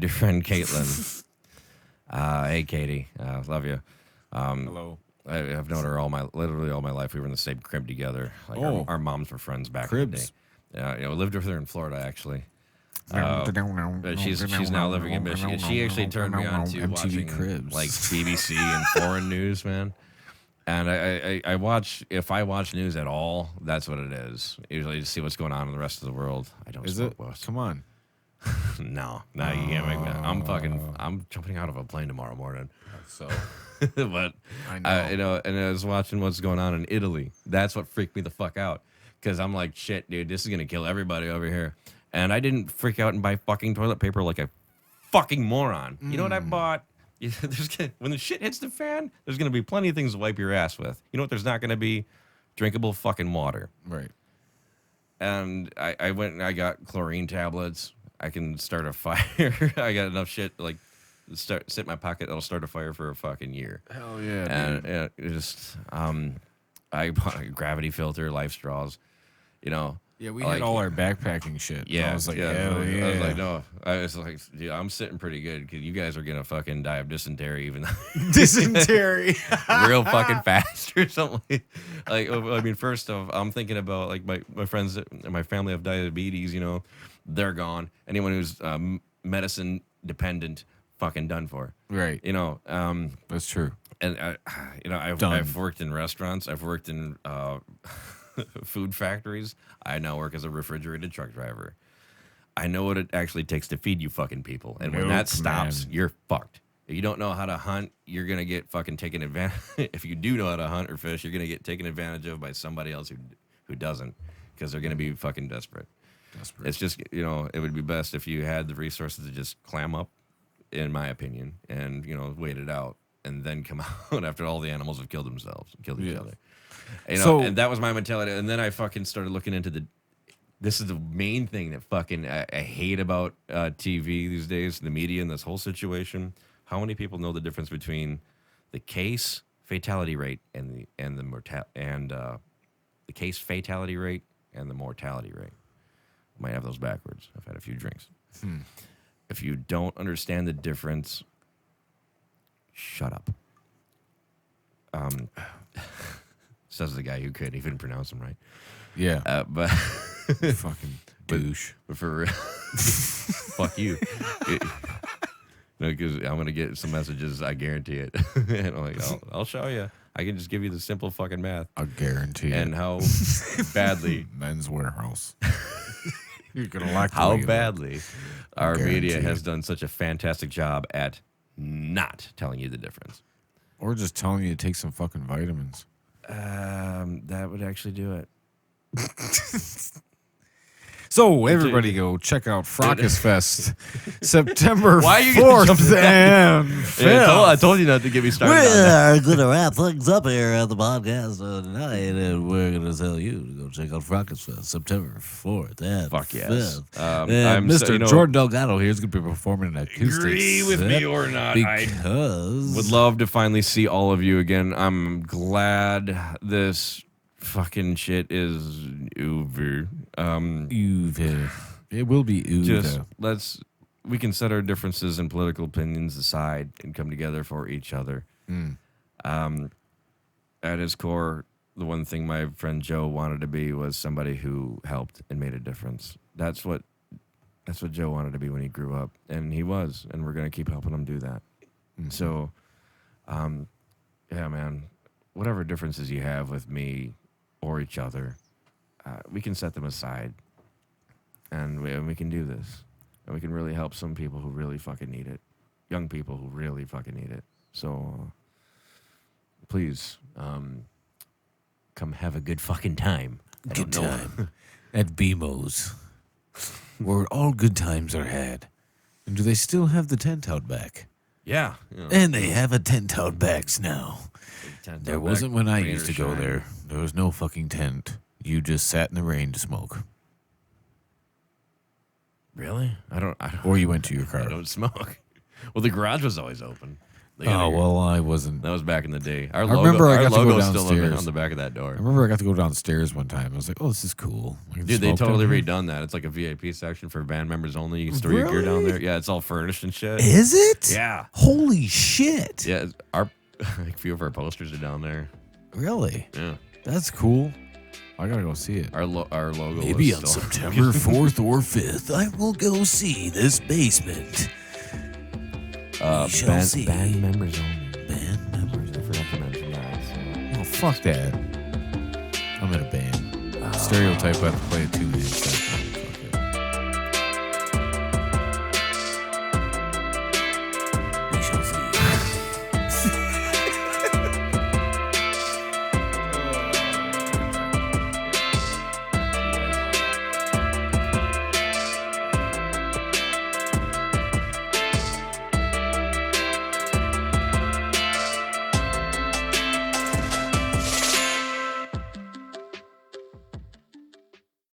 friend Caitlin. Hey, Katie, love you. Hello. I've known her literally all my life. We were in the same crib together. Like Oh. our moms were friends back Cribs. in the day. Lived with her in Florida actually. But she's now living in Michigan. She actually turned me on to MTV watching Cribs. like BBC and foreign news, man. And I watch, if I watch news at all, that's what it is. Usually to see what's going on in the rest of the world. I don't Is smoke it? West. No, No, you can't make me. I'm jumping out of a plane tomorrow morning. So But I know. and I was watching what's going on in Italy. That's what freaked me the fuck out. Because I'm like, shit, dude, this is gonna kill everybody over here. And I didn't freak out and buy fucking toilet paper like a fucking moron. You know what I bought? When the shit hits the fan, there's gonna be plenty of things to wipe your ass with. You know what? There's not gonna be drinkable fucking water. right. And I went and I got chlorine tablets. I can start a fire. I got enough shit like sit in my pocket that'll start a fire for a fucking year. Hell yeah. And it just I bought a gravity filter, life straws, you know. Yeah, we like- had all our backpacking shit. Yeah, I was like, yeah. hell yeah. I was like, no. I was like, dude, I'm sitting pretty good because you guys are gonna fucking die of dysentery, even Dysentery. real fucking fast or something. Like, I mean, first off, I'm thinking about like my friends, my family have diabetes. You know, they're gone. Anyone who's medicine dependent, fucking done for. Right. You know, That's true. and I've worked in restaurants. I've worked in food factories. I now work as a refrigerated truck driver. I know what it actually takes to feed you fucking people. And when that Nope, stops, man. you're fucked. If you don't know how to hunt, you're going to get fucking taken advantage. If you do know how to hunt or fish, you're going to get taken advantage of by somebody else who doesn't, because they're going to be fucking desperate. It's just, you know, it would be best if you had the resources to just clam up, in my opinion, and, you know, wait it out and then come out after all the animals have killed themselves and killed each other. You know, So- and that was my mentality. And then I fucking started looking into this is the main thing that fucking I hate about TV these days, the media, and this whole situation. How many people know the difference between the case fatality rate and the case fatality rate and the mortality rate? I might have those backwards. I've had a few drinks. If you don't understand the difference, shut up. Says the guy who couldn't even pronounce them right. Yeah. But Fucking douche. for real, fuck you. No, because I'm gonna get some messages. I guarantee it. And I'm like, I'll show you. I can just give you the simple fucking math I guarantee and it. how badly, Men's Warehouse. You're gonna like how the way badly our media guarantee has it. done such a fantastic job at not telling you the difference. or just telling you to take some fucking vitamins. That would actually do it. So everybody go check out Frokus Fest, September Why are you gonna 4th and 5th. I told you not to get me started. We on that. are going to wrap things up here at the podcast tonight, and we're going to tell you to go check out Frokus Fest, September 4th and Fuck yes. 5th. I'm And so- Mr. you know- Jordan Delgado here is going to be performing an acoustic Agree with set me or not, I because would love to finally see all of you again. I'm glad this fucking shit is over. It will be Just we can set our differences and political opinions aside and come together for each other. At his core, the one thing my friend Joe wanted to be was somebody who helped and made a difference. That's what Joe wanted to be when he grew up, and he was, and we're gonna keep helping him do that. So, yeah, man, whatever differences you have with me or each other, we can set them aside, and we can do this, and we can really help some people who really fucking need it, young people who really fucking need it. So, please, come have a good fucking time. I good don't know. time at BMO's, where all good times are had. And do they still have the tent out back? Yeah. And they have a tent out backs now. There wasn't when I used to go there. There was no fucking tent. You just sat in the rain to smoke. Really? I don't. Or you went to your car. I don't smoke. Well, the garage was always open. Oh, well, I wasn't. That was back in the day. Our remember I got to go logo's still downstairs. on the back of that door. I remember I got to go downstairs one time. I was like, oh, this is cool. I can Dude, they smoke down totally here. redone that. It's like a VIP section for band members only. You can store your gear down Really? there. Yeah, it's all furnished and shit. Is it? Yeah. Holy shit. Yeah, our like, a few of our posters are down there. Really? Yeah. That's cool. I got to go see it. Our logo Maybe is on still September 4th or 5th, I will go see this basement. We shall see. band members only. Band members. I forgot to mention that. So. Oh, fuck that. I'm in a band. Stereotype, I have to play a 2-hand set.